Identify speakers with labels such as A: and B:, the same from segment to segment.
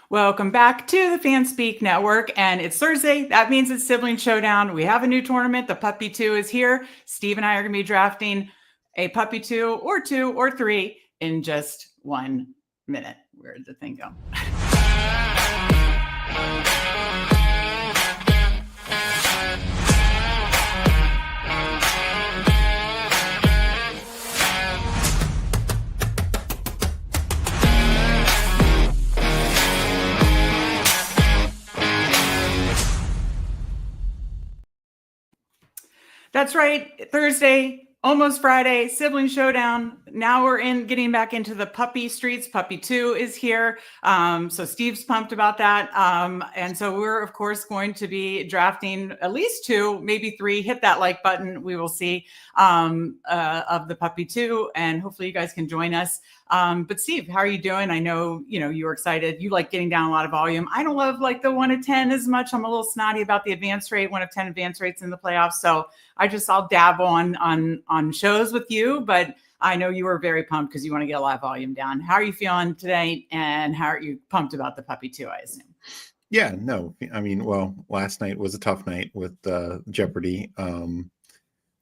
A: Welcome back to the Fanspeak Network, and it's Thursday. That means it's Sibling Showdown. We have a new tournament. The Puppy 2 is here. Steve and I are going to be drafting a Puppy 2 or 3 in just 1 minute. Where did the thing go? That's right. Thursday, almost Friday, Sibling Showdown. Now we're getting back into the puppy streets. Puppy 2 is here. So Steve's pumped about that. And so we're, of course, going to be drafting at least 2, maybe 3. Hit that like button. We will see of the Puppy 2. And hopefully you guys can join us. But Steve, how are you doing? I know, you were excited. You like getting down a lot of volume. I don't love like the 1 of 10 as much. I'm a little snotty about the advance rate, 1 of 10 advance rates in the playoffs. So I'll dabble on shows with you, but I know you were very pumped because you want to get a lot of volume down. How are you feeling today? And how are you pumped about the Puppy 2, I assume?
B: Yeah, no, I mean, well, last night was a tough night with Jeopardy.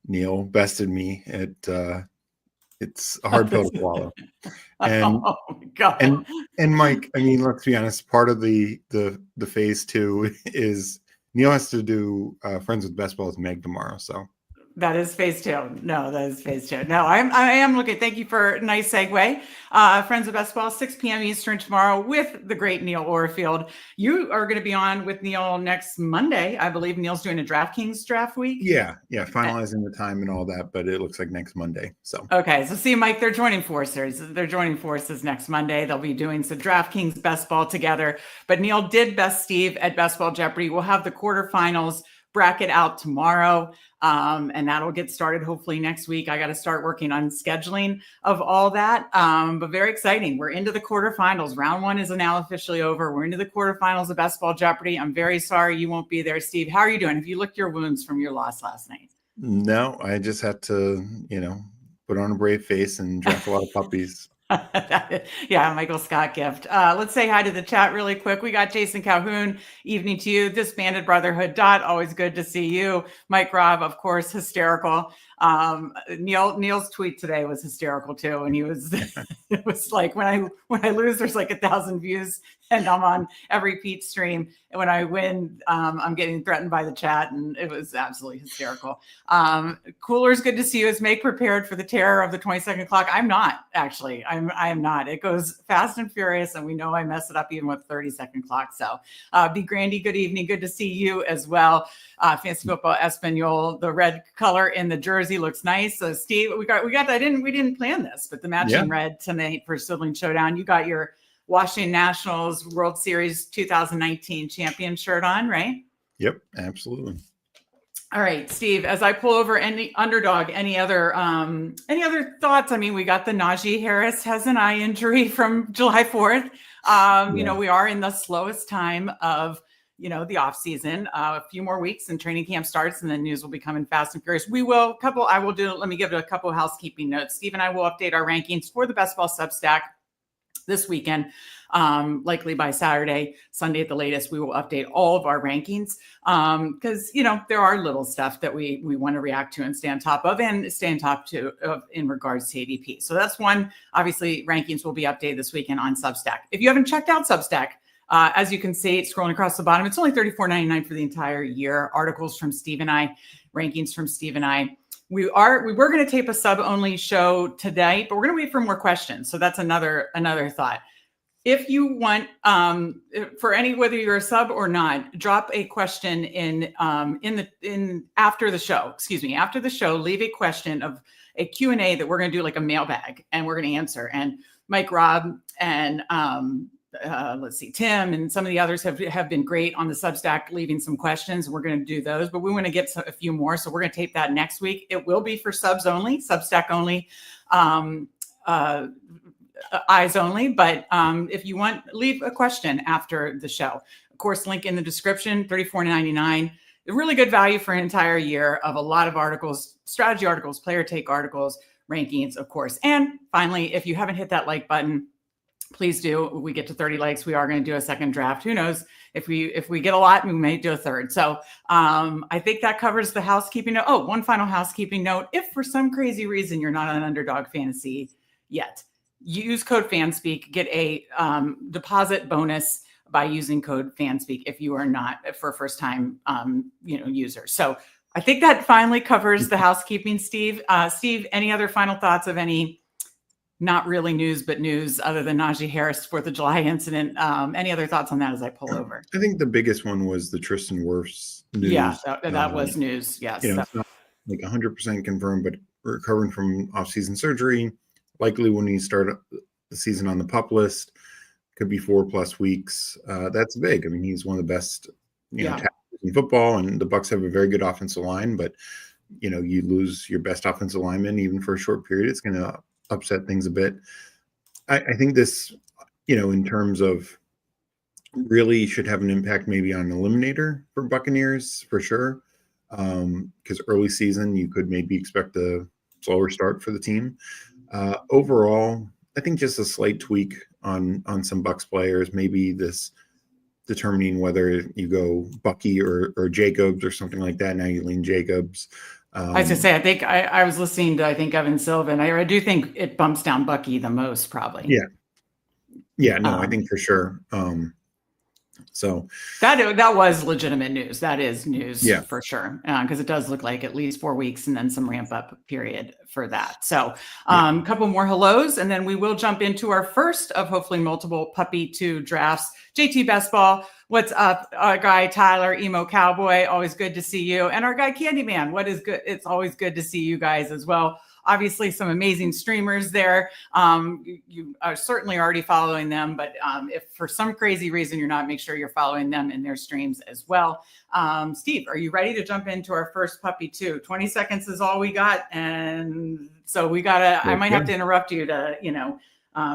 B: Neil bested me it's a hard pill to swallow. And,
A: oh my God.
B: and Mike, I mean, let's be honest, part of the phase 2 is Neil has to do Friends with Best Ball with Meg tomorrow. So
A: that is phase 2. No, that is phase 2. No, I am looking. Thank you for a nice segue. Friends of Best Ball, 6 p.m. Eastern tomorrow with the great Neil Orfield. You are going to be on with Neil next Monday. I believe Neil's doing a DraftKings draft week.
B: Yeah, finalizing the time and all that, but it looks like next Monday. So
A: okay, so see, Mike, they're joining forces. They're joining forces next Monday. They'll be doing some DraftKings Best Ball together. But Neil did best Steve at Best Ball Jeopardy. We'll have the quarterfinals bracket out tomorrow, and that'll get started hopefully next week. I got to start working on scheduling of all that, but very exciting. We're into the quarterfinals. Round 1 is now officially over. We're into the quarterfinals of Best Ball Jeopardy. I'm very sorry you won't be there, Steve. How are you doing? Have you licked your wounds from your loss last night?
B: No, I just had to, put on a brave face and draft a lot of puppies.
A: Yeah, Michael Scott gift. Let's say hi to the chat really quick. We got Jason Calhoun. Evening to you. Disbanded Brotherhood. Always good to see you. Mike Robb, of course, hysterical. Neil's tweet today was hysterical too, and he was it was like when I lose, there's like 1,000 views, and I'm on every Pete stream, and when I win, I'm getting threatened by the chat, and it was absolutely hysterical. Cooler's good to see you. Is Make prepared for the terror of the 20-second clock? I'm not actually. I am not. It goes fast and furious, and we know I mess it up even with 30-second clock. So, be Grandy. Good evening. Good to see you as well. Fantasy Football Espanol. The red color in the jersey looks nice. So Steve, we got that. We didn't plan this, but the matching red tonight for Sibling Showdown. You got your Washington Nationals World Series 2019 champion shirt on, right?
B: Yep, absolutely.
A: All right, Steve, as I pull over any underdog, any other thoughts? I mean, we got the Najee Harris has an eye injury from July 4th. We are in the slowest time of the off season. A few more weeks and training camp starts, and then news will be coming fast and furious. Let me give it a couple of housekeeping notes. Steve and I will update our rankings for the Best Ball Substack this weekend, likely by Saturday, Sunday at the latest. We will update all of our rankings because there are little stuff that we want to react to and stay on top of in regards to ADP. So that's one. Obviously, rankings will be updated this weekend on Substack. If you haven't checked out Substack, as you can see, scrolling across the bottom, it's only $34.99 for the entire year. Articles from Steve and I, rankings from Steve and I. We were going to tape a sub-only show today, but we're going to wait for more questions. So that's another thought. If you want, whether you're a sub or not, drop a question after the show. Excuse me, after the show, leave a question of a Q&A that we're going to do like a mailbag, and we're going to answer. And Mike Robb and Tim and some of the others have been great on the Substack, leaving some questions. We're going to do those, but we want to get a few more. So we're going to tape that next week. It will be for subs only, Substack only, eyes only. But if you want, leave a question after the show. Of course, link in the description, $34.99. A really good value for an entire year of a lot of articles, strategy articles, player take articles, rankings, of course. And finally, if you haven't hit that like button, please do. We get to 30 likes, we are going to do a second draft. Who knows? If we get a lot, we may do a third. So I think that covers the housekeeping note. Oh, one final housekeeping note. If for some crazy reason you're not on Underdog Fantasy yet, use code Fanspeak, get a deposit bonus by using code Fanspeak if you are not for first time user. So I think that finally covers the housekeeping, Steve. Steve, any other final thoughts of any not really news, but news other than Najee Harris 4th of July incident? Any other thoughts on that as I pull over?
B: I think the biggest one was the Tristan Wirfs news.
A: Yeah, that was news. Yes.
B: It's not like 100% confirmed, but recovering from off-season surgery, likely when you start the season on the PUP list, could be 4+ weeks. That's big. I mean, he's one of the best, tackles in football, and the Bucs have a very good offensive line, but you lose your best offensive lineman even for a short period, it's going to upset things a bit. I think this, in terms of really should have an impact maybe on an eliminator for Buccaneers for sure. Because early season, you could maybe expect a slower start for the team. Overall, I think just a slight tweak on some Bucs players, maybe this determining whether you go Bucky or Jacobs or something like that. Now you lean Jacobs.
A: I was gonna say, I think I was listening to Evan Silva, and I do think it bumps down Bucky the most, probably.
B: Yeah. No, I think for sure. So
A: that was legitimate news. That is news, for sure, because it does look like at least 4 weeks and then some ramp up period for that. So a couple more hellos, and then we will jump into our first of hopefully multiple Puppy 2 drafts. JT Best Ball, what's up? Our guy Tyler, Emo Cowboy, always good to see you. And our guy Candyman, what is good? It's always good to see you guys as well. Obviously, some amazing streamers there. You are certainly already following them, but if for some crazy reason you're not, make sure you're following them in their streams as well. Steve, are you ready to jump into our first Puppy 2? 20 seconds is all we got. And so I might have to interrupt you to,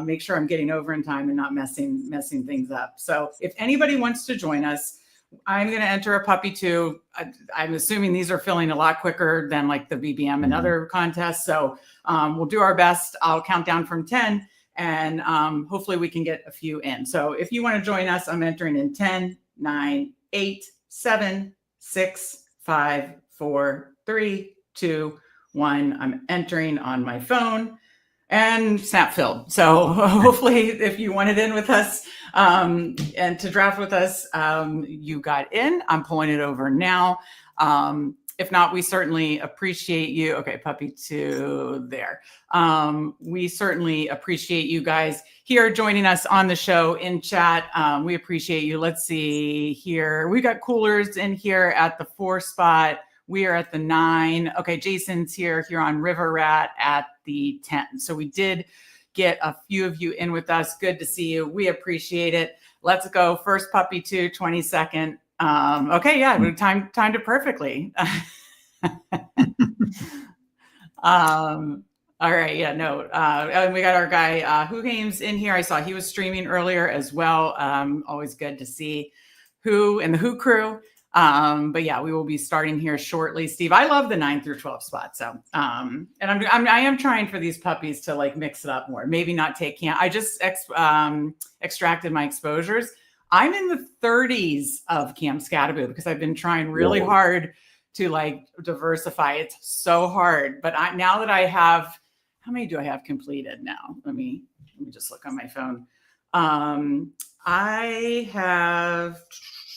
A: make sure I'm getting over in time and not messing things up. So if anybody wants to join us, I'm going to enter a Puppy 2. I'm assuming these are filling a lot quicker than like the BBM and other contests. So we'll do our best. I'll count down from 10 and hopefully we can get a few in. So if you want to join us, I'm entering in 10, 9, 8, 7, 6, 5, 4, 3, 2, 1. I'm entering on my phone. And snap filled. So hopefully if you wanted in with us and to draft with us, you got in. I'm pulling it over now. If not, we certainly appreciate you. Okay, Puppy 2 there. We certainly appreciate you guys here joining us on the show in chat. We appreciate you. Let's see here. We got coolers in here at the 4 spot. We are at the 9. Okay, Jason's here on River Rat at the 10. So we did get a few of you in with us. Good to see you. We appreciate it. Let's go. First Puppy 2, 22nd. Okay, yeah, we timed it perfectly. All right, yeah, no. And we got our guy Who Games in here. I saw he was streaming earlier as well. Always good to see Who and the Who crew. But yeah, we will be starting here shortly. Steve, I love the 9 through 12 spot. So, and I am trying for these puppies to like mix it up more. Maybe not take I just extracted my exposures. I'm in the 30s of Cam Scattaboo because I've been trying really hard to like diversify. It's so hard, but now that I have, how many do I have completed now? Let me just look on my phone. I have,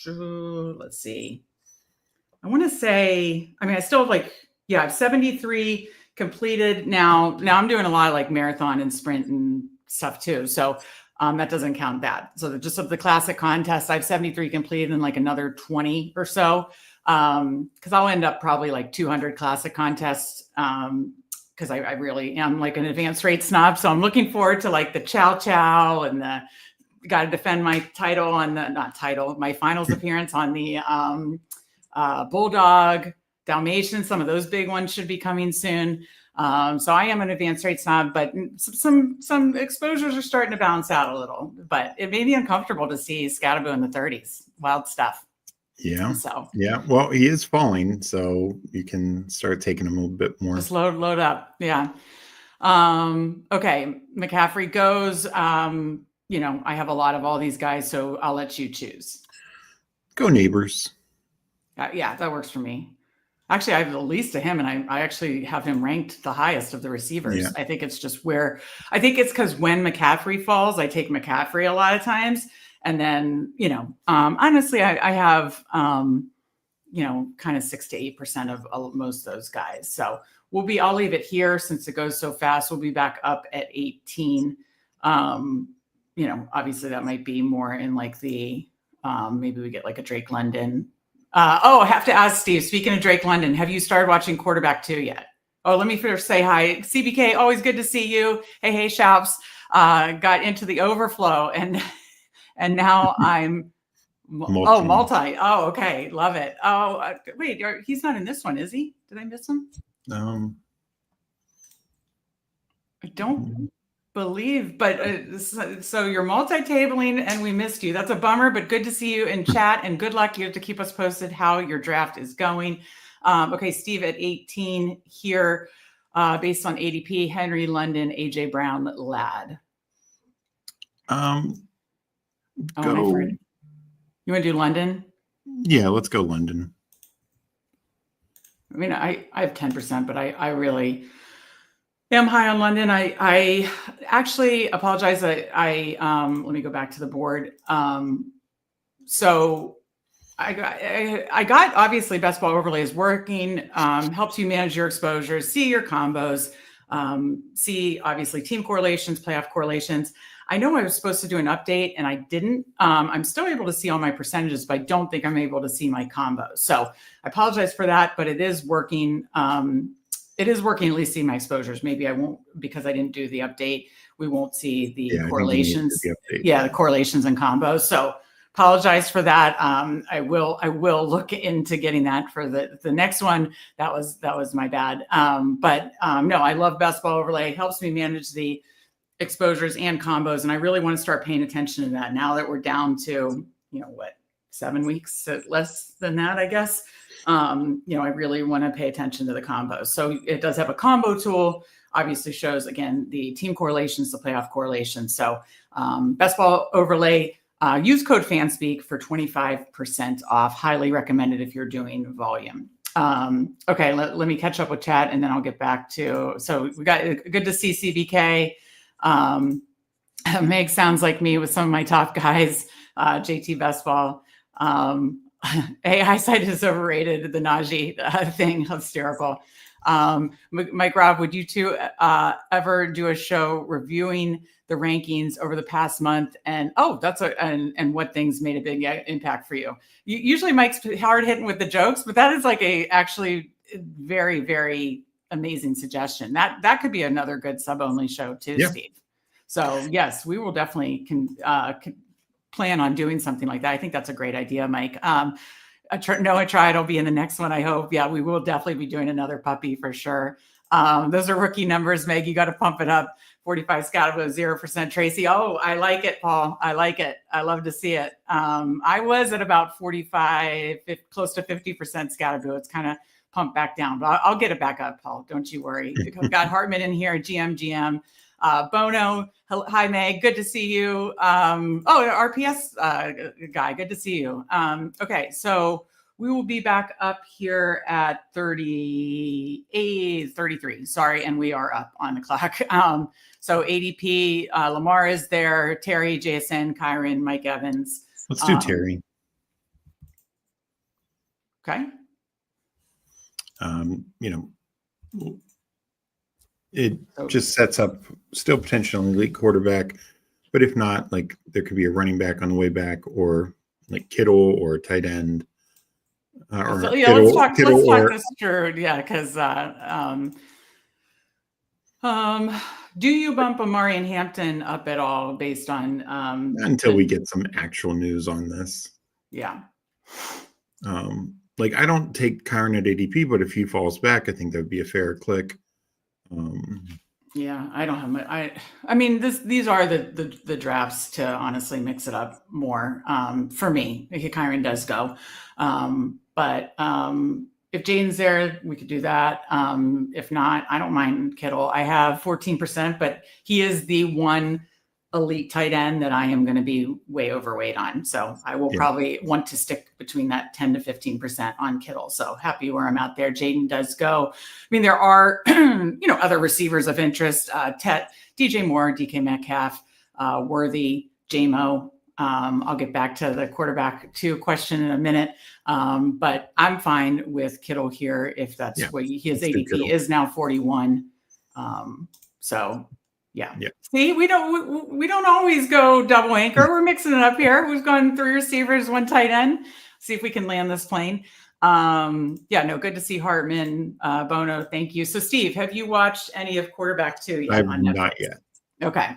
A: let's see. I want to say, I still have I have 73 completed now. Now I'm doing a lot of like marathon and sprint and stuff too. So that doesn't count that. So just of the classic contest, I have 73 completed and like another 20 or so. Cause I'll end up probably like 200 classic contests. Cause I really am like an advanced rate snob. So I'm looking forward to like the Chow Chow and the, got to defend my title on the, my finals appearance on the Bulldog, Dalmatian. Some of those big ones should be coming soon. So I am an advanced rate snob, but some exposures are starting to balance out a little, but it may be uncomfortable to see Scattaboo in the 30s. Wild stuff.
B: Yeah.
A: So
B: yeah. Well, he is falling, so you can start taking him a little bit more.
A: Just load up. Yeah. Okay. McCaffrey goes. I have a lot of all these guys, so I'll let you choose.
B: Go Neighbors.
A: Yeah, that works for me. Actually, I have the least of him, and I actually have him ranked the highest of the receivers.
B: Yeah.
A: I think it's just I think it's because when McCaffrey falls, I take McCaffrey a lot of times. And then, honestly, I have, kind of 6 to 8% of most of those guys. So I'll leave it here since it goes so fast. We'll be back up at 18. Obviously that might be more in like the, maybe we get like a Drake London. I have to ask Steve, speaking of Drake London, have you started watching Quarterback 2 yet? Oh, let me first say hi. CBK, always good to see you. Hey, Shaps. Got into the overflow and now I'm multi. Oh, okay. Love it. Oh, wait, he's not in this one, is he? Did I miss him? I don't believe, but so you're multi-tabling and we missed you. That's a bummer, but good to see you in chat and good luck. You have to keep us posted how your draft is going. Okay, Steve at 18 here, based on ADP, Henry, London, AJ Brown, Ladd.
B: Go.
A: You want to do London?
B: Yeah, let's go London.
A: I mean, I have 10%, but I really am high on London. I actually apologize. I let me go back to the board. So I got obviously Best Ball Overlay is working, helps you manage your exposures, see your combos, see obviously team correlations, playoff correlations. I know I was supposed to do an update and I didn't. I'm still able to see all my percentages, but I don't think I'm able to see my combos. So I apologize for that, but it is working. It is working, at least see my exposures. Maybe I won't, because I didn't do the update. We won't see the correlations. The correlations and combos. So apologize for that. I will look into getting that for the next one. That was my bad. But no, I love Best Ball Overlay. It helps me manage the exposures and combos. And I really want to start paying attention to that now that we're down to, 7 weeks, less than that, I guess. I really want to pay attention to the combos. So it does have a combo tool, obviously shows, again, the team correlations, the playoff correlations. So Best Ball Overlay, use code Fanspeak for 25% off. Highly recommended if you're doing volume. Okay, let me catch up with chat and then I'll get back to, so we got good to see CBK. Meg sounds like me with some of my top guys, JT Best Ball. AI site is overrated. The Najee thing, hysterical. Mike Rob, would you two ever do a show reviewing the rankings over the past month? And and what things made a big impact for you? Usually Mike's hard hitting with the jokes, but that is like actually very, very amazing suggestion. That could be another good sub-only show too, yeah. Steve. So yes, we will definitely can plan on doing something like that. I think that's a great idea, Mike. I tried. It'll be in the next one, I hope. Yeah, we will definitely be doing another puppy for sure. Those are rookie numbers, Meg. You got to pump it up. 45 Scatterbo, 0% Tracy. Oh, I like it, Paul. I like it. I love to see it. I was at about 45, close to 50% Scatterbo. It's kind of pumped back down, but I'll get it back up, Paul. Don't you worry. We've got Hartman in here, GM. Bono, hi Meg, good to see you. RPS guy, good to see you. Okay, so we will be back up here at 33, sorry, and we are up on the clock. So ADP, Lamar is there, Terry, Jason, Kyron, Mike Evans.
B: Let's do Terry.
A: Okay.
B: It just sets up still potentially elite quarterback, but if not, like there could be a running back on the way back, or like Kittle or tight end.
A: Let's talk this through. Yeah, because do you bump Amari and Hampton up at all based on
B: until we get some actual news on this?
A: Yeah.
B: Like I don't take Kyron at ADP, but if he falls back, I think that would be a fair click.
A: Yeah, I don't have my. I mean, these are the drafts to honestly mix it up more for me. Kyron does go, but if Jaden's there, we could do that. If not, I don't mind Kittle. I have 14%, but he is the one elite tight end that I am going to be way overweight on. So I will probably want to stick between that 10 to 15% on Kittle. So happy where I'm out there. Jaden does go. I mean, there are, other receivers of interest, DJ Moore, DK Metcalf, Worthy, JMO. I'll get back to the quarterback 2 question in a minute. But I'm fine with Kittle here if that's what his ADP is now 41. So yeah. See, we don't always go double anchor. We're mixing it up here. We've gone 3 receivers, 1 tight end. See if we can land this plane. Good to see Hartman, Bono. Thank you. So Steve, have you watched any of quarterback 2 yet?
B: I've not yet.
A: Okay.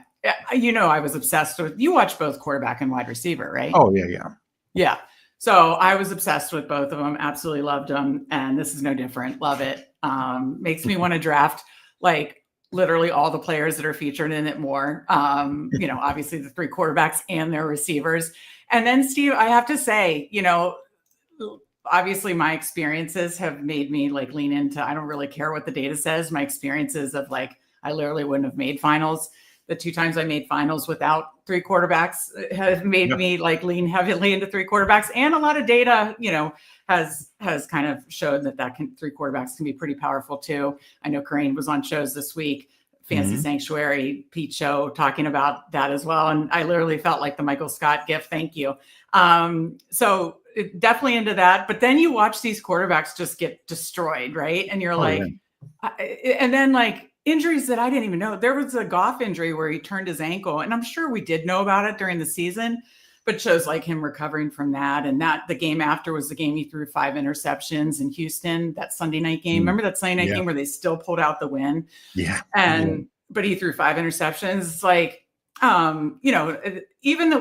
A: I was obsessed with, you watch both quarterback and wide receiver, right?
B: Oh yeah.
A: Yeah. So I was obsessed with both of them. Absolutely loved them. And this is no different. Love it. Makes me want to draft like literally all the players that are featured in it more. Obviously the 3 quarterbacks and their receivers. And then Steve, I have to say, obviously my experiences have made me like lean into, I don't really care what the data says. My experiences of like, I literally wouldn't have made finals. The 2 times I made finals without 3 quarterbacks have made me like lean heavily into 3 quarterbacks. And a lot of data, has kind of showed that 3 quarterbacks can be pretty powerful too. I know Corinne was on shows this week, Fancy Sanctuary, Pete Show, talking about that as well. And I literally felt like the Michael Scott gift. Thank you. So definitely into that. But then you watch these quarterbacks just get destroyed, right? And you're and then like, injuries that I didn't even know. There was a Goff injury where he turned his ankle, and I'm sure we did know about it during the season, but shows like him recovering from that. And that the game after was the game he threw 5 interceptions in Houston, that Sunday night game. Remember that Sunday night game where they still pulled out the win? Yeah. But he threw 5 interceptions. It's like, even the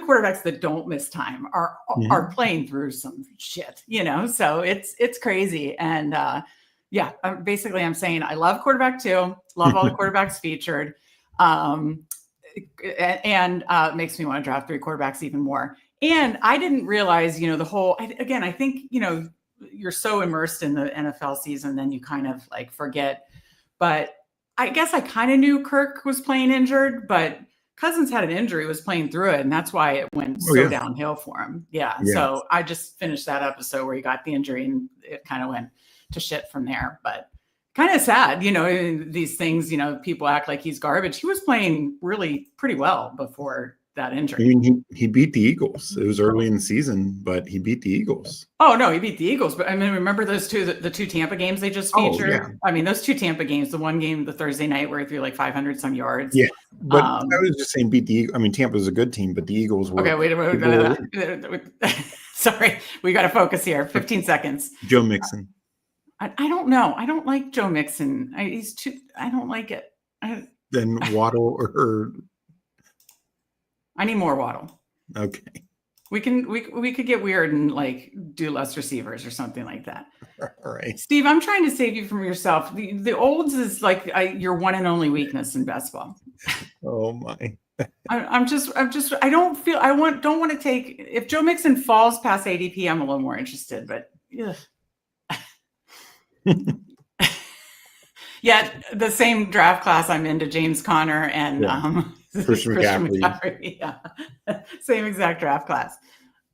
A: quarterbacks that don't miss time are playing through some shit, so it's crazy. And, basically I'm saying I love quarterback 2, love all the quarterbacks featured. And makes me want to draft 3 quarterbacks even more. And I didn't realize, I think, you're so immersed in the NFL season, then you kind of like forget. But I guess I kind of knew Kirk was playing injured, but Cousins had an injury, was playing through it. And that's why it went downhill for him. Yeah. So I just finished that episode where he got the injury and it kind of went to shit from there, but kind of sad, these things, people act like he's garbage. He was playing really pretty well before that injury.
B: I mean, he beat the Eagles. It was early in the season, but he beat the Eagles.
A: Oh no, he beat the Eagles. But I mean, remember those the 2 Tampa games they just featured?
B: Yeah.
A: I mean, those 2 Tampa games, the one game, the Thursday night where he threw like 500 some yards.
B: Yeah. But I was just saying beat the Eagles. I mean, Tampa was a good team, but the Eagles were.
A: Okay, wait a minute. Sorry, we got to focus here. 15 seconds.
B: Joe Mixon.
A: I don't know. I don't like Joe Mixon. I don't like it.
B: Then Waddle or
A: I need more Waddle.
B: Okay.
A: We could get weird and like do less receivers or something like that.
B: All right.
A: Steve, I'm trying to save you from yourself. The olds is like your one and only weakness in best ball.
B: Oh my.
A: I don't want to take, if Joe Mixon falls past ADP, I'm a little more interested, but yeah. Yeah, the same draft class I'm into, James Conner and
B: Christian McCaffrey.
A: Yeah, same exact draft class.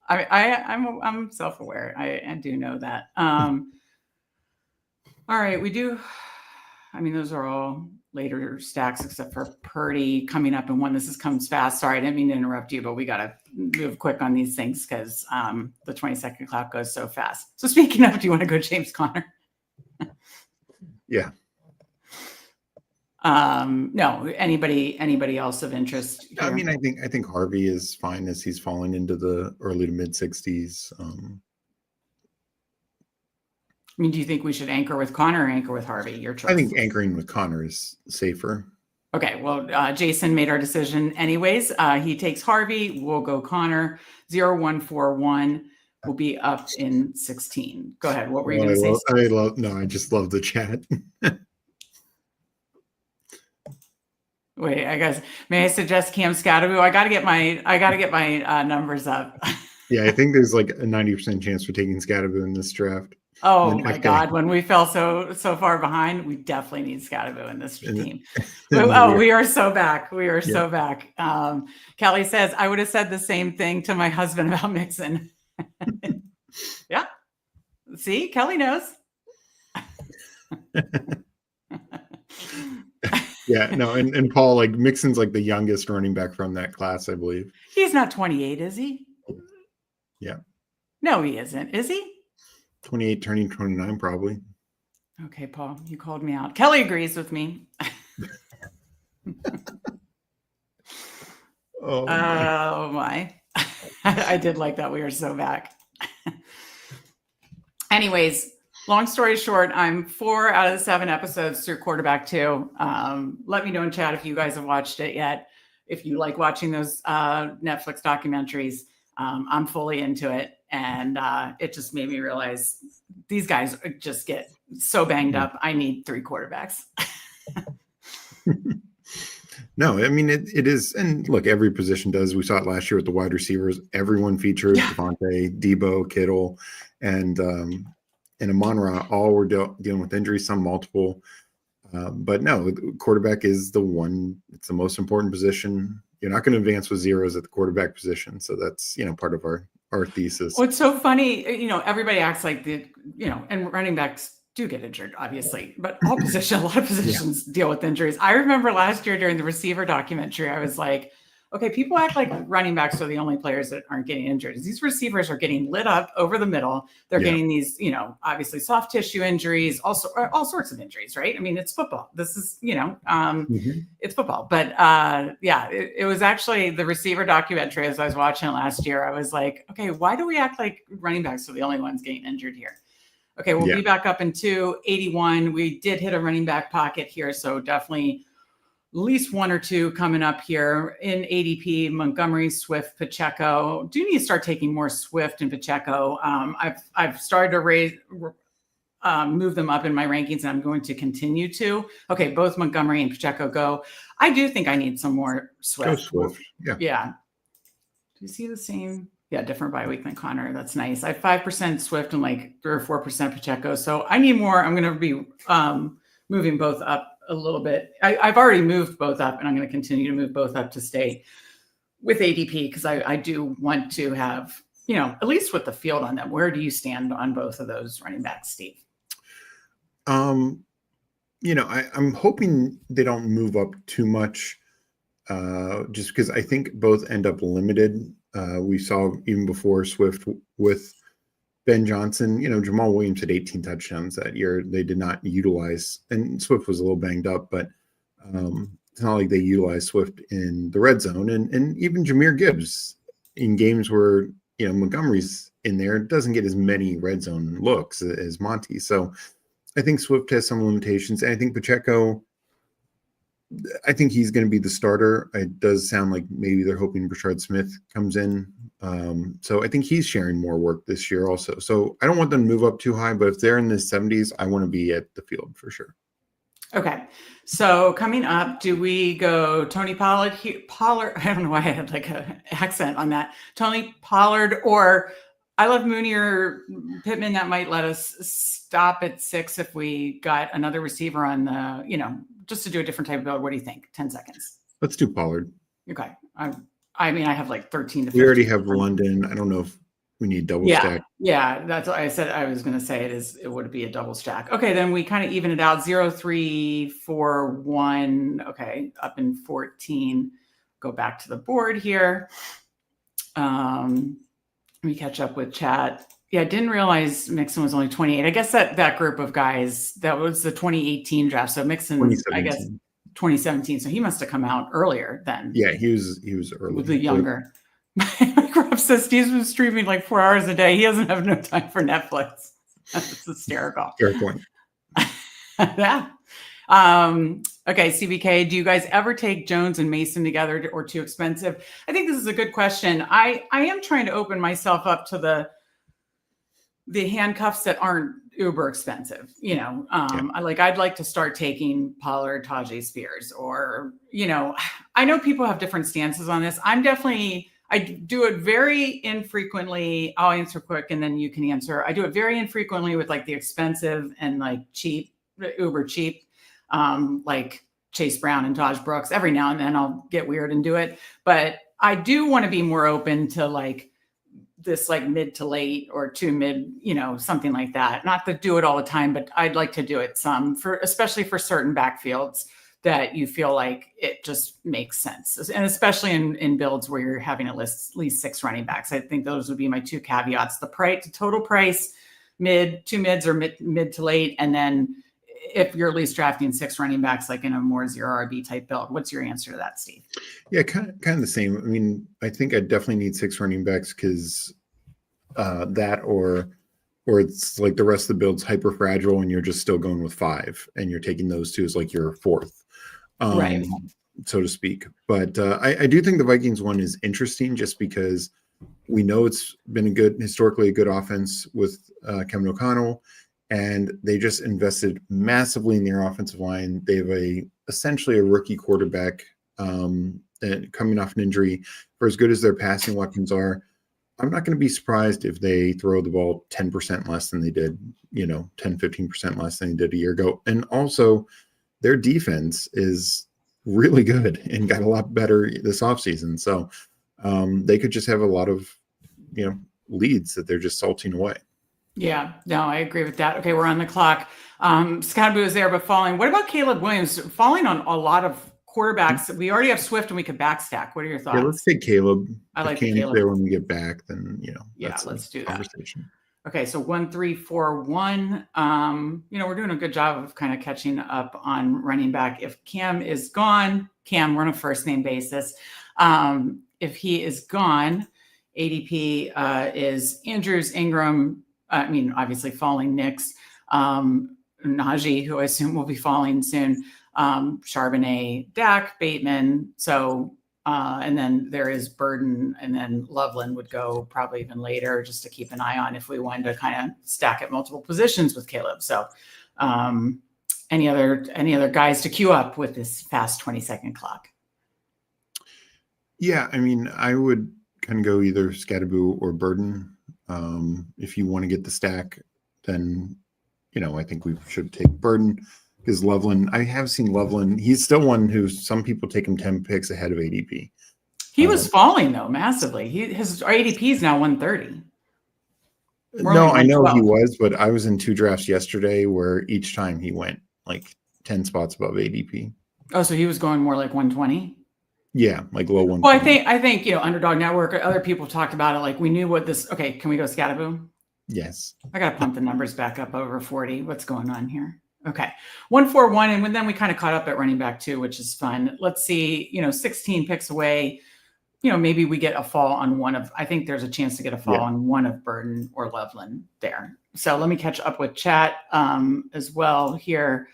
A: I'm self-aware. I do know that. All right, we do. I mean, those are all later stacks except for Purdy coming up in one. This comes fast. Sorry, I didn't mean to interrupt you, but we got to move quick on these things because the 20-second clock goes so fast. So speaking of, do you want to go James Conner?
B: Yeah.
A: No, anybody else of interest here?
B: I mean, I think Harvey is fine as he's falling into the early to mid 60s.
A: I mean, do you think we should anchor with Connor or anchor with Harvey? Your choice.
B: I think anchoring with Connor is safer.
A: Okay, well, Jason made our decision anyways. He takes Harvey. We'll go Connor. 0141 will be up in 16. Go ahead. What were you going to say?
B: I just love the chat.
A: Wait, I guess, may I suggest Cam Scatteroo? I got to get my numbers up.
B: Yeah, I think there's like a 90% chance for taking Scatteroo in this draft.
A: Oh
B: the
A: my
B: next day.
A: God! When we fell so far behind, we definitely need Scottibu in this team.
B: And
A: We are so back. We are
B: Yeah.
A: so back. Kelly says, I would have said the same thing to my husband about Mixon. Yeah. See, Kelly knows.
B: Yeah, no, and Paul, like Mixon's like the youngest running back from that class, I believe.
A: He's not 28, is he?
B: Yeah.
A: No, he isn't. Is he?
B: 28 turning 29 probably.
A: Okay, Paul, you called me out. Kelly agrees with me.
B: Oh my.
A: Oh my. I did like that. We are so back. Anyways, long story short, I'm 4 out of the 7 episodes through Quarterback 2. Let me know in chat if you guys have watched it yet. If you like watching those Netflix documentaries, I'm fully into it. And it just made me realize these guys just get so banged up. I need 3 quarterbacks.
B: No, I mean, it is. And look, every position does. We saw it last year with the wide receivers. Everyone featured Devontae, Debo, Kittle, and Amon-Ra. All were dealing with injuries, some multiple. But no, quarterback is the one. It's the most important position. You're not going to advance with zeros at the quarterback position. So that's, part of our thesis.
A: What's so funny, everybody acts like and running backs do get injured, obviously, but a lot of positions deal with injuries. I remember last year during the receiver documentary, I was like, okay, people act like running backs are the only players that aren't getting injured. These receivers are getting lit up over the middle. They're getting these, obviously soft tissue injuries, also all sorts of injuries, right? I mean, it's football. This is, it's football. But it was actually the receiver documentary as I was watching it last year. I was like, okay, why do we act like running backs are the only ones getting injured here? Okay, we'll be back up in 281. We did hit a running back pocket here, so definitely at least 1 or 2 coming up here in ADP. Montgomery, Swift, Pacheco. Do need to start taking more Swift and Pacheco. I've started to move them up in my rankings, and I'm going to continue to. Okay, both Montgomery and Pacheco go. I do think I need some more Swift.
B: Go Swift. Yeah.
A: Do you see the same? Yeah, different bye week than Connor. That's nice. I have 5% Swift and like 3 or 4% Pacheco. So I need more. I'm going to be moving both up a little bit. I've already moved both up, and I'm going to continue to move both up to stay with ADP because I do want to have, at least with the field on them. Where do you stand on both of those running backs, Steve?
B: I'm hoping they don't move up too much just because I think both end up limited. We saw even before Swift with Ben Johnson, Jamal Williams had 18 touchdowns that year. They did not utilize, and Swift was a little banged up, but it's not like they utilized Swift in the red zone. And even Jahmyr Gibbs in games where, Montgomery's in there doesn't get as many red zone looks as Monty. So I think Swift has some limitations. And I think Pacheco, I think he's going to be the starter. It does sound like maybe they're hoping Brashard Smith comes in. So I think he's sharing more work this year also. So I don't want them to move up too high, but if they're in the 70s, I want to be at the field for sure. Okay.
A: So coming up, do we go Tony Pollard? I don't know why I had like an accent on that. Tony Pollard, or I love Mooney or Pittman. That might let us stop at 6 if we got another receiver on the, just to do a different type of build. What do you think? 10 seconds.
B: Let's do Pollard.
A: Okay. I have like 13 to 15.
B: We already have London. I don't know if we need double stack.
A: Yeah, that's what I said. I was going to say it would be a double stack. Okay, then we kind of even it out. 0, 3, 4, 1. Okay, up in 14. Go back to the board here. Let me catch up with chat. Yeah, I didn't realize Mixon was only 28. I guess that group of guys, that was the 2018 draft. So Mixon, I guess 2017. So he must have come out earlier then.
B: Yeah, he was early.
A: With the younger. Rob says Steve's been streaming like 4 hours a day. He doesn't have no time for Netflix. That's hysterical.
B: Fair point.
A: Yeah. Okay, CBK, do you guys ever take Jones and Mason together or too expensive? I think this is a good question. I am trying to open myself up to the handcuffs that aren't uber expensive. I'd like to start taking Pollard, Tajay Spears, or, I know people have different stances on this. I do it very infrequently. I'll answer quick and then you can answer. I do it very infrequently with like the expensive and like cheap, uber cheap, like Chase Brown and Taj Brooks. Every now and then I'll get weird and do it. But I do want to be more open to like this like mid to late or to mid, something like that. Not to do it all the time, but I'd like to do it some especially for certain backfields that you feel like it just makes sense. And especially in builds where you're having at least 6 running backs. I think those would be my 2 caveats. The total price, two mids or mid to late. And then if you're at least drafting 6 running backs, like in a more 0 RB type build. What's your answer to that, Steve?
B: Yeah, kind of the same. I mean, I think I definitely need 6 running backs because that or it's like the rest of the build's hyper fragile and you're just still going with 5 and you're taking those 2 as like your 4th,
A: right,
B: so to speak. But I do think the Vikings one is interesting just because we know it's been historically a good offense with Kevin O'Connell, and they just invested massively in their offensive line. They have essentially a rookie quarterback and coming off an injury. For as good as their passing weapons are, I'm not going to be surprised if they throw the ball 10% less than they did, 10, 15% less than they did a year ago. And also their defense is really good and got a lot better this offseason. So they could just have a lot of, leads that they're just salting away.
A: Yeah, no, I agree with that. Okay, we're on the clock. Scadaboo is there, but falling. What about Caleb Williams? Falling on a lot of quarterbacks. We already have Swift and we could backstack. What are your thoughts?
B: Yeah, let's take Caleb.
A: I like
B: Caleb there when we get back. Then
A: yeah, let's do that.
B: Conversation.
A: Okay, so 1, 3, 4, 1. We're doing a good job of kind of catching up on running back. If Cam is gone, we're on a first name basis. If he is gone, ADP is Andrews, Ingram. Obviously falling Knicks, Najee, who I assume will be falling soon, Charbonnet, Dak, Bateman. So, and then there is Burden, and then Loveland would go probably even later just to keep an eye on if we wanted to kind of stack at multiple positions with Caleb. So, any other guys to queue up with this fast 20-second clock?
B: Yeah, I would kind of go either Scadaboo or Burden. If you want to get the stack, then, I think we should take Burden because Loveland, I have seen Loveland. He's still one who some people take him 10 picks ahead of ADP.
A: He was falling though, massively. His ADP is now 130.
B: No, I know he was, but I was in 2 drafts yesterday where each time he went like 10 spots above ADP.
A: Oh, so he was going more like 120?
B: Yeah, like low 120.
A: Well, I think Underdog Network or other people talked about it. Like we knew what this. Okay, can we go Scadaboo?
B: Yes.
A: I got to pump the numbers back up over 40. What's going on here? Okay, 1, 4, 1, and then we kind of caught up at running back too, which is fun. Let's see, 16 picks away. Maybe we get a fall on one of. I think there's a chance to get a fall on one of Burden or Loveland there. So let me catch up with chat as well here.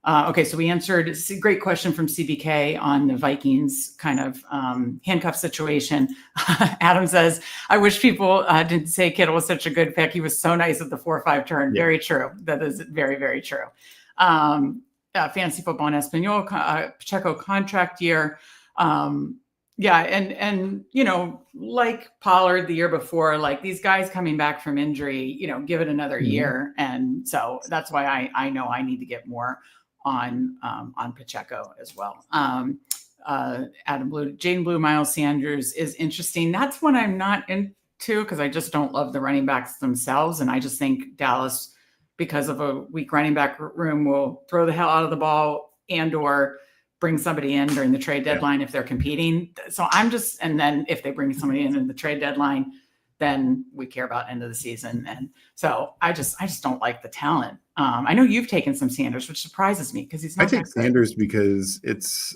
A: Okay, so we answered a great question from CBK on the Vikings kind of handcuff situation. Adam says, I wish people didn't say Kittle was such a good pick. He was so nice at the 4-5 turn. Yeah. Very true. That is very, very true. Fantasy football in Espanol, Pacheco contract year. Yeah, and like Pollard the year before, like these guys coming back from injury, give it another year. And so that's why I know I need to get more on Pacheco as well. Adam Blue, Jaden Blue, Miles Sanders is interesting. That's one I'm not into because I just don't love the running backs themselves. And I just think Dallas, because of a weak running back room, will throw the hell out of the ball and or bring somebody in during the trade deadline if they're competing. So and then if they bring somebody in the trade deadline, then we care about end of the season. And so I just don't like the talent. I know you've taken some Sanders, which surprises me because he's not.
B: I take Sanders because it's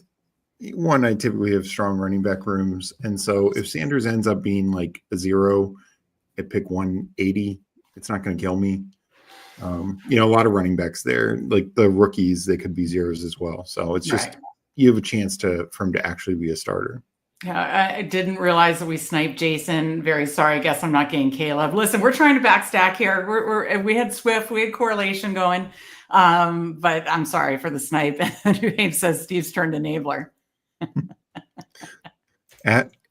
B: one, I typically have strong running back rooms. And so if Sanders ends up being like a 0 at pick 180, it's not going to kill me. A lot of running backs there, like the rookies, they could be 0s as well. So it's just, you have a chance for him to actually be a starter.
A: Yeah, I didn't realize that we sniped Jason. Very sorry. I guess I'm not getting Caleb. Listen, we're trying to backstack here. We had Swift, we had correlation going, but I'm sorry for the snipe. Dave says Steve's turned enabler.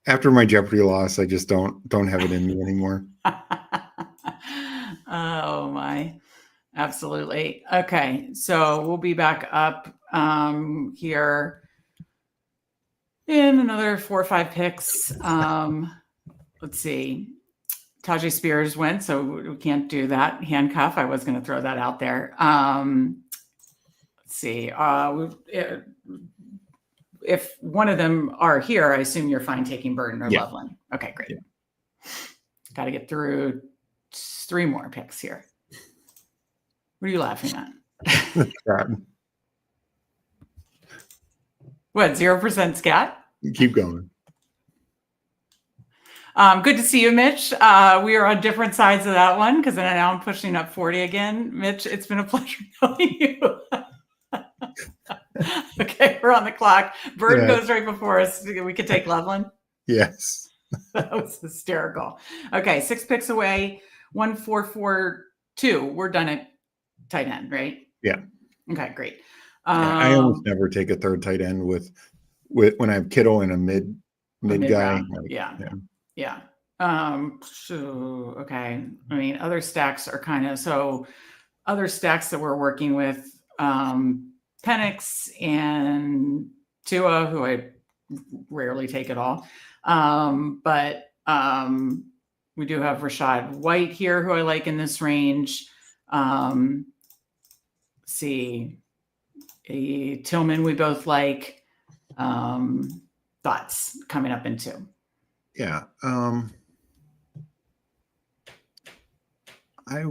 B: After my Jeopardy loss, I just don't have it in me anymore.
A: Oh my, absolutely. Okay, so we'll be back up here in another 4 or 5 picks. Let's see. Tajay Spears went, so we can't do that. Handcuff. I was going to throw that out there. Let's see. If one of them are here, I assume you're fine taking Burton or Loveland. Okay, great. Yeah. Got to get through 3 more picks here. What are you laughing at? What, 0% scat?
B: Keep going.
A: Good to see you, Mitch. We are on different sides of that one because now I'm pushing up 40 again. Mitch, it's been a pleasure knowing you. Okay, we're on the clock. Bird goes right before us. We could take Loveland.
B: Yes.
A: That was hysterical. Okay, 6 picks away. 1, 4, 4, 2. We're done at tight end, right?
B: Yeah.
A: Okay, great.
B: I almost never take a third tight end with when I have Kittle and a mid guy.
A: Yeah. So, okay. I mean, other stacks are other stacks that we're working with, Penix and Tua, who I rarely take at all. But we do have Rashad White here, who I like in this range. See, Tillman, we both like. Thoughts coming up in 2.
B: Yeah. I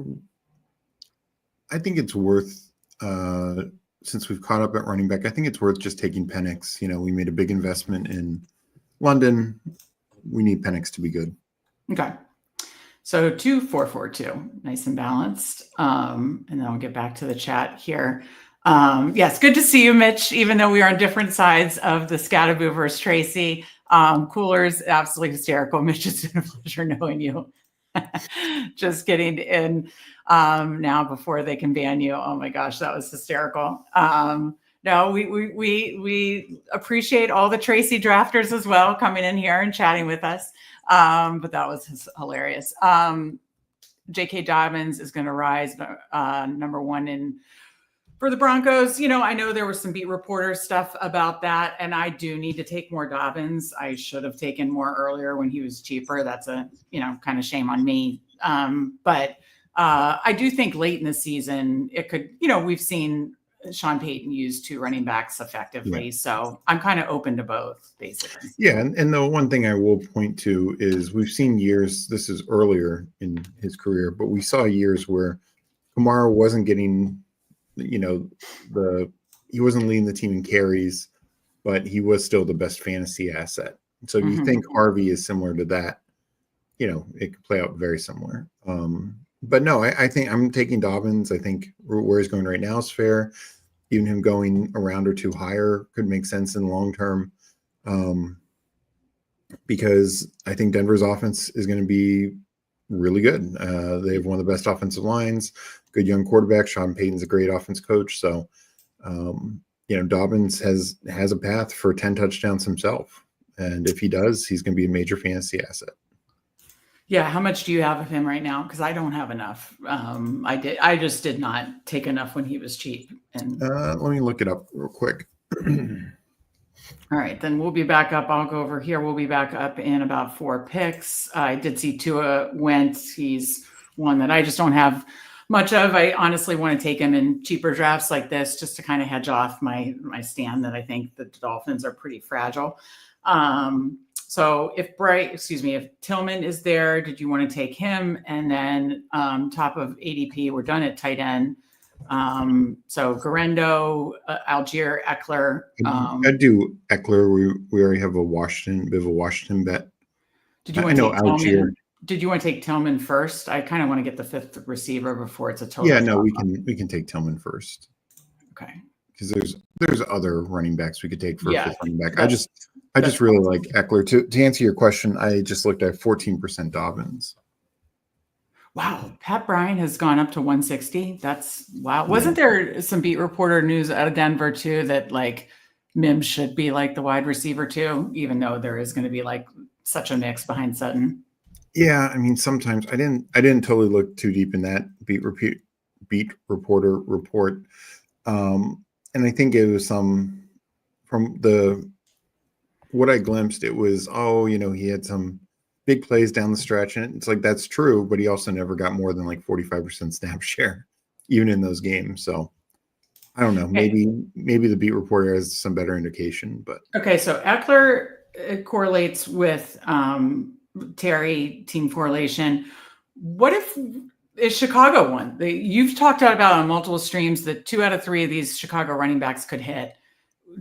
B: think it's worth, since we've caught up at running back, I think it's worth just taking Penix. We made a big investment in London. We need Penix to be good.
A: Okay. So 2, 4, 4, 2, nice and balanced. And then I'll get back to the chat here. Yes, good to see you, Mitch, even though we are on different sides of the Scataboo versus Tracy. Cooler's absolutely hysterical. Mitch, it's been a pleasure knowing you. Just getting in now before they can ban you. Oh my gosh, that was hysterical. No, we appreciate all the Tracy drafters as well coming in here and chatting with us. But that was hilarious. J.K. Dobbins is going to rise number 1 for the Broncos. I know there was some beat reporter stuff about that, and I do need to take more Dobbins. I should have taken more earlier when he was cheaper. That's a, kind of shame on me. But I do think late in the season, it could, we've seen Sean Payton use 2 running backs effectively. Yeah. So I'm kind of open to both, basically.
B: Yeah. And the one thing I will point to is we've seen years, this is earlier in his career, but we saw years where Kamara wasn't getting, he wasn't leading the team in carries, but he was still the best fantasy asset. So you think Harvey is similar to that, it could play out very similar. But no, I think I'm taking Dobbins. I think where he's going right now is fair. Even him going a round or 2 higher could make sense in the long term, because I think Denver's offense is going to be really good. They have one of the best offensive lines, good young quarterback. Sean Payton's a great offense coach. So, Dobbins has a path for 10 touchdowns himself. And if he does, he's going to be a major fantasy asset.
A: Yeah. How much do you have of him right now? Because I don't have enough. I just did not take enough when he was cheap. And
B: let me look it up real quick.
A: All right, then we'll be back up. I'll go over here. We'll be back up in about 4 picks. I did see Tua went. He's one that I just don't have much of. I honestly want to take him in cheaper drafts like this just to kind of hedge off my stand that I think the Dolphins are pretty fragile. So if Tillman is there, did you want to take him? And then top of ADP, we're done at tight end. So Garendo, Algier, Eckler.
B: I'd do Eckler. We already have a Washington bet.
A: Did you want to take Algier? Did you want to take Tillman first? I kind of want to get the 5th receiver before it's a total.
B: Yeah, no, we can take Tillman first.
A: Okay.
B: Because there's other running backs we could take for a 5th running back. I just really like Eckler. To answer your question, I just looked at 14% Dobbins.
A: Wow, Pat Bryant has gone up to 160. That's wow. Wasn't there some beat reporter news out of Denver too that like Mims should be like the wide receiver too, even though there is going to be like such a mix behind Sutton.
B: Yeah, I mean, sometimes I didn't totally look too deep in that beat reporter report, and I think it was some from what I glimpsed. It was he had some big plays down the stretch, and it's like that's true, but he also never got more than like 45% snap share, even in those games. So I don't know. Maybe the beat reporter has some better indication, but
A: okay. So Eckler correlates with Terry team correlation. What if is Chicago one? You've talked about on multiple streams that 2 out of 3 of these Chicago running backs could hit.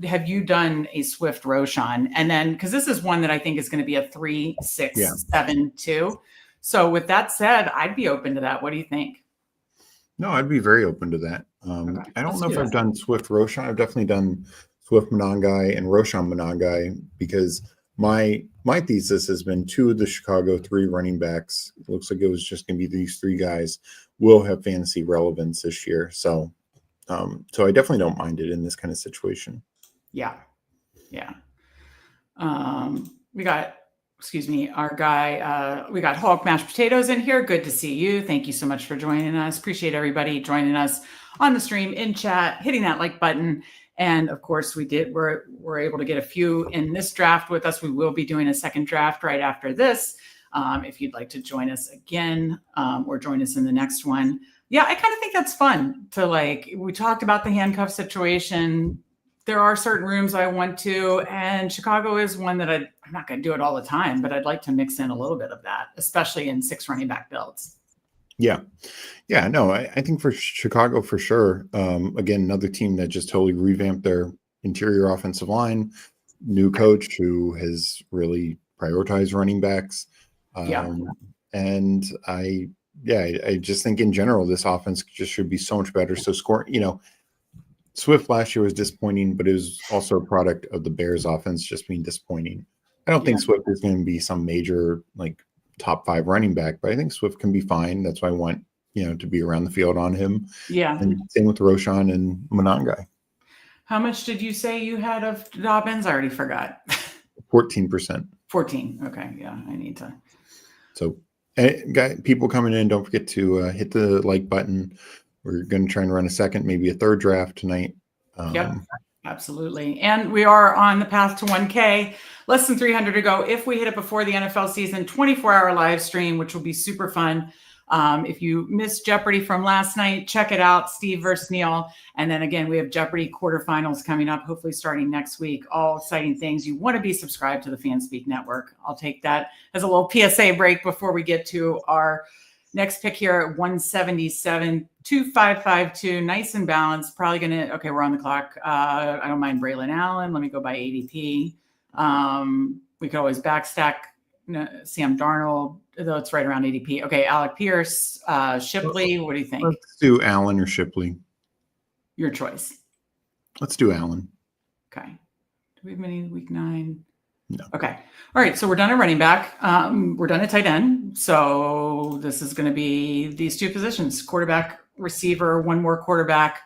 A: Have you done a Swift Roshan? And then because this is one that I think is going to be a 3, 6, 7, 2. So with that said, I'd be open to that. What do you think?
B: No, I'd be very open to that.
A: Okay,
B: I don't know if I've done Swift Roshan. I've definitely done Swift Monangai and Roshan Monangai because my thesis has been 2 of the Chicago 3 running backs. It looks like it was just going to be these 3 guys will have fantasy relevance this year. So, so I definitely don't mind it in this kind of situation.
A: Yeah. We got, our guy, we got Hulk Mashed Potatoes in here. Good to see you. Thank you so much for joining us. Appreciate everybody joining us on the stream, in chat, hitting that like button. And of course we're able to get a few in this draft with us. We will be doing a second draft right after this. If you'd like to join us again, or join us in the next one. Yeah, I kind of think that's fun to we talked about the handcuff situation. There are certain rooms I want to, and Chicago is one that I'm not going to do it all the time, but I'd like to mix in a little bit of that, especially in 6 running back builds.
B: Yeah. No, I think for Chicago, for sure. Again, another team that just totally revamped their interior offensive line, new coach who has really prioritized running backs. And I just think in general, this offense just should be so much better. So Swift last year was disappointing, but it was also a product of the Bears offense just being disappointing. I don't think Swift is going to be some major top 5 running back, but I think Swift can be fine. That's why I want, to be around the field on him. Yeah. And same with Roshan and Monangai.
A: How much did you say you had of Dobbins? I already forgot.
B: 14%.
A: 14. Okay. Yeah. I need to.
B: So people coming in, don't forget to hit the like button. We're going to try and run a second, maybe a third draft tonight.
A: Yep, absolutely. And we are on the path to 1K, less than 300 to go. If we hit it before the NFL season, 24-hour live stream, which will be super fun. If you missed Jeopardy from last night, check it out, Steve versus Neil. And then again, we have Jeopardy quarterfinals coming up, hopefully starting next week. All exciting things. You want to be subscribed to the Fanspeak Network. I'll take that as a little PSA break before we get to our next pick here at 177, 2552, nice and balanced. Probably going to, okay, we're on the clock. I don't mind Braylon Allen. Let me go by ADP. We could always backstack Sam Darnold, though it's right around ADP. Okay, Alec Pierce, Shipley. What do you think?
B: Let's do Allen or Shipley.
A: Your choice.
B: Let's do Allen.
A: Okay. Do we have any week 9?
B: No.
A: Okay. All right. So we're done at running back. We're done at tight end. So this is going to be these 2 positions, quarterback, receiver, 1 more quarterback,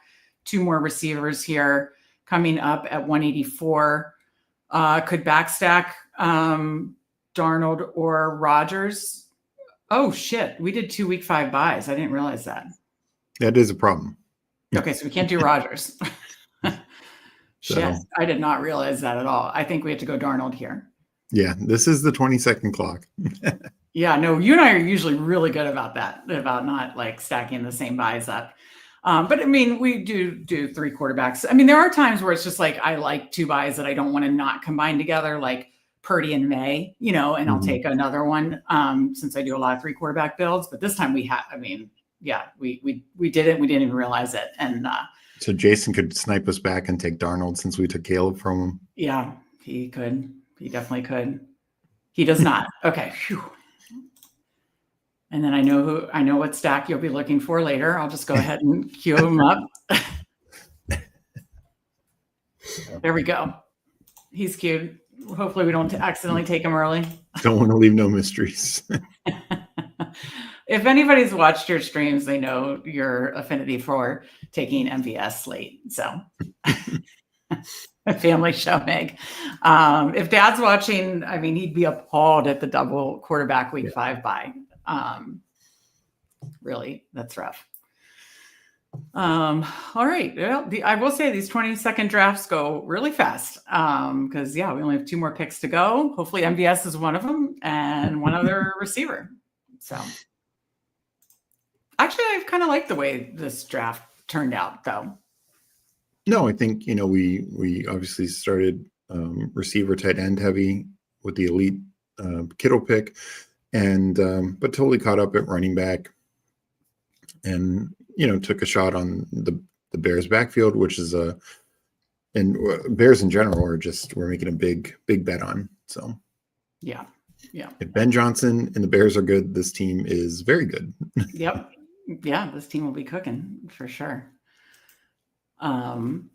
A: 2 more receivers here coming up at 184. Could backstack Darnold or Rodgers. Oh shit. We did 2 week 5 buys. I didn't realize that.
B: That is a problem.
A: Okay. So we can't do Rodgers. Shit, I did not realize that at all. I think we have to go Darnold here.
B: Yeah, this is the 20-second clock.
A: Yeah, no, you and I are usually really good about that, about not stacking the same buys up. But I mean, we do 3 quarterbacks. I mean, there are times where it's just I like 2 buys that I don't want to not combine together, like Purdy and May, and I'll take another one since I do a lot of 3 quarterback builds. But this time we did it. We didn't even realize it. And
B: so Jason could snipe us back and take Darnold since we took Caleb from him.
A: Yeah, he could. He definitely could. He does not. Okay. Whew. And then I know what stack you'll be looking for later. I'll just go ahead and queue him up. There we go. He's cute. Hopefully we don't accidentally take him early.
B: Don't want to leave no mysteries.
A: If anybody's watched your streams, they know your affinity for taking MVS late. So family show, Meg. If Dad's watching, I mean, he'd be appalled at the double quarterback week 5 bye. Really, that's rough. All right. Well, I will say these 20-second drafts go really fast because, we only have 2 more picks to go. Hopefully MVS is one of them and one other receiver. So actually, I kind of like the way this draft turned out, though.
B: No, I think, we obviously started receiver tight end heavy with the elite Kittle pick, and but totally caught up at running back, and took a shot on the Bears backfield, which is and Bears in general we're making a big bet on. So
A: yeah.
B: If Ben Johnson and the Bears are good, this team is very good.
A: Yep. Yeah, this team will be cooking for sure.
B: And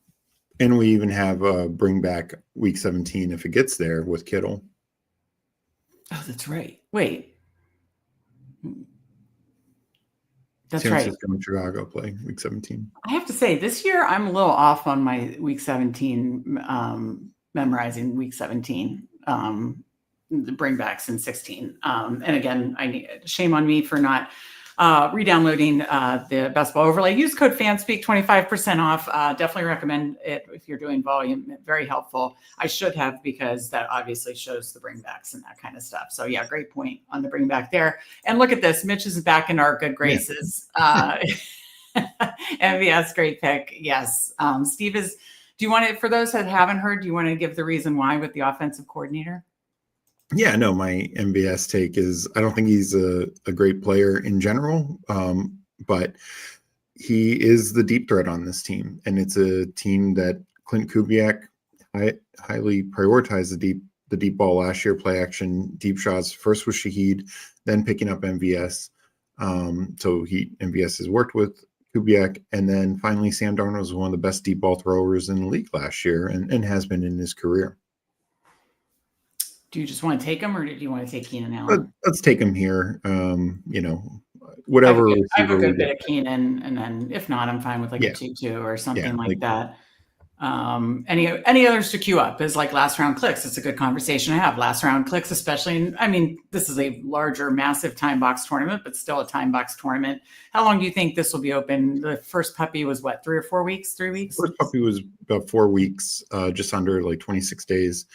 B: we even have bring back week 17 if it gets there with Kittle.
A: Oh, that's right. Wait. That's
B: San
A: right.
B: Francisco and Chicago play week 17.
A: I have to say, this year I'm a little off on my week 17 memorizing week 17. The bringbacks in 16. And again, shame on me for not re-downloading the Best Ball overlay. Use code Fanspeak, 25% off. Definitely recommend it if you're doing volume. Very helpful. I should have, because that obviously shows the bringbacks and that kind of stuff. So yeah, great point on the bringback there. And look at this. Mitch is back in our good graces. MVS, great pick. Yes. Steve do you want to, for those that haven't heard, do you want to give the reason why with the offensive coordinator?
B: Yeah, no, my MVS take is I don't think he's a great player in general, but he is the deep threat on this team. And it's a team that Clint Kubiak highly prioritized the deep ball last year, play action, deep shots. First with Shaheed, then picking up MVS. So MVS has worked with Kubiak. And then finally, Sam Darnold was one of the best deep ball throwers in the league last year and has been in his career.
A: Do you just want to take him, or do you want to take Keenan Allen?
B: Let's take him here. Whatever.
A: I have a good bit of Keenan, and then if not, I'm fine with a 2-2 or something like that. Any others to queue up is like last round clicks. It's a good conversation to have. Last round clicks, especially. This is a larger, massive time box tournament, but still a time box tournament. How long do you think this will be open? The first puppy was what, 3 or 4 weeks? 3 weeks?
B: First puppy was about 4 weeks, just under 26 days.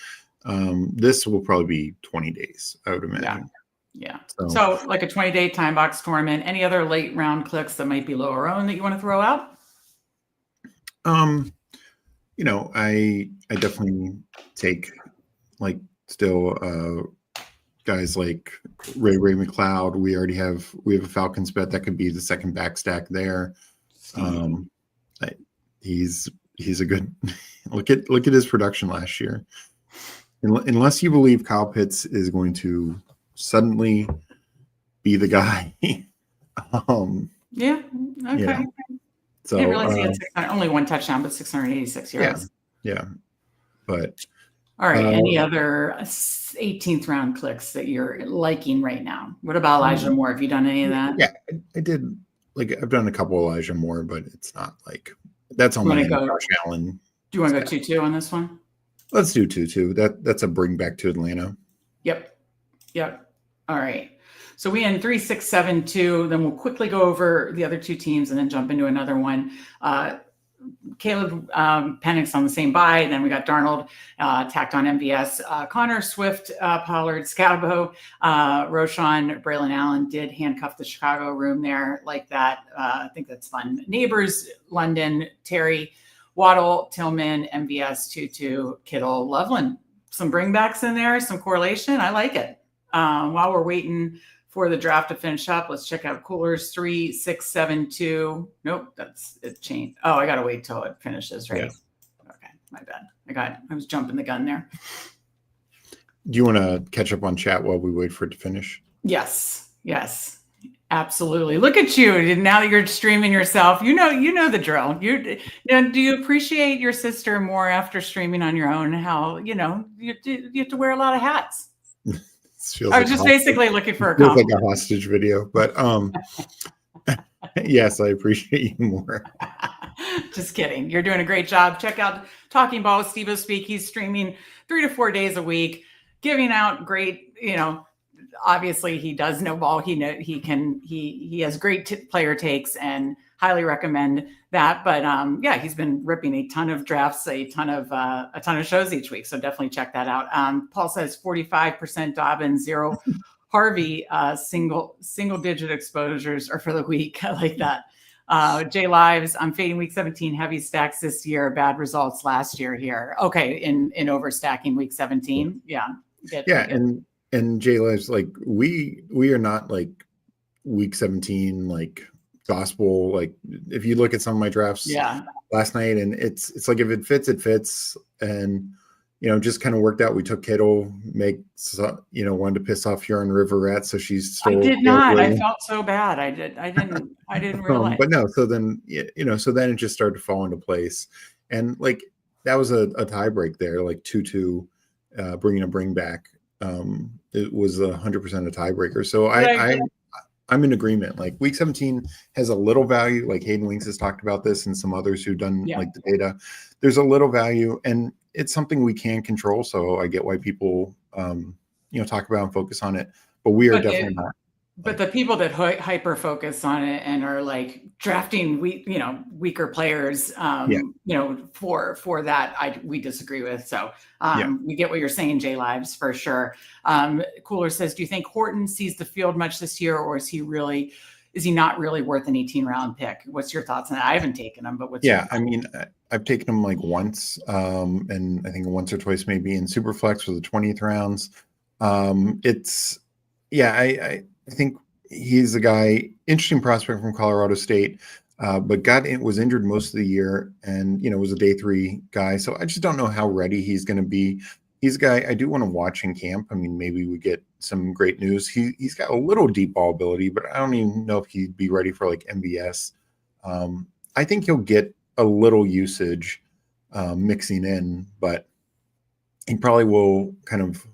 B: This will probably be 20 days, I would imagine.
A: Yeah. So like a 20-day time box tournament. Any other late round clicks that might be lower owned that you want to throw out?
B: I definitely take guys like Ray McLeod. We have a Falcons bet that could be the second back stack there. He's a good look at his production last year. Unless you believe Kyle Pitts is going to suddenly be the guy.
A: Yeah. Okay.
B: So
A: I didn't realize he had only 1 touchdown, but 686 yards.
B: Yeah. But
A: all right. Any other 18th round clicks that you're liking right now? What about Elijah Moore? Have you done any of that?
B: Yeah, I did. I've done a couple of Elijah Moore, but it's not that's on my Josh Allen.
A: Do you want to go 2-2 on this one?
B: Let's do 2-2. That's a bring back to Atlanta. Yep.
A: All right. So we end 3, 6, 7, 2. Then we'll quickly go over the other 2 teams and then jump into another one. Caleb Penix on the same bye. Then we got Darnold tacked on MVS. Connor, Swift, Pollard, Scabo, Roshan, Braylon Allen did handcuff the Chicago room there like that. I think that's fun. Neighbors, London, Terry, Waddle, Tillman, MVS, Tutu, Kittle, Loveland. Some bringbacks in there, some correlation. I like it. While we're waiting for the draft to finish up, let's check out Coolers 3, 6, 7, 2. Nope, that's it changed. Oh, I gotta wait till it finishes, right? Yeah. Okay, my bad. I was jumping the gun there.
B: Do you want to catch up on chat while we wait for it to finish?
A: Yes. Absolutely. Look at you. Now that you're streaming yourself, you know the drill. Do you appreciate your sister more after streaming on your own? How, you have to wear a lot of hats. I was just basically looking for a compliment.
B: Feels like a hostage video, but yes, I appreciate you more.
A: Just kidding. You're doing a great job. Check out Talking Ball with Steve O'Speak. He's streaming 3 to 4 days a week, giving out great, obviously he does know ball. He has great player takes, and highly recommend that. But he's been ripping a ton of drafts, a ton of shows each week. So definitely check that out. Paul says 45% Dobbins, 0 Harvey, single digit exposures are for the week. I like that. Jay Lives, I'm fading week 17, heavy stacks this year, bad results last year here. Okay, in overstacking week 17. Yeah.
B: And Jay Lives, like we are not like week 17 like gospel. Like if you look at some of my drafts last night, and it's like if it fits, it fits. And just kind of worked out. We took Kittle, wanted to piss off Huron River Rat, so she's still.
A: I did not. I felt so bad. I didn't realize.
B: But no. So then, so then it just started to fall into place, and like that was a tie break there, like 2-2, bringing a bring back. It was 100% a tiebreaker. So I'm in agreement. Like week 17 has a little value. Like Hayden Winks has talked about this, and some others who've done like the data. There's a little value, and it's something we can control. So I get why people, talk about and focus on it, but we are definitely not.
A: But the people that hyper focus on it and are like drafting weaker players, for that, we disagree with. So we get what you're saying, Jay Lives, for sure. Cooler says, do you think Horton sees the field much this year, or is he not really worth an 18-round pick? What's your thoughts on that? I haven't taken him, but what's your thoughts?
B: I mean, I've taken him like once, and I think once or twice maybe in Superflex for the 20th rounds. I think he's a guy, interesting prospect from Colorado State, but was injured most of the year, and was a day 3 guy. So I just don't know how ready he's going to be. He's a guy I do want to watch in camp. I mean, maybe we get some great news. He's got a little deep ball ability, but I don't even know if he'd be ready for like MBS. I think he'll get a little usage mixing in, but he probably will kind of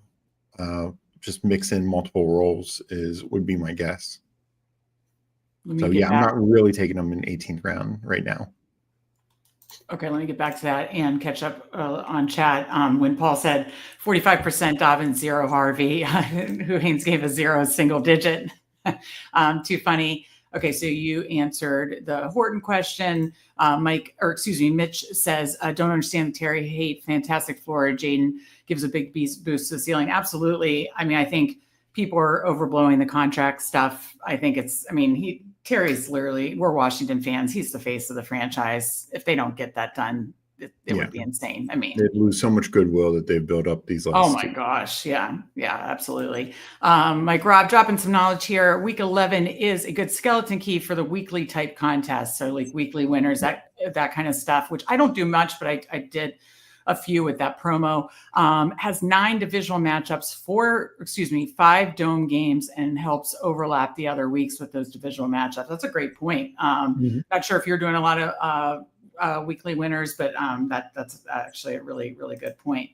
B: just mix in multiple roles would be my guess. So I'm not really taking him in 18th round right now.
A: Okay, let me get back to that and catch up on chat. When Paul said 45% Dobbins, 0 Harvey, who Haynes gave a 0 single digit. Too funny. Okay, so you answered the Horton question. Mitch says, don't understand the Terry hate. Fantastic floor. Jaden gives a big boost to the ceiling. Absolutely. I mean, I think people are overblowing the contract stuff. I think Terry's literally, we're Washington fans. He's the face of the franchise. If they don't get that done, it would be insane. I mean,
B: they'd lose so much goodwill that they've built up these last.
A: Oh my gosh. Yeah, absolutely. Mike Rob, dropping some knowledge here. Week 11 is a good skeleton key for the weekly type contest. So like weekly winners, that kind of stuff, which I don't do much, but I did a few with that promo. Has 9 divisional matchups, 5 dome games, and helps overlap the other weeks with those divisional matchups. That's a great point. Not sure if you're doing a lot of weekly winners, but that's actually a really, really good point.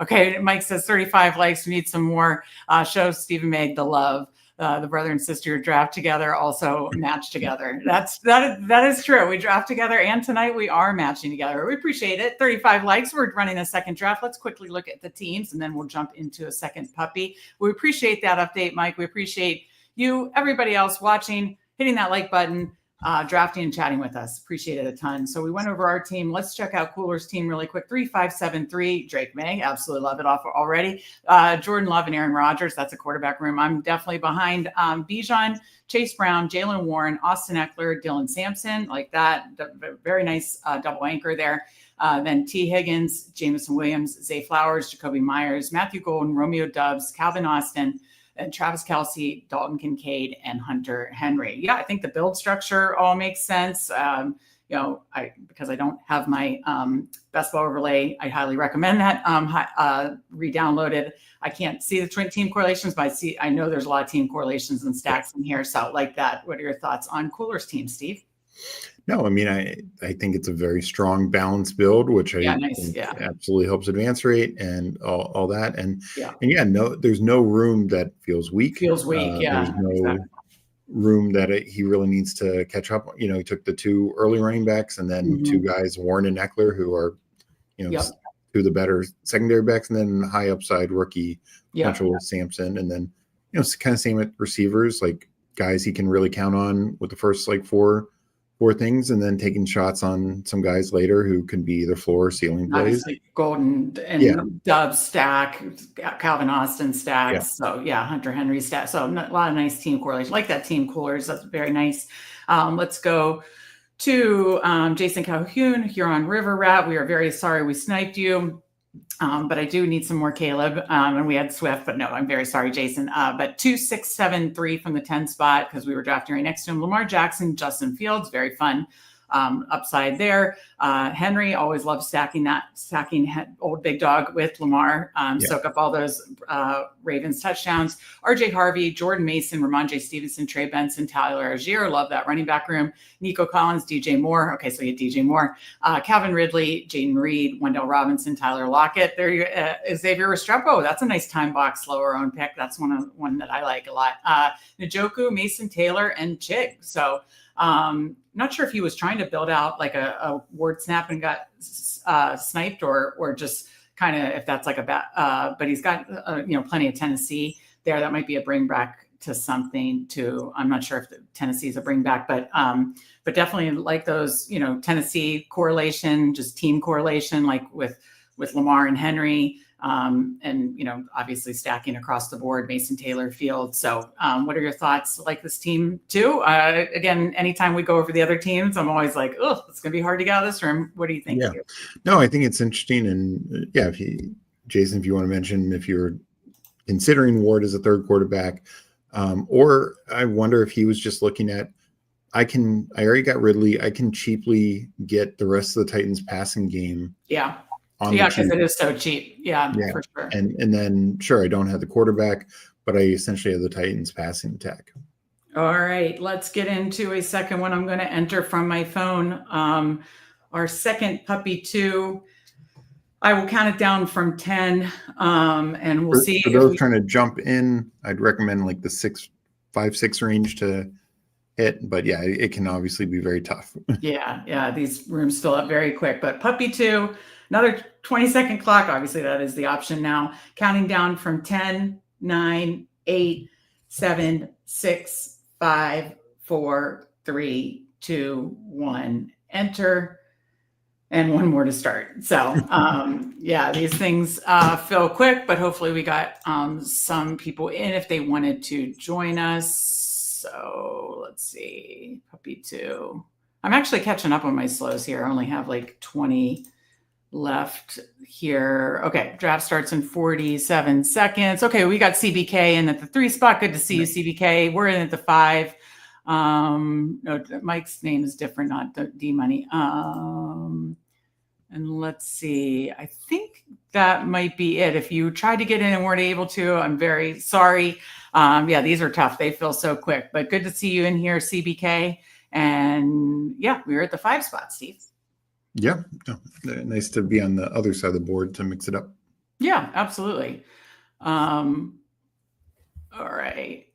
A: Okay, Mike says 35 likes. We need some more. Show Stephen Meg the love. The brother and sister draft together, also match together. That is true. We draft together, and tonight we are matching together. We appreciate it. 35 likes. We're running a second draft. Let's quickly look at the teams, and then we'll jump into a second puppy. We appreciate that update, Mike. We appreciate you, everybody else watching, hitting that like button, drafting and chatting with us. Appreciate it a ton. So we went over our team. Let's check out Cooler's team really quick. 3-5-7-3. Drake May, absolutely love it off already. Jordan Love and Aaron Rodgers. That's a quarterback room. I'm definitely behind Bijan, Chase Brown, Jalen Warren, Austin Eckler, Dylan Sampson, like that. Very nice double anchor there. Then T. Higgins, Jameson Williams, Zay Flowers, Jacoby Myers, Matthew Golden, Romeo Doubs, Calvin Austin, and Travis Kelce, Dalton Kincaid, and Hunter Henry. Yeah, I think the build structure all makes sense. Because I don't have my best ball overlay, I highly recommend that re-downloaded. I can't see the team correlations, but I know there's a lot of team correlations and stacks in here. So like that. What are your thoughts on Cooler's team, Steve?
B: No, I mean, I think it's a very strong balanced build, which absolutely helps advance rate and all that. And there's no room that feels weak.
A: Exactly.
B: room that he really needs to catch up. You know, he took the 2 early running backs and then 2 guys, Warren and Eckler, who are, you know, 2 of the better secondary backs, and then high upside rookie potential Sampson, and then, you know, kind of same at receivers, like guys he can really count on with the first like four things, and then taking shots on some guys later who can be either floor or ceiling plays.
A: Obviously, Golden and Dubs stack, Calvin Austin stacks. So Hunter Henry stack. So a lot of nice team correlation. Like that team coolers. That's very nice. Let's go to Jason Calhoun, Huron River Rat. We are very sorry we sniped you. But I do need some more Caleb. And we had Swift, but no, I'm very sorry, Jason. But 2, 6, 7, 3 from the 10 spot, because we were drafting right next to him. Lamar Jackson, Justin Fields, very fun upside there. Henry, always loves stacking old big dog with Lamar. Soak up all those Ravens touchdowns. RJ Harvey, Jordan Mason, Ramondre Stevenson, Trey Benson, Tyler Algier. Love that running back room. Nico Collins, DJ Moore. Okay, so you had DJ Moore. Calvin Ridley, Jaden Reed, Wendell Robinson, Tyler Lockett. There you Xavier Restrepo. That's a nice time box lower owned pick. That's one that I like a lot. Njoku, Mason Taylor, and Chig. So not sure if he was trying to build out like a word snap and got sniped, or just kind of if that's like a bad, but he's got plenty of Tennessee there. That might be a bring back to something too. I'm not sure if Tennessee is a bring back, but definitely like those, Tennessee correlation, just team correlation, like with Lamar and Henry. And obviously stacking across the board, Mason Taylor Field. So what are your thoughts? Like this team too? Again, anytime we go over the other teams, I'm always like, oh, it's going to be hard to get out of this room. What do you think?
B: Yeah, no, I think it's interesting. And Jason, if you want to mention, if you're considering Ward as a third quarterback, or I wonder if he was just looking at, I already got Ridley. I can cheaply get the rest of the Titans passing game.
A: Yeah. Because it is so cheap. Yeah, for sure.
B: And then, sure, I don't have the quarterback, but I essentially have the Titans passing attack.
A: All right, let's get into a second one. I'm going to enter from my phone. Our second puppy 2, I will count it down from 10, and we'll see.
B: For those trying to jump in, I'd recommend like the 5-6 range to hit, but it can obviously be very tough.
A: Yeah, these rooms fill up very quick. But puppy 2. Another 20-second clock. Obviously, that is the option now. Counting down from 10, 9, 8, 7, 6, 5, 4, 3, 2, 1. Enter. And one more to start. So, these things fill quick, but hopefully we got some people in if they wanted to join us. So let's see. Puppy 2. I'm actually catching up on my slows here. I only have like 20 left here. Okay, draft starts in 47 seconds. Okay, we got CBK in at the 3 spot. Good to see you, CBK. We're in at the 5. No, Mike's name is different, not D Money. And let's see. I think that might be it. If you tried to get in and weren't able to, I'm very sorry. These are tough. They feel so quick, but good to see you in here, CBK. And we're at the 5 spot, Steve.
B: Yeah, nice to be on the other side of the board to mix it up.
A: Yeah, absolutely. All right.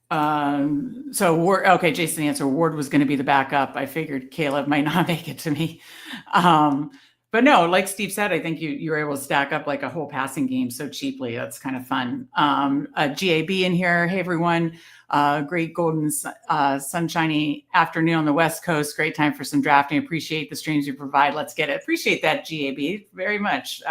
A: So Ward, okay, Jason answer. Ward was going to be the backup. I figured Caleb might not make it to me. But no, like Steve said, I think you were able to stack up like a whole passing game so cheaply. That's kind of fun. GAB in here. Hey, everyone. Great golden sunshiny afternoon on the West Coast. Great time for some drafting. Appreciate the streams you provide. Let's get it. Appreciate that, GAB, very much.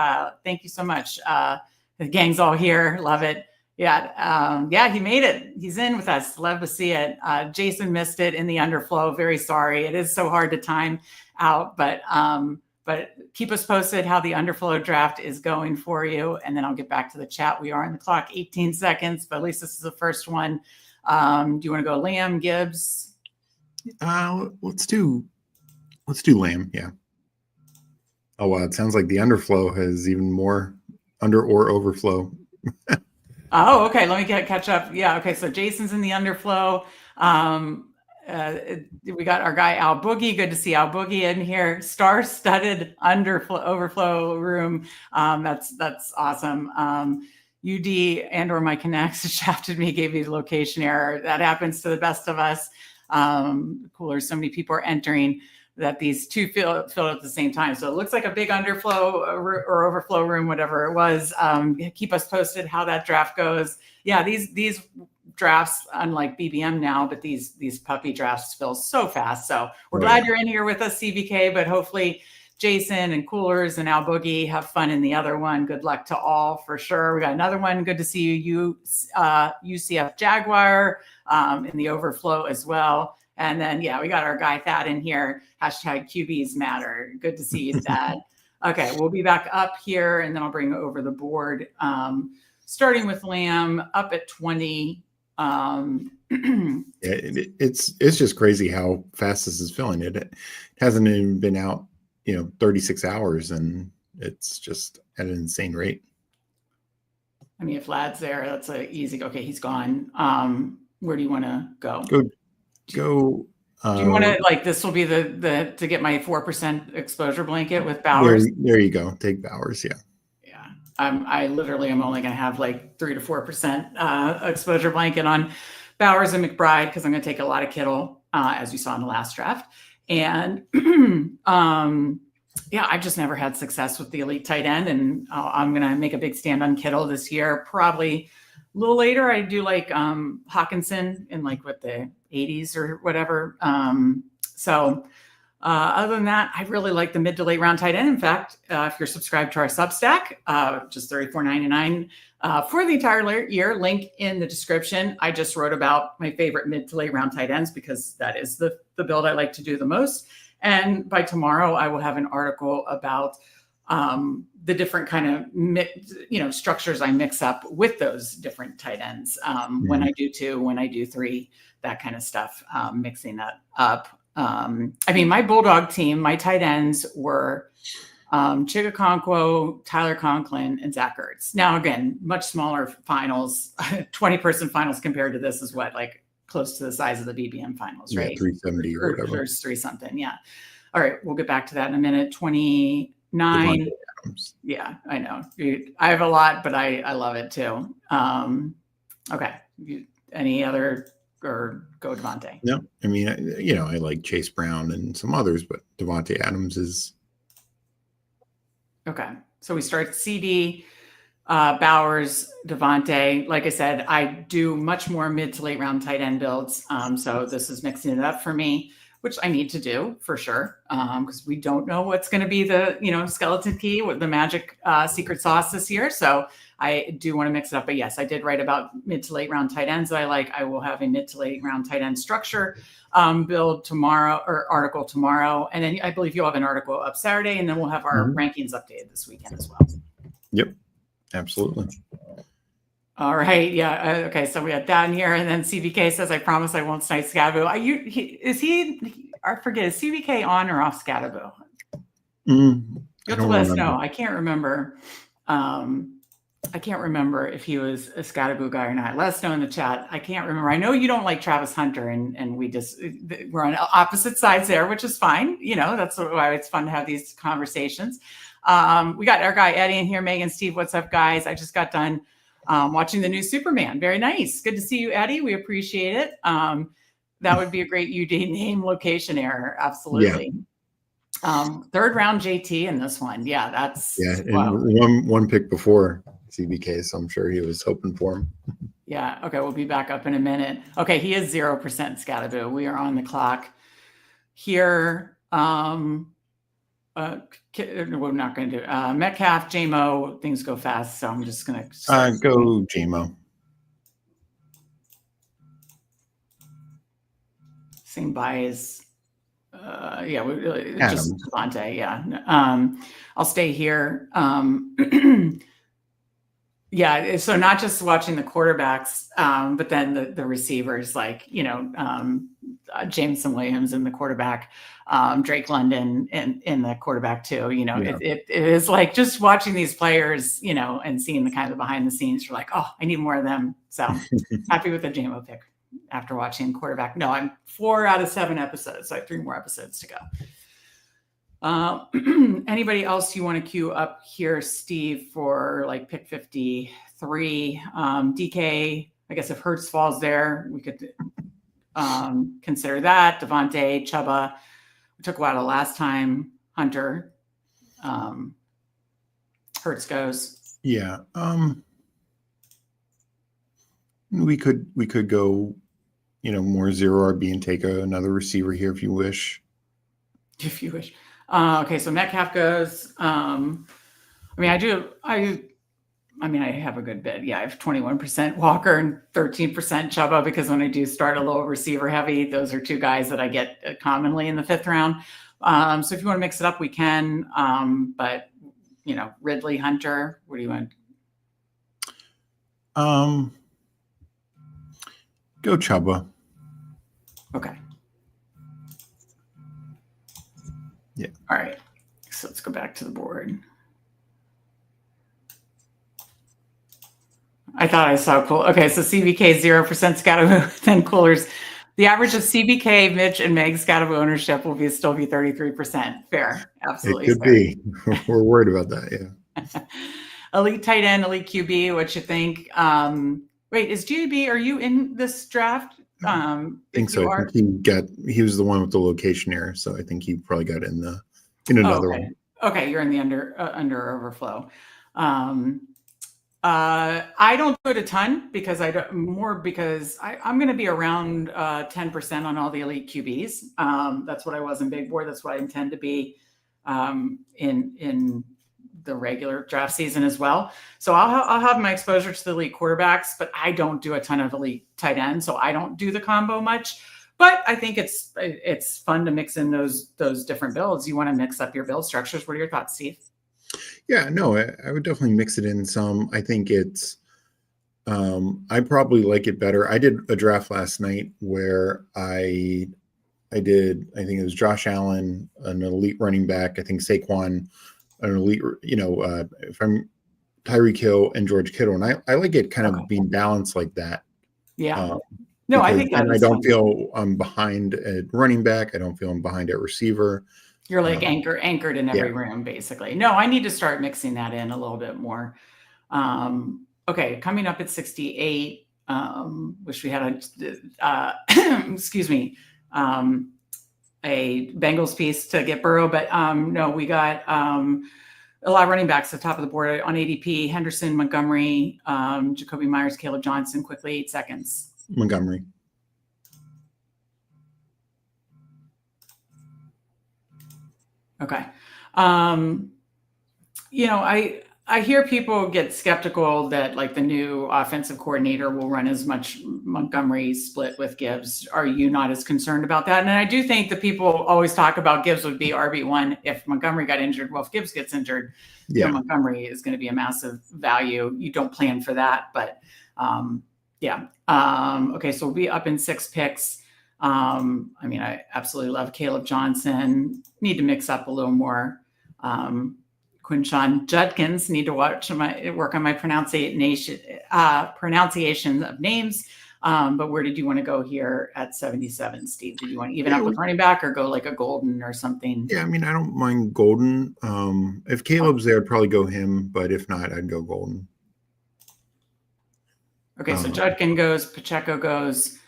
A: Thank you so much. The gang's all here. Love it. He made it. He's in with us. Love to see it. Jason missed it in the underflow. Very sorry. It is so hard to time out, but keep us posted how the underflow draft is going for you. And then I'll get back to the chat. We are on the clock, 18 seconds, but at least this is the first one. Do you want to go Lamb, Gibbs?
B: Let's do Lamb. Yeah. Oh, wow. It sounds like the underflow has even more under or overflow.
A: Oh, okay. Let me catch up. Yeah. Okay. So Jason's in the underflow. We got our guy Al Boogie. Good to see Al Boogie in here. Star-studded overflow room. That's awesome. UD and or my connects shafted me, gave me the location error. That happens to the best of us. Cooler, so many people are entering that these two filled at the same time. So it looks like a big underflow or overflow room, whatever it was. Keep us posted how that draft goes. Yeah, these drafts, unlike BBM now, but these puppy drafts fill so fast. So we're glad you're in here with us, CBK, but hopefully Jason and Coolers and Al Boogie have fun in the other one. Good luck to all for sure. We got another one. Good to see you, UCF Jaguar in the overflow as well. And then, yeah, we got our guy Thad in here. Hashtag QBs matter. Good to see you, Thad. Okay, we'll be back up here, and then I'll bring over the board. Starting with Lamb up at 20.
B: It's just crazy how fast this is filling. It hasn't even been out 36 hours, and it's just at an insane rate.
A: I mean, if Lad's there, that's an easy. Okay, he's gone. Where do you want to go?
B: Go.
A: Do you want to this will be the to get my 4% exposure blanket with Bowers?
B: There you go. Take Bowers. Yeah.
A: Yeah. I literally am only going to have 3 to 4% exposure blanket on Bowers and McBride because I'm going to take a lot of Kittle, as you saw in the last draft. And yeah, I've just never had success with the elite tight end, and I'm going to make a big stand on Kittle this year. Probably a little later, I do Hawkinson in what the 80s or whatever. So other than that, I really like the mid to late round tight end. In fact, if you're subscribed to our Substack, just $34.99 for the entire year, link in the description. I just wrote about my favorite mid to late round tight ends because that is the build I like to do the most. And by tomorrow, I will have an article about the different kind of structures I mix up with those different tight ends. When I do 2, when I do 3, that kind of stuff, mixing that up. I mean, my Bulldog team, my tight ends were Chigakonkwo, Tyler Conklin, and Zach Ertz. Now, again, much smaller finals, 20-person finals compared to this is close to the size of the BBM finals, right?
B: 370 or whatever.
A: There's 3 something, yeah. All right, we'll get back to that in a minute. 29. Yeah, I know. I have a lot, but I love it too. Okay. Any other, or go Devontae?
B: No, I mean, I like Chase Brown and some others, but Devontae Adams is.
A: Okay. So we start CD, Bowers, Devontae. Like I said, I do much more mid to late round tight end builds. So this is mixing it up for me, which I need to do for sure. Because we don't know what's going to be the, skeleton key with the magic secret sauce this year. So I do want to mix it up. But yes, I did write about mid to late round tight ends that I like. I will have a mid to late round tight end structure build tomorrow, or article tomorrow. And then I believe you'll have an article up Saturday, and then we'll have our rankings updated this weekend as well.
B: Yep, absolutely.
A: All right. Yeah. Okay. So we had that in here. And then CBK says, I promise I won't snipe Scadaboo. I forget, is CBK on or off Scadaboo? You have to let us know. I can't remember. I can't remember if he was a Scadaboo guy or not. Let us know in the chat. I can't remember. I know you don't like Travis Hunter, and we're on opposite sides there, which is fine. That's why it's fun to have these conversations. We got our guy Eddie in here. Megan, Steve, what's up, guys? I just got done watching the new Superman. Very nice. Good to see you, Eddie. We appreciate it. That would be a great UD name location error. Absolutely. Yeah. Third round JT in this one. Yeah, that's
B: wow. one pick before CBK, so I'm sure he was hoping for him.
A: Yeah. Okay, we'll be back up in a minute. Okay, he is 0% Scadaboo. We are on the clock here. We're not going to do Metcalf, JMO. Things go fast, so I'm just going to
B: go JMO.
A: Same bias. Just Devontae. Yeah. I'll stay here. Yeah. So not just watching the quarterbacks, but then the receivers, Jameson Williams in the quarterback, Drake London in the quarterback too. It is like just watching these players, and seeing the kind of behind the scenes. You're like, oh, I need more of them. So happy with the JMO pick. After watching quarterback. No, I'm 4 out of 7 episodes. So I have 3 more episodes to anybody else you want to queue up here, Steve, for pick 53 3. DK, I guess if Hurts falls there, we could consider that. Devontae, Chuba, we took Waddle last time. Hunter, Hurts goes.
B: Yeah. We could go, more zero RB and take another receiver here if you wish.
A: If you wish. Okay, so Metcalf goes. I have a good bid. Yeah, I have 21% Walker and 13% Chuba because when I do start a little receiver heavy, those are two guys that I get commonly in the 5th round. So if you want to mix it up, we can. But Ridley, Hunter, what do you want?
B: Go Chuba.
A: Okay.
B: Yeah.
A: All right. So let's go back to the board. I thought I saw cool. Okay, so CBK 0% Scatterbo, then Coolers. The average of CBK, Mitch, and Meg Scatterbo ownership will still be 33%. Fair. Absolutely.
B: It could be. We're worried about that, yeah.
A: Elite tight end, elite QB, what you think? Wait, is GAB, are you in this draft?
B: I think so. I think he was the one with the location error, so I think he probably got in another one.
A: Okay, you're in the under overflow. I don't do it a ton because I'm going to be around 10% on all the elite QBs. That's what I was in Big Board. That's what I intend to be in the regular draft season as well. So I'll have my exposure to the elite quarterbacks, but I don't do a ton of elite tight ends. So I don't do the combo much, but I think it's fun to mix in those different builds. You want to mix up your build structures. What are your thoughts, Steve?
B: Yeah, no, I would definitely mix it in some. I think it's, I probably like it better. I did a draft last night where I think it was Josh Allen, an elite running back. I think Saquon, an elite, if I'm Tyreek Hill and George Kittle. And I like it kind of being balanced like that.
A: Yeah. No, I think
B: I don't feel I'm behind at running back. I don't feel I'm behind at receiver.
A: You're like anchored in every room, basically. No, I need to start mixing that in a little bit more. Okay, coming up at 68. Wish we had a Bengals piece to get Burrow, but no, we got a lot of running backs at the top of the board on ADP. Henderson, Montgomery, Jacoby Myers, Caleb Johnson, quickly, 8 seconds.
B: Montgomery.
A: Okay. I hear people get skeptical that like the new offensive coordinator will run as much Montgomery split with Gibbs. Are you not as concerned about that? And I do think that people always talk about Gibbs would be RB1 if Montgomery got injured. Well, if Gibbs gets injured, Montgomery is going to be a massive value. You don't plan for that, but okay, so we'll be up in 6 picks. I absolutely love Caleb Johnson. Need to mix up a little more. Quinshawn Judkins, need to work on my pronunciation of names. But where did you want to go here at 77, Steve? Did you want to even up with running back or go like a Golden or something?
B: Yeah, I don't mind Golden. If Caleb's there, I'd probably go him, but if not, I'd go Golden.
A: Okay, so Judkin goes, Pacheco goes.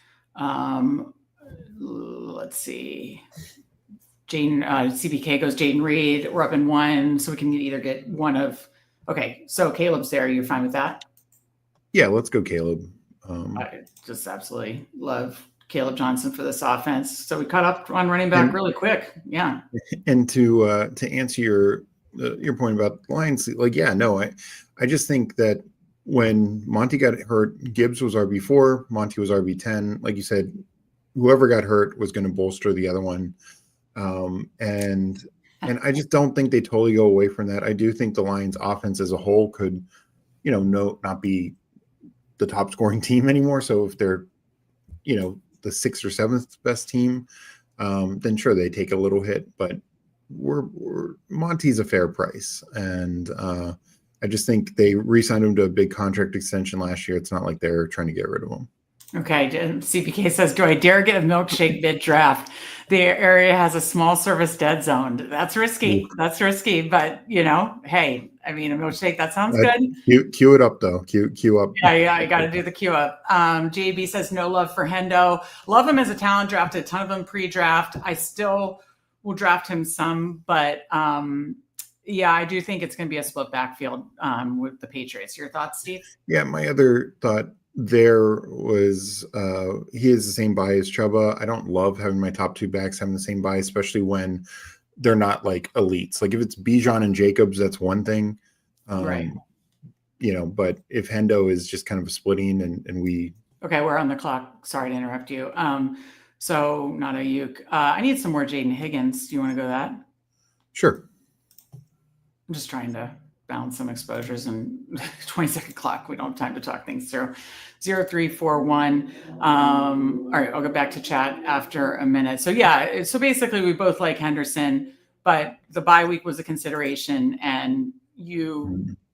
A: Let's see. CBK goes Jaden Reed. We're up in 1, so we can either get one of. Okay, so Caleb's there. You're fine with that?
B: Yeah, let's go Caleb.
A: I just absolutely love Caleb Johnson for this offense. So we caught up on running back really quick. Yeah.
B: And to answer your point about the Lions, I just think that when Monty got hurt, Gibbs was RB4, Monty was RB10. Like you said, whoever got hurt was going to bolster the other one. And I just don't think they totally go away from that. I do think the Lions offense as a whole could, not be the top scoring team anymore. So if they're, the 6th or 7th best team, then sure, they take a little hit, but Monty's a fair price. And, I just think they re-signed him to a big contract extension last year. It's not like they're trying to get rid of him.
A: Okay, CPK says, do I dare get a milkshake mid-draft? The area has a small service dead zone. That's risky. That's risky, but hey, I mean, a milkshake, that sounds good.
B: Cue it up though. Cue up.
A: Yeah, I got to do the cue up. JB says no love for Hendo. Love him as a talent, drafted a ton of them pre-draft. I still will draft him some, but yeah, I do think it's going to be a split backfield with the Patriots. Your thoughts, Steve?
B: Yeah, my other thought there was he has the same buy as Chuba. I don't love having my top two backs having the same buy, especially when they're not like elites. Like if it's Bijan and Jacobs, that's one thing.
A: Right.
B: But if Hendo is just kind of a splitting and we
A: okay, we're on the clock. Sorry to interrupt you. So not Ayuk. I need some more Jaden Higgins. Do you want to go that?
B: Sure.
A: I'm just trying to balance some exposures and 20-second clock. We don't have time to talk things through. 0341. All right, I'll go back to chat after a minute. So yeah, so basically we both like Henderson, but the bye week was a consideration, and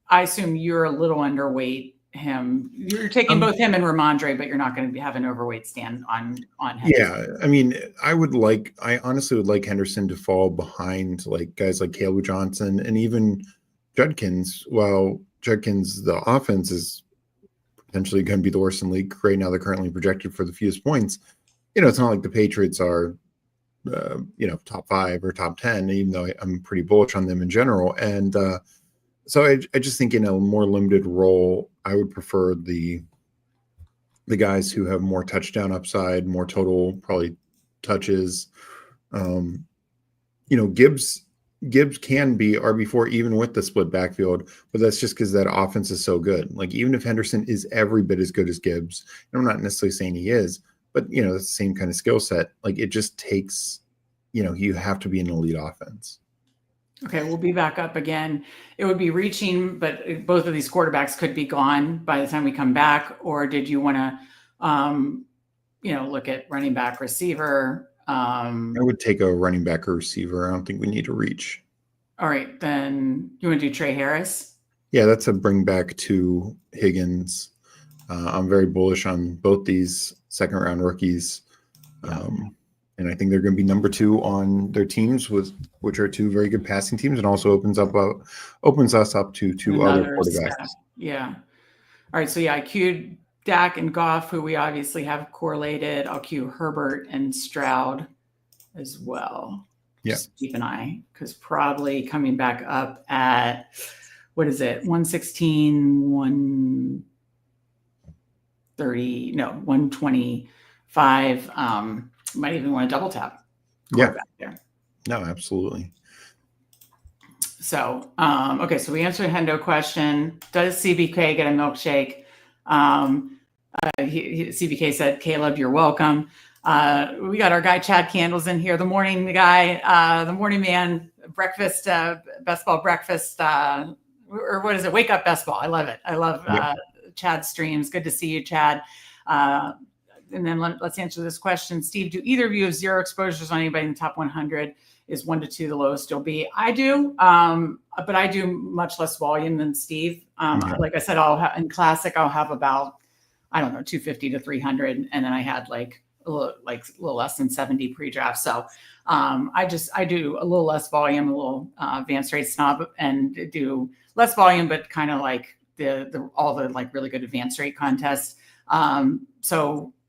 A: I assume you're a little underweight him. You're taking both him and Ramondre, but you're not going to have an overweight stand on Henderson.
B: Yeah, I mean, I honestly would like Henderson to fall behind like guys like Caleb Johnson and even Judkins. While Judkins, the offense is potentially going to be the worst in the league right now. They're currently projected for the fewest points. It's not like the Patriots are, top 5 or top 10, even though I'm pretty bullish on them in general. And so I just think in a more limited role, I would prefer the guys who have more touchdown upside, more total probably touches. Gibbs can be RB4 even with the split backfield, but that's just because that offense is so good. Like even if Henderson is every bit as good as Gibbs, and I'm not necessarily saying he is, but that's the same kind of skill set. Like it just takes, you have to be an elite offense.
A: Okay, we'll be back up again. It would be reaching, but both of these quarterbacks could be gone by the time we come back. Or did you want to, look at running back, receiver?
B: I would take a running back or receiver. I don't think we need to reach.
A: All right, then you want to do Trey Harris?
B: Yeah, that's a bring back to Higgins. I'm very bullish on both these second-round rookies. Yeah. And I think they're going to be number 2 on their teams, which are 2 very good passing teams, and also opens us up to 2 other quarterbacks.
A: Yeah. All right. So yeah, I queued Dak and Goff, who we obviously have correlated. I'll queue Herbert and Stroud as well.
B: Yeah.
A: Just keep an eye, because probably coming back up at, what is it? 116, 130, no, 125. Might even want to double tap.
B: Yeah.
A: There.
B: No, absolutely.
A: So, okay. So we answered a Hendo question. Does CBK get a milkshake? CBK said, Caleb, you're welcome. We got our guy, Chad Candles, in here. The morning guy, the morning man, breakfast, best ball breakfast, or what is it? Wake up best ball. I love it. I love Chad's streams. Good to see you, Chad. And then let's answer this question. Steve, do either of you have 0 exposures on anybody in the top 100? Is 1 to 2 the lowest you'll be? I do, but I do much less volume than Steve. Like I said, in Classic, I'll have about, 250 to 300. And then I had like a little less than 70 pre-draft. So I do a little less volume, a little advanced rate snob, and do less volume, but kind of like all the like really good advanced rate contests.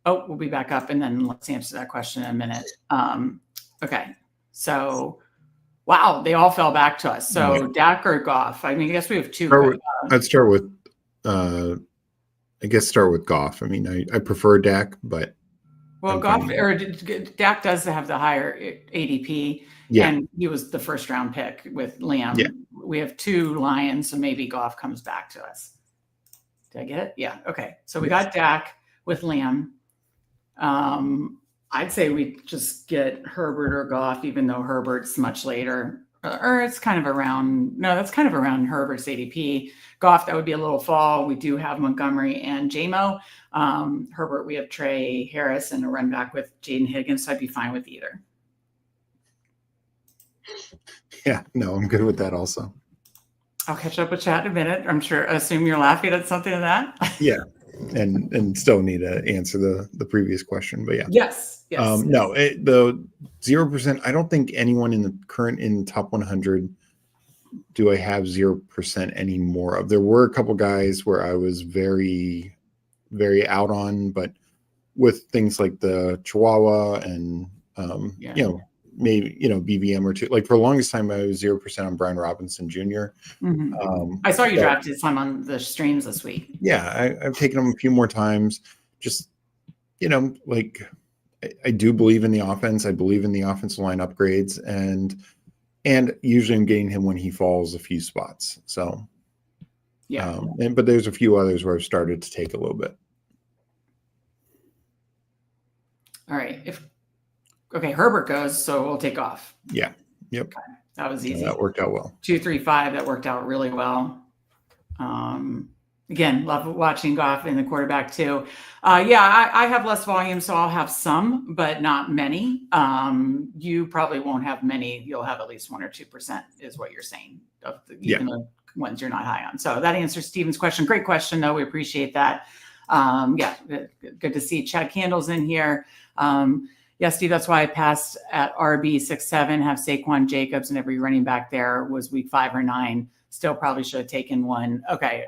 A: We'll be back up, and then let's answer that question in a minute. Okay. So, wow, they all fell back to us. So Dak or Goff? I guess we have 2.
B: I'd start with Goff. I prefer Dak, but
A: Goff or Dak does have the higher ADP, and he was the first round pick with Liam. Yeah. We have 2 Lions, so maybe Goff comes back to us. Did I get it? Yeah. Okay. So we got Dak with Liam. I'd say we just get Herbert or Goff, even though Herbert's much later, or it's kind of around. No, that's kind of around Herbert's ADP. Goff, that would be a little fall. We do have Montgomery and JMO. Herbert, we have Trey Harris and a run back with Jaden Higgins. So I'd be fine with either.
B: Yeah, no, I'm good with that also.
A: I'll catch up with chat in a minute. I assume you're laughing at something of that.
B: Yeah. and still need to answer the previous question, but yeah.
A: Yes.
B: No, the 0%. I don't think anyone in the top 100 do I have 0% anymore of. There were a couple guys where I was very, very out on, but with things like the Chihuahua and maybe BVM or two. Like for the longest time, I was 0% on Brian Robinson Jr.
A: I saw you drafted some on the streams this week.
B: Yeah, I've taken him a few more times. Just like I do believe in the offense. I believe in the offensive line upgrades, and usually I'm getting him when he falls a few spots. So but there's a few others where I've started to take a little bit.
A: All right. Herbert goes, so we'll take off.
B: Yeah. Yep.
A: Okay. That was easy.
B: That worked out well.
A: 2, 3, 5. That worked out really well. Again, love watching Goff in the quarterback too. I have less volume, so I'll have some, but not many. You probably won't have many. You'll have at least 1 or 2% is what you're saying of even the ones you're not high on. So that answers Steven's question. Great question, though. We appreciate that. Good to see Chad Candles in here. Steve, that's why I passed at RB 6-7, have Saquon Jacobs, and every running back there was week 5 or 9. Still probably should have taken one. Okay.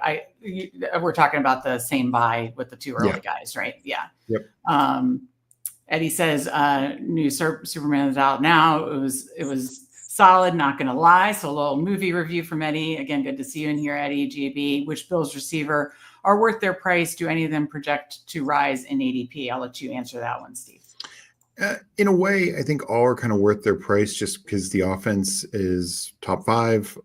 A: We're talking about the same buy with the 2 early guys, right? Yeah.
B: Yep.
A: Eddie says, new Superman is out now. It was solid, not going to lie. So a little movie review from Eddie. Again, good to see you in here, Eddie. GB, which Bills receiver are worth their price? Do any of them project to rise in ADP? I'll let you answer that one, Steve.
B: In a way, I think all are kind of worth their price just because the offense is top 5.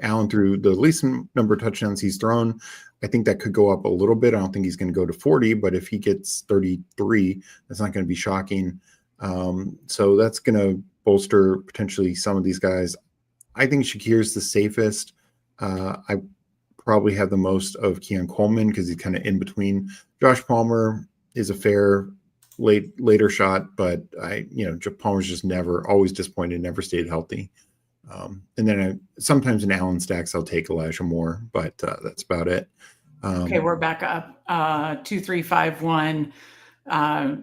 B: Allen threw the least number of touchdowns he's thrown. I think that could go up a little bit. I don't think he's going to go to 40, but if he gets 33, that's not going to be shocking. So that's going to bolster potentially some of these guys. I think Shakir's the safest. I probably have the most of Keon Coleman because he's kind of in between. Josh Palmer is a fair later shot, but Palmer's just always disappointed, never stayed healthy. And then sometimes in Allen stacks, I'll take Elijah Moore, but that's about it.
A: Okay, we're back up 2, 3, 5, 1. I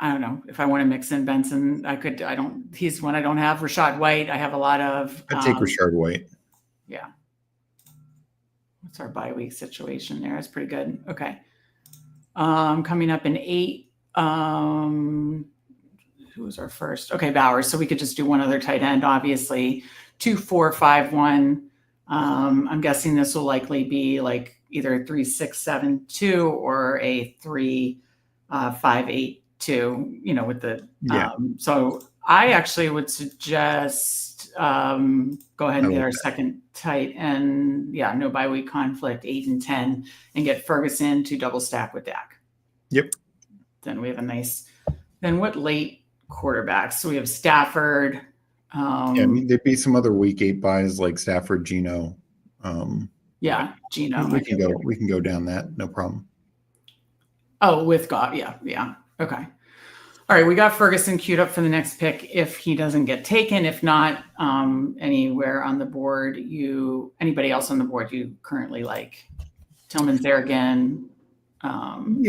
A: don't know if I want to mix in Benson. I could. I don't. He's one I don't have. Rashad White. I have a lot of.
B: I'd take Rashad White.
A: Yeah. What's our bye week situation there? That's pretty good. Okay. Coming up in 8. Who was our first? Okay, Bowers. So we could just do one other tight end, obviously. 2, 4, 5, 1. I'm guessing this will likely be like either 3, 6, 7, 2 or a 3, 5, 8, 2. With the so I actually would suggest go ahead and get our second tight end. Yeah, no bye week conflict, 8 and 10, and get Ferguson to double stack with Dak.
B: Yep.
A: Then we have then what late quarterbacks? So we have Stafford.
B: There'd be some other week 8 buys like Stafford, Geno.
A: Geno.
B: We can go down that. No problem.
A: Oh, with Goff. Yeah. Okay. All right. We got Ferguson queued up for the next pick if he doesn't get taken. If not, anywhere on the board, anybody else on the board you currently like? Tillman's there again. I'm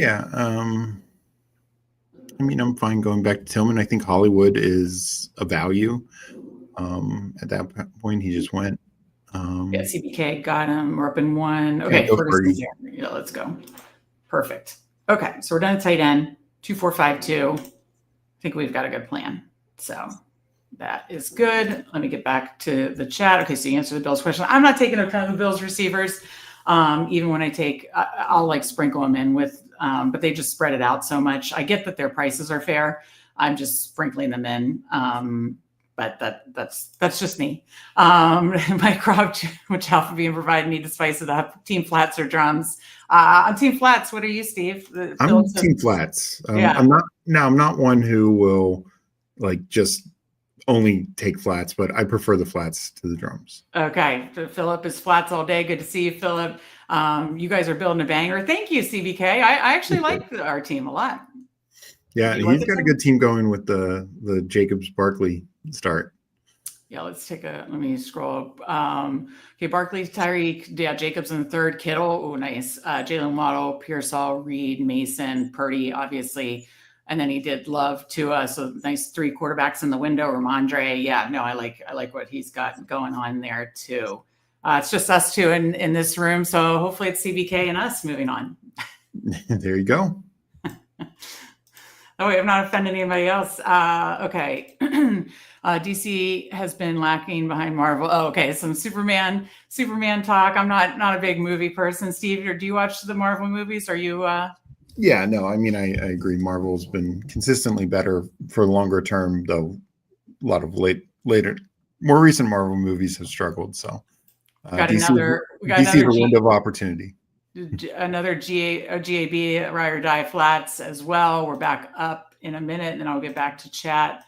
A: fine going back to Tillman. I think Hollywood is a value. At that point, he just went. CBK got him. We're up in 1. Okay, Ferguson's here. Yeah, let's go. Perfect. Okay, so we're done at tight end. 2, 4, 5, 2. I think we've got a good plan. So that is good. Let me get back to the chat. Okay, so you answered the Bills question. I'm not taking a ton of the Bills receivers. Even when I take, I'll like sprinkle them in with, but they just spread it out so much. I get that their prices are fair. I'm just sprinkling them in. But that's just me. My crop, which Alpha being provided me to spice it up. Team flats or drums. On team flats, what are you, Steve?
B: I'm team flats. I'm not one who will like just only take flats, but I prefer the flats to the drums.
A: Okay. Philip is flats all day. Good to see you, Philip. You guys are building a banger. Thank you, CBK. I actually like our team a lot.
B: Yeah, he's got a good team going with the Jacobs Barkley start.
A: Yeah, let me scroll. Okay, Barkley, Tyreek, yeah, Jacobs in the third, Kittle, oh, nice. Jalen Waddle, Pearsall, Reed, Mason, Purdy, obviously. And then he did Love Tua, so nice 3 quarterbacks in the window. Ramondre, yeah, no, I like what he's got going on there too. It's just us two in this room, so hopefully it's CBK and us moving on.
B: There you go.
A: Oh, wait, I'm not offending anybody else. Okay. DC has been lacking behind Marvel. Oh, okay. Some Superman talk. I'm not a big movie person. Steve, do you watch the Marvel movies? Are you?
B: Yeah, no, I mean, I agree. Marvel's been consistently better for the longer term, though a lot of later, more recent Marvel movies have struggled. So DC is a window of opportunity.
A: Another GAB Ride or Die Flats as well. We're back up in a minute, and then I'll get back to chat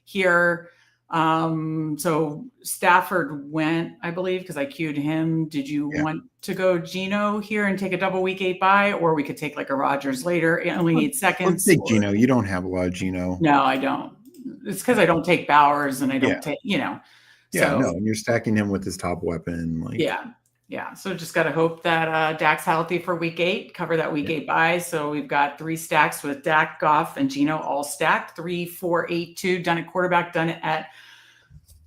A: here. So Stafford went, I believe, because I queued him. Did you want to go Geno here and take a double week 8 bye, or we could take like a Rodgers later? It only needs seconds.
B: Let's take Geno. You don't have a lot of Geno.
A: No, I don't. It's because I don't take Bowers and I don't take,
B: Yeah,
A: so,
B: no, and you're stacking him with his top weapon. Like,
A: yeah. So just got to hope that Dak's healthy for week 8, cover that week 8 bye. So we've got 3 stacks with Dak, Goff, and Geno all stacked. 3, 4, 8, 2, done at quarterback, done it at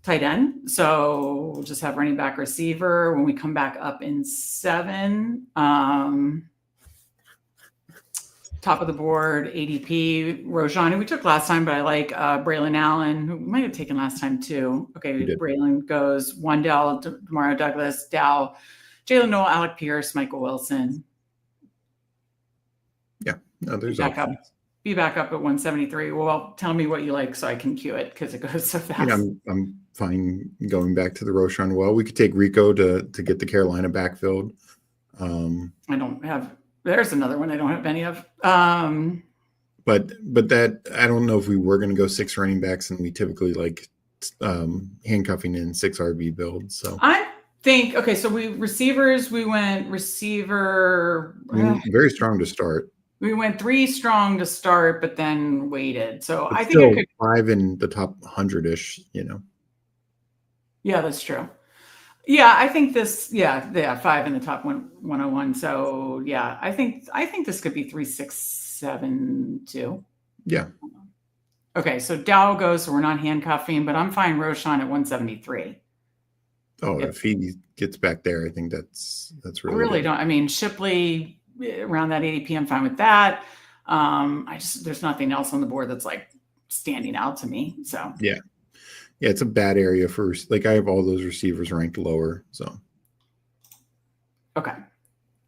A: tight end. So we'll just have running back, receiver when we come back up in 7. Top of the board, ADP, Rojan, who we took last time, but I like Braylon Allen, who we might have taken last time too. Okay, Braylon goes Wandell, Demario Douglas, Dow, Jalen Noel, Alec Pierce, Michael Wilson.
B: Yeah, no, there's
A: be back up at 173. Well, tell me what you like so I can cue it because it goes so fast.
B: Yeah, I'm fine going back to the Roschon. Well, we could take Rico to get the Carolina backfield.
A: I don't have. There's another one I don't have any of.
B: But that I don't know if we were going to go 6 running backs, and we typically like handcuffing in 6 RB builds. So
A: I think so. We went receiver.
B: Very strong to start.
A: We went 3 strong to start, but then waited. So
B: but
A: I think it could
B: 5 in the top 100-ish.
A: Yeah, that's true. Yeah, I think this. Yeah, 5 in the top 101. So yeah, I think this could be 3, 6, 7, 2.
B: Yeah.
A: Okay, so Dow goes. So we're not handcuffing, but I'm fine. Roschon at 173.
B: Oh, if he gets back there, I think that's really.
A: I really
B: good.
A: don't. I mean, Shipley around that ADP, I'm fine with that. There's nothing else on the board that's like standing out to me. So
B: yeah, it's a bad area for I have all those receivers ranked lower. So
A: okay,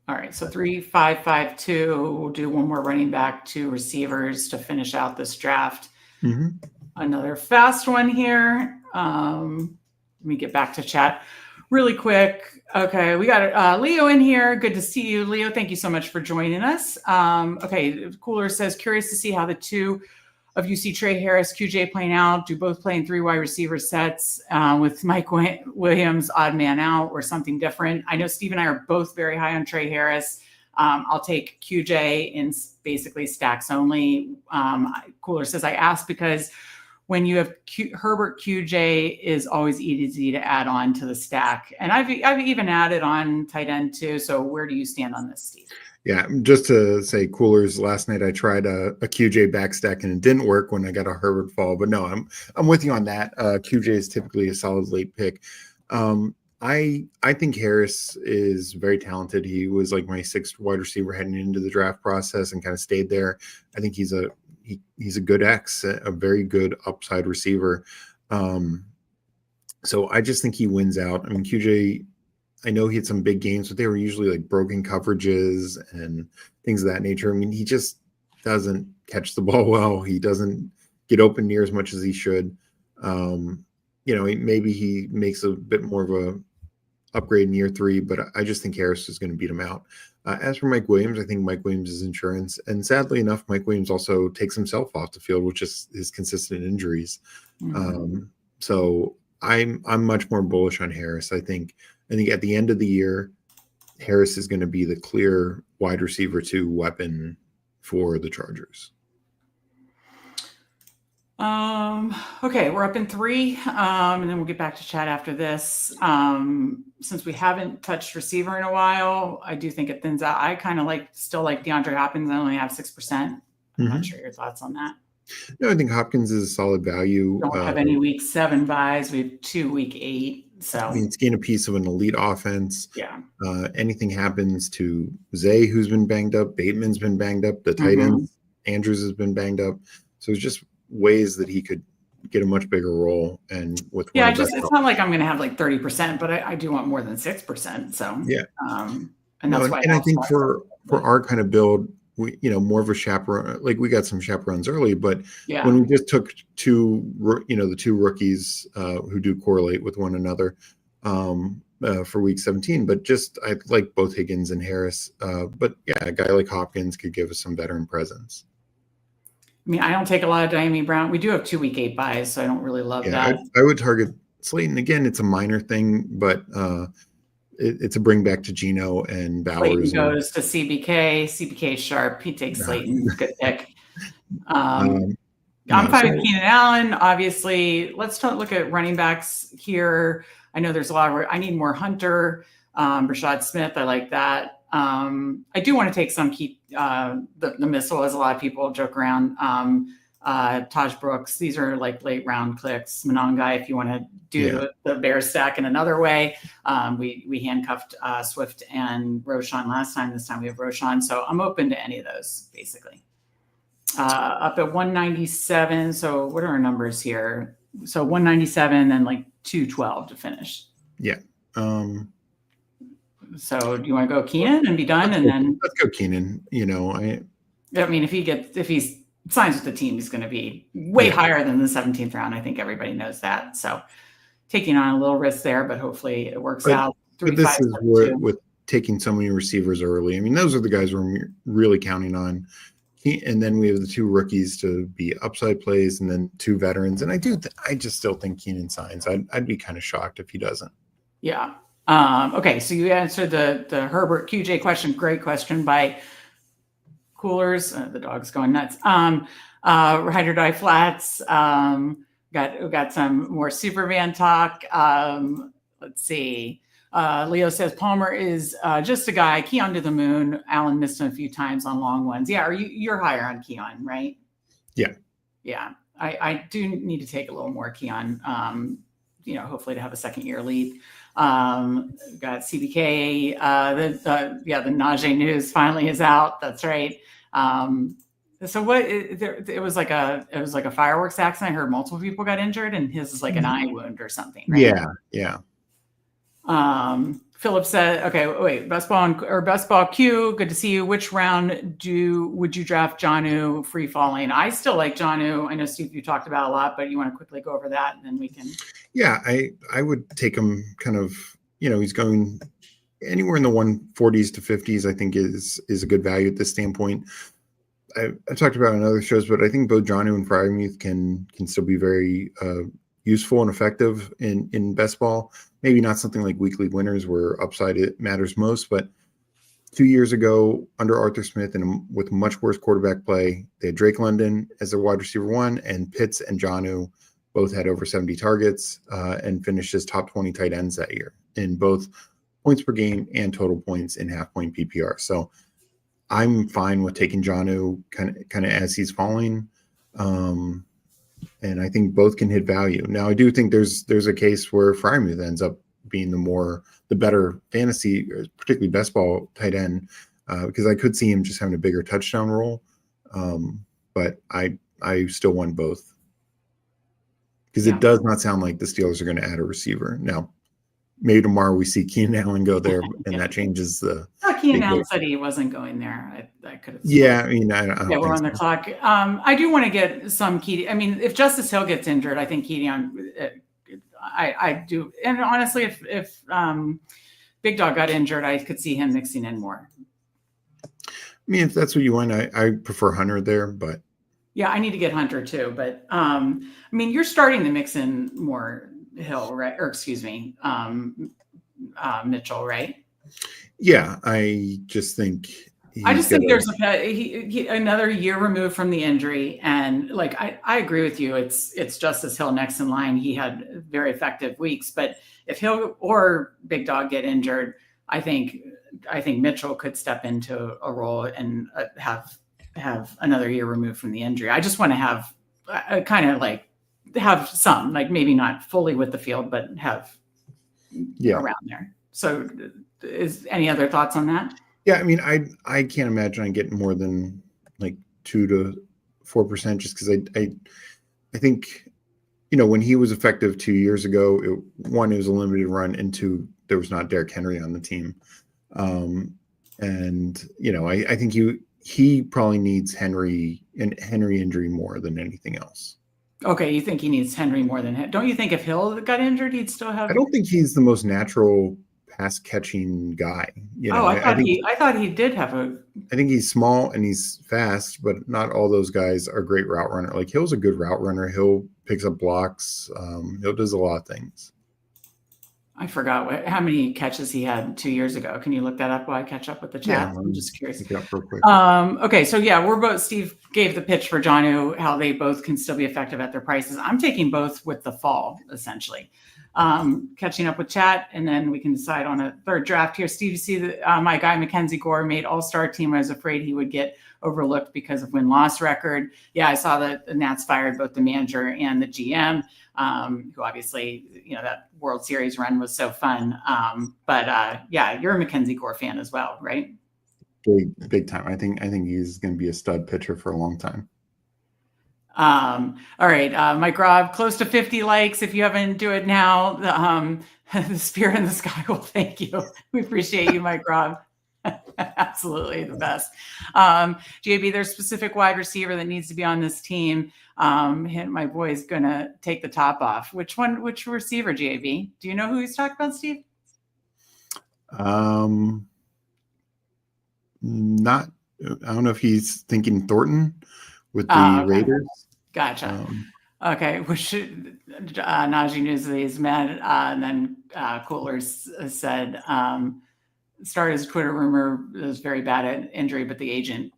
A: all right. So 3, 5, 5, 2. We'll do one more running back, 2 receivers to finish out this draft.
B: Mm-hmm.
A: Another fast one here. Let me get back to chat really quick. Okay, we got Leo in here. Good to see you, Leo. Thank you so much for joining us. Okay, Cooler says, curious to see how the 2 of you see Trey Harris, QJ playing out. Do both play in 3 wide receiver sets with Mike Williams, odd man out, or something different? I know Steve and I are both very high on Trey Harris. I'll take QJ in basically stacks only. Cooler says, I asked because when you have Herbert, QJ is always easy to add on to the stack. And I've even added on tight end too. So where do you stand on this, Steve?
B: Yeah, just to say, Coolers, last night I tried a QJ backstack and it didn't work when I got a Herbert fall. But no, I'm with you on that. QJ is typically a solid late pick. I think Harris is very talented. He was like my 6th wide receiver heading into the draft process and kind of stayed there. I think he's a good X, a very good upside receiver. So I just think he wins out. I mean, QJ, I know he had some big games, but they were usually like broken coverages and things of that nature. I mean, he just doesn't catch the ball well. He doesn't get open near as much as he should. Maybe he makes a bit more of a upgrade in year 3, but I just think Harris is going to beat him out. As for Mike Williams, I think Mike Williams is insurance. And sadly enough, Mike Williams also takes himself off the field, which is his consistent injuries. Mm-hmm. So I'm much more bullish on Harris. I think at the end of the year, Harris is going to be the clear wide receiver 2 weapon for the Chargers.
A: Okay, we're up in 3, and then we'll get back to chat after this. Since we haven't touched receiver in a while, I do think it thins out. I kind of still like DeAndre Hopkins. I only have 6%. I'm not sure your thoughts on that.
B: No, I think Hopkins is a solid value.
A: Don't have any week 7 buys. We have 2 week 8. So
B: I mean, it's getting a piece of an elite offense.
A: Yeah.
B: Anything happens to Zay, who's been banged up, Bateman's been banged up, the tight ends, Andrews has been banged up. So it's just ways that he could get a much bigger role. And with
A: it's not like I'm going to have like 30%, but I do want more than 6%. So
B: yeah,
A: and that's why.
B: And I think for our kind of build, we more of a chaperone. Like we got some chaperones early, but when we just took the 2 rookies who do correlate with one another for week 17. But just I like both Higgins and Harris. But yeah, a guy like Hopkins could give us some veteran presence.
A: I mean, I don't take a lot of Diami Brown. We do have 2 week 8 buys, so I don't really love that.
B: I would target Slayton. Again, it's a minor thing, but it's a bring back to Geno and Bowers.
A: Slayton goes to CBK. CBK sharp. He takes Slayton. Good pick. I'm fine with Keenan Allen. Obviously, let's look at running backs here. I know there's a lot of. I need more Hunter. Rashad Smith. I like that. I do want to take some the missile, as a lot of people joke around. Taj Brooks. These are like late round clicks. Monongai, if you want to do the Bears stack in another way. We handcuffed Swift and Roshan last time. This time we have Roshan. So I'm open to any of those, basically. Up at 197. So what are our numbers here? So 197 and like 212 to finish.
B: Yeah.
A: So do you want to go Keenan and be done?
B: Let's go Keenan.
A: I mean, if he signs with the team, he's going to be way higher than the 17th round. I think everybody knows that. So taking on a little risk there, but hopefully it works out.
B: But this is with taking so many receivers early. I mean, those are the guys we're really counting on. And then we have the 2 rookies to be upside plays, and then 2 veterans. And I just still think Keenan signs. I'd be kind of shocked if he doesn't.
A: Yeah. Okay. So you answered the Herbert QJ question. Great question by Coolers. The dog's going nuts. Ride or Die Flats. Got some more Superman talk. Let's see. Leo says Palmer is just a guy. Keon to the moon. Allen missed him a few times on long ones. Yeah, you're higher on Keon, right?
B: Yeah.
A: Yeah. I do need to take a little more Keon. Hopefully to have a second year lead. Got CBK. The Najee news finally is out. That's right. So what? It was like a fireworks accident. I heard multiple people got injured, and his is like an eye wound or something. Right?
B: Yeah.
A: Philip said, "Okay, wait, best ball Q. Good to see you. Which round would you draft Jonnu free falling? I still like Jonnu. I know Steve, you talked about a lot, but you want to quickly go over that, and then we can." Yeah,
B: I would take him kind of. He's going anywhere in the 140s to 50s. I think is a good value at this standpoint. I talked about in other shows, but I think both Jonnu and Freiermuth can still be very useful and effective in best ball. Maybe not something like weekly winners where upside it matters most, but 2 years ago under Arthur Smith and with much worse quarterback play, they had Drake London as a wide receiver 1, and Pitts and Jonnu both had over 70 targets and finished as top 20 tight ends that year in both points per game and total points in half-point PPR. So I'm fine with taking Jonnu kind of as he's falling. And I think both can hit value. Now, I do think there's a case where Freiermuth ends up being the better fantasy, particularly best ball tight end, because I could see him just having a bigger touchdown role. But I still want both, because it does not sound like the Steelers are going to add a receiver. Now, maybe tomorrow we see Keenan Allen go there, and that changes the.
A: Keenan Allen said he wasn't going there. I could have.
B: Yeah, I mean, I don't
A: we're on the clock. I do want to get some key. I mean, if Justice Hill gets injured, I think Keenan. I do, and honestly, if Big Dog got injured, I could see him mixing in more.
B: I mean, if that's what you want, I prefer Hunter there, but.
A: Yeah, I need to get Hunter too, but I mean, you're starting to mix in more Hill, right? Or excuse me, Mitchell, right?
B: Yeah, I just think
A: I just think there's another year removed from the injury, and like I agree with you. It's Justice Hill next in line. He had very effective weeks, but if Hill or Big Dog get injured, I think Mitchell could step into a role and have another year removed from the injury. I just want to have kind of like have some, like maybe not fully with the field, but have around there. So, is any other thoughts on that?
B: Yeah, I mean, I can't imagine I get more than like 2 to 4% just because I think, when he was effective 2 years ago, it was a limited run, and 2, there was not Derrick Henry on the team. And I think he probably needs Henry injury more than anything else.
A: Okay, you think he needs Henry more than him? Don't you think if Hill got injured, he'd still have?
B: I don't think he's the most natural pass catching guy.
A: I thought he did have a.
B: I think he's small and he's fast, but not all those guys are great route runner. Like Hill's a good route runner. Hill picks up blocks. Hill does a lot of things.
A: I forgot how many catches he had 2 years ago. Can you look that up while I catch up with the chat? I'm just curious.
B: Real quick.
A: Okay, so we're both. Steve gave the pitch for Jonnu, how they both can still be effective at their prices. I'm taking both with the fall, essentially. Catching up with chat, and then we can decide on a third draft here. Steve, you see that my guy Mackenzie Gore made all-star team. I was afraid he would get overlooked because of win-loss record. Yeah, I saw that the Nats fired both the manager and the GM, who obviously, that World Series run was so fun. But you're a Mackenzie Gore fan as well, right?
B: Big time. I think he's going to be a stud pitcher for a long time.
A: All right, Mike Rob, close to 50 likes. If you haven't do it now, the Spirit in the Sky will thank you. We appreciate you, Mike Rob. Absolutely the best. JB, there's a specific wide receiver that needs to be on this team. My boy's gonna take the top off. Which receiver, JB? Do you know who he's talking about, Steve?
C: Not. I don't know if he's thinking Thornton with the Raiders.
A: Gotcha. Okay. Najee Newsley is mad. And then Coolers said, started his Twitter rumor. It was very bad at injury, but the agent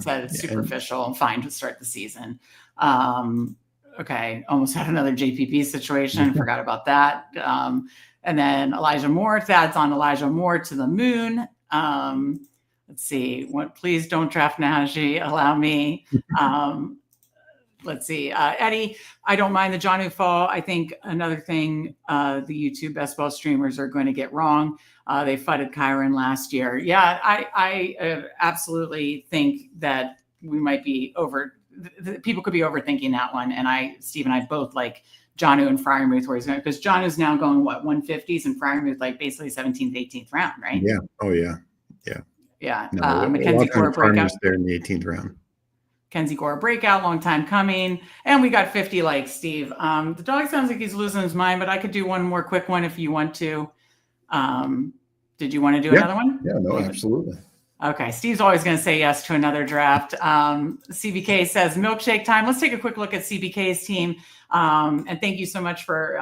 A: said it's superficial and fine to start the season. Okay. Almost had another JPP situation. Forgot about that. And then Elijah Moore, Thad's on Elijah Moore to the moon. Let's see. Please don't draft Najee. Allow me. Let's see. Eddie, I don't mind the Jonnu fall. I think another thing the YouTube best ball streamers are going to get wrong. They fudded Kyron last year. Yeah, I absolutely think that we might be people could be overthinking that one. And Steve and I both like Jonnu and Freiermuth where he's going, because Jonnu's now going 150s and Freiermuth like basically 17th, 18th round, right?
B: Yeah. Oh yeah. Yeah.
A: Yeah.
B: No,
A: Mackenzie Gore breakout
B: there in the 18th round.
A: Mackenzie Gore breakout, long time coming. And we got 50 likes, Steve. The dog sounds like he's losing his mind, but I could do one more quick one if you want to. Did you want to do another one?
B: Yeah, no, absolutely.
A: Okay. Steve's always going to say yes to another draft. CBK says milkshake time. Let's take a quick look at CBK's team. And thank you so much for,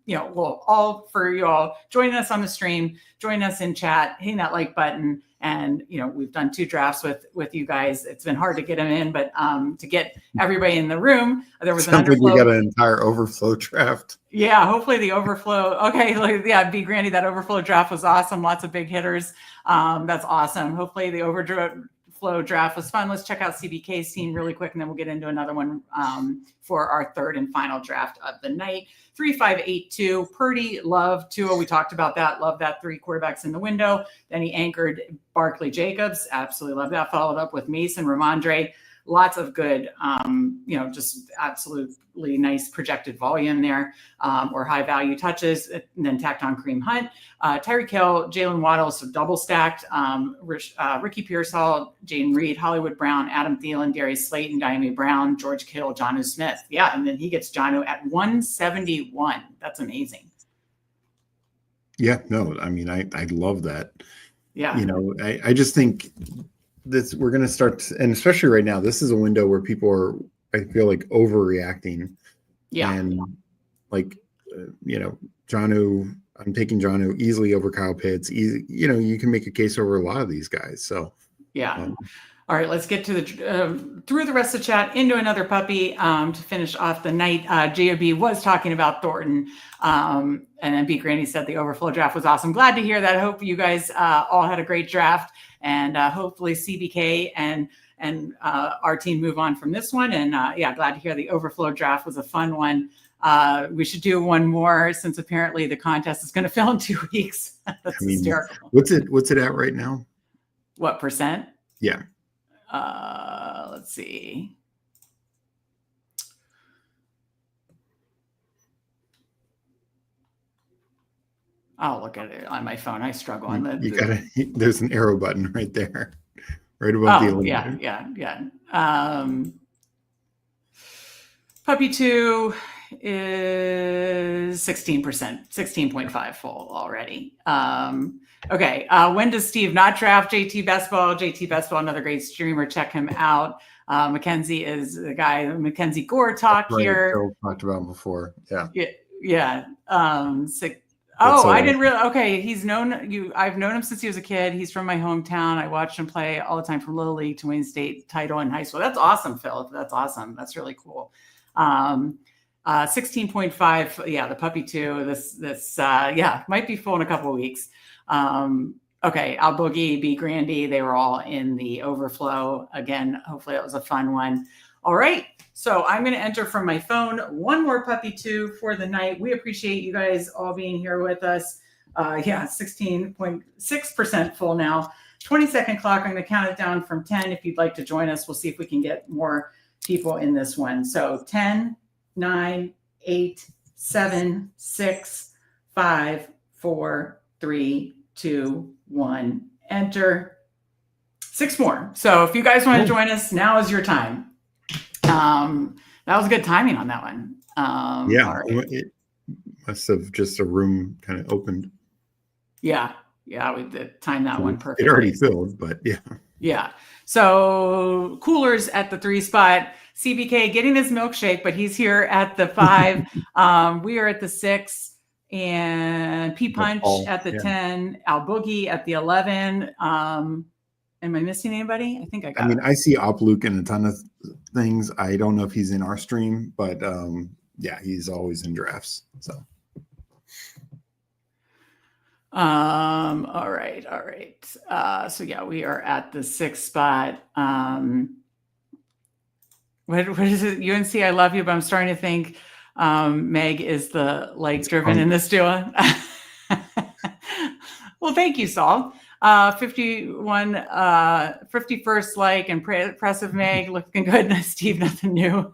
A: for you all joining us on the stream, joining us in chat, hitting that like button. And, we've done 2 drafts with you guys. It's been hard to get them in, but to get everybody in the room, there was an underflow.
B: We got an entire overflow draft.
A: Yeah, hopefully the overflow. Okay, B. Grandy, that overflow draft was awesome. Lots of big hitters. That's awesome. Hopefully the overflow draft was fun. Let's check out CBK's team really quick, and then we'll get into another one for our third and final draft of the night. 3-5-8-2, Purdy, Love, Tua. We talked about that. Love that 3 quarterbacks in the window. Then he anchored Barkley Jacobs. Absolutely love that. Followed up with Mason, Ramondre. Lots of good, just absolutely nice projected volume there, or high value touches, and then tacked on Kareem Hunt, Tyreek Hill, Jalen Waddle, so double stacked, Ricky Pearsall, Jaden Reed, Hollywood Brown, Adam Thielen, Darius Slayton, Diami Brown, George Kittle, Jonnu Smith. Yeah, and then he gets Jonnu at 171. That's amazing.
B: Yeah, no, I mean, I love that.
A: Yeah.
B: I just think we're going to start, and especially right now, this is a window where people are, I feel like, overreacting. Yeah. And Jonnu, I'm taking Jonnu easily over Kyle Pitts. You can make a case over a lot of these guys. So
A: Yeah. All right, let's get to the through the rest of the chat into another puppy to finish off the night. JOB was talking about Thornton, and then B. Granny said the overflow draft was awesome. Glad to hear that. I hope you guys all had a great draft, and hopefully CBK and our team move on from this one. And yeah, glad to hear the overflow draft was a fun one. We should do one more since apparently the contest is going to fill in 2 weeks. That's hysterical.
C: What's it at right now?
A: What percent?
C: Yeah.
A: Let's see. I'll look at it on my phone. I struggle on
C: there's an arrow button right there, right above the eliminator.
A: Yeah. Puppy 2 is 16%, 16.5 full already. Okay. When does Steve not draft JT Best Ball? JT Best Ball, another great streamer. Check him out. Mackenzie is the guy, Mackenzie Gore talk here.
C: Phil talked about him before.
A: Yeah. I didn't really. Okay. I've known him since he was a kid. He's from my hometown. I watched him play all the time from Little League to Wayne State title in high school. That's awesome, Phil. That's awesome. That's really cool. 16.5. Yeah. The puppy 2, this might be full in a couple of weeks. Okay. Al Boogie, B Grandy, they were all in the overflow again. Hopefully it was a fun one. All right. So I'm going to enter from my phone one more puppy 2 for the night. We appreciate you guys all being here with us. 16.6% full now. 20-second clock. I'm going to count it down from 10. If you'd like to join us, we'll see if we can get more people in this one. So 10, 9, 8, 7, 6, 5, 4, 3, 2, 1. Enter. 6 more. So if you guys want to join us, now is your time. That was good timing on that one.
C: Right. It must have just a room kind of opened.
A: Yeah, we did time that one perfectly.
C: It already filled, but yeah.
A: Yeah. So Coolers at the 3 spot. CBK getting his milkshake, but he's here at the 5. We are at the 6, and P Punch at the 10. Al Boogie at the 11. Am I missing anybody? I think I got it.
C: I see Op Luke in a ton of things. I don't know if he's in our stream, but he's always in drafts. So.
A: All right. So yeah, we are at the 6th spot. What is it? UNC, I love you, but I'm starting to think Meg is the driven in this duo. Well, thank you, Saul. 51st impressive Meg, looking good. Steve, nothing new.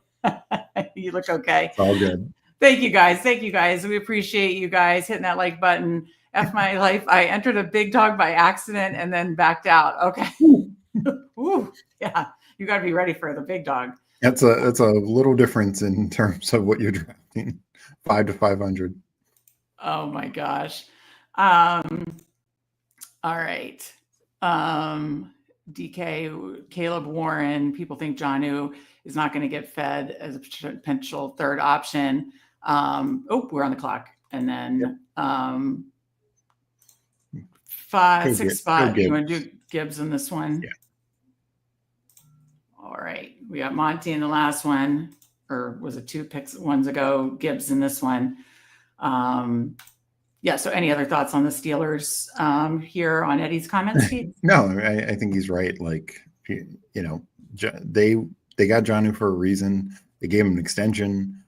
A: You look okay.
C: It's all good.
A: Thank you guys. We appreciate you guys hitting that like button. F my life. I entered a big dog by accident and then backed out. Okay. Ooh, yeah. You got to be ready for the big dog.
C: That's a little difference in terms of what you're drafting. 5 to 500.
A: Oh my gosh. All right. DK, Caleb Warren, people think Jonnu is not going to get fed as a potential third option. We're on the clock. And then 6 spot. You want to do Gibbs in this one?
C: Yeah.
A: All right. We got Monty in the last one, or was it 2 picks ones ago? Gibbs in this one. So any other thoughts on the Steelers here on Eddie's comments, Pete?
C: No, I think he's right. They got Jonnu for a reason. They gave him an extension.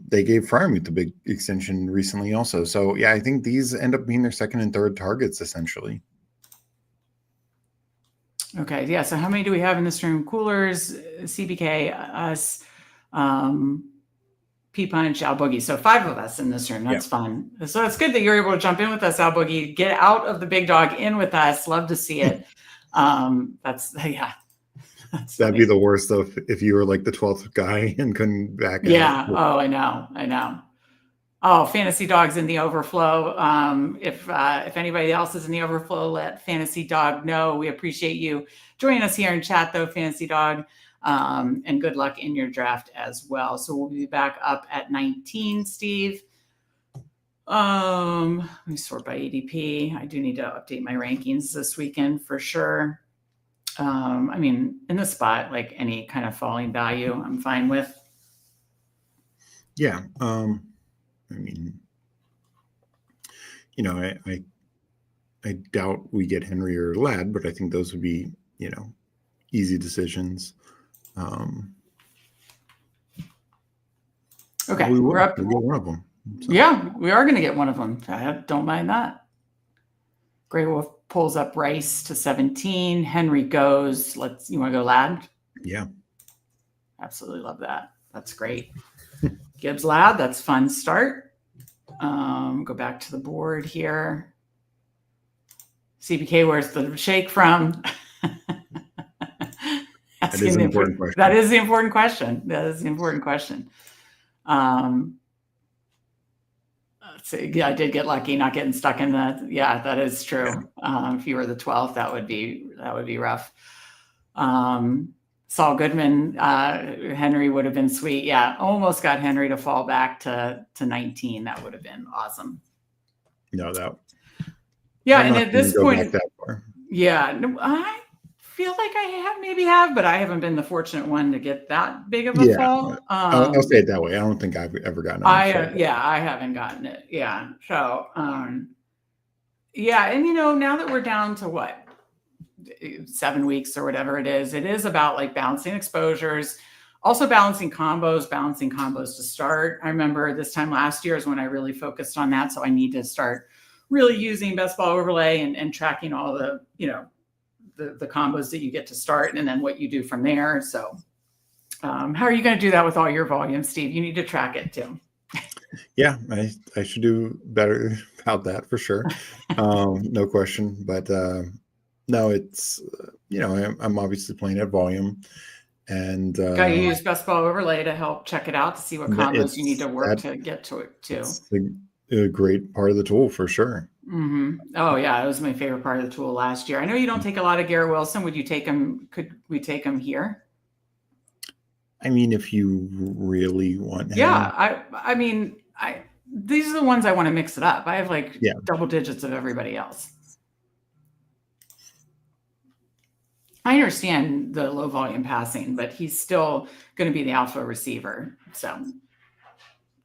C: They gave Freiermuth the big extension recently also. So, yeah, I think these end up being their second and third targets, essentially.
A: Okay, yeah. So how many do we have in this room? Coolers, CBK, us, P Punch, Al Boogie. So 5 of us in this room. That's fun. So it's good that you're able to jump in with us, Al Boogie. Get out of the big dog, in with us. Love to see it. That'd
C: be the worst though if you were like the 12th guy and couldn't back out.
A: Yeah. Oh, I know. Oh, Fantasy Dog's in the overflow. If anybody else is in the overflow, let Fantasy Dog know. We appreciate you joining us here in chat, though, Fantasy Dog. And good luck in your draft as well. So we'll be back up at 19, Steve. Let me sort by ADP. I do need to update my rankings this weekend for sure. I mean, in this spot, like any kind of falling value, I'm fine with.
C: Yeah. I mean, I doubt we get Henry or Ladd, but I think those would be, easy decisions.
A: Okay,
C: we're up. We'll get one of them.
A: So. Yeah, we are going to get one of them. I don't mind that. Grey Wolf pulls up Rice to 17. Henry goes. You want to go Ladd?
C: Yeah.
A: Absolutely love that. That's great. Gibbs Ladd, that's fun start. Go back to the board here. CBK, where's the shake from?
C: That is an important question.
A: That is the important question. Let's see. Yeah, I did get lucky not getting stuck in that. Yeah, that is true. If you were the 12th, that would be rough. Saul Goodman, Henry would have been sweet. Yeah, almost got Henry to fall back to 19. That would have been awesome.
C: No doubt.
A: Yeah, and at this point,
C: that far.
A: Yeah, I feel like I have, but I haven't been the fortunate one to get that big of a fall.
C: I'll say it that way. I don't think I've ever gotten it.
A: I haven't gotten it. Yeah. So, yeah. And, now that we're down to what, 7 weeks or whatever it is about like balancing exposures, also balancing combos to start. I remember this time last year is when I really focused on that. So I need to start really using Best Ball Overlay and tracking all the, the combos that you get to start and then what you do from there. So how are you going to do that with all your volume, Steve? You need to track it too.
C: Yeah, I should do better about that for sure. No question. But no, it's, I'm obviously playing at volume. And
A: got to use Best Ball Overlay to help check it out to see what combos you need to work to get to it too.
C: It's a great part of the tool for sure.
A: Mm-hmm. Oh yeah, it was my favorite part of the tool last year. I know you don't take a lot of Garrett Wilson. Would you take him? Could we take him here?
C: I mean, if you really want him.
A: Yeah, I mean, these are the ones I want to mix it up. I have like double digits of everybody else. I understand the low volume passing, but he's still going to be the alpha receiver. So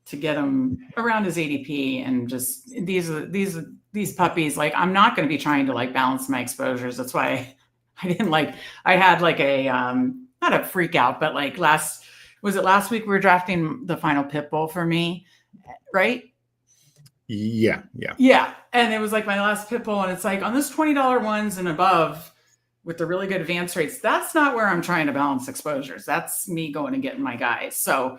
A: to get him around his ADP and just these puppies, like I'm not going to be trying to like balance my exposures. That's why I didn't I had like a, not a freak out, but like last week we were drafting the final Pitbull for me, right?
C: Yeah.
A: And it was like my last Pitbull, and it's like on this $20 ones and above with the really good advance rates, that's not where I'm trying to balance exposures. That's me going and getting my guys. So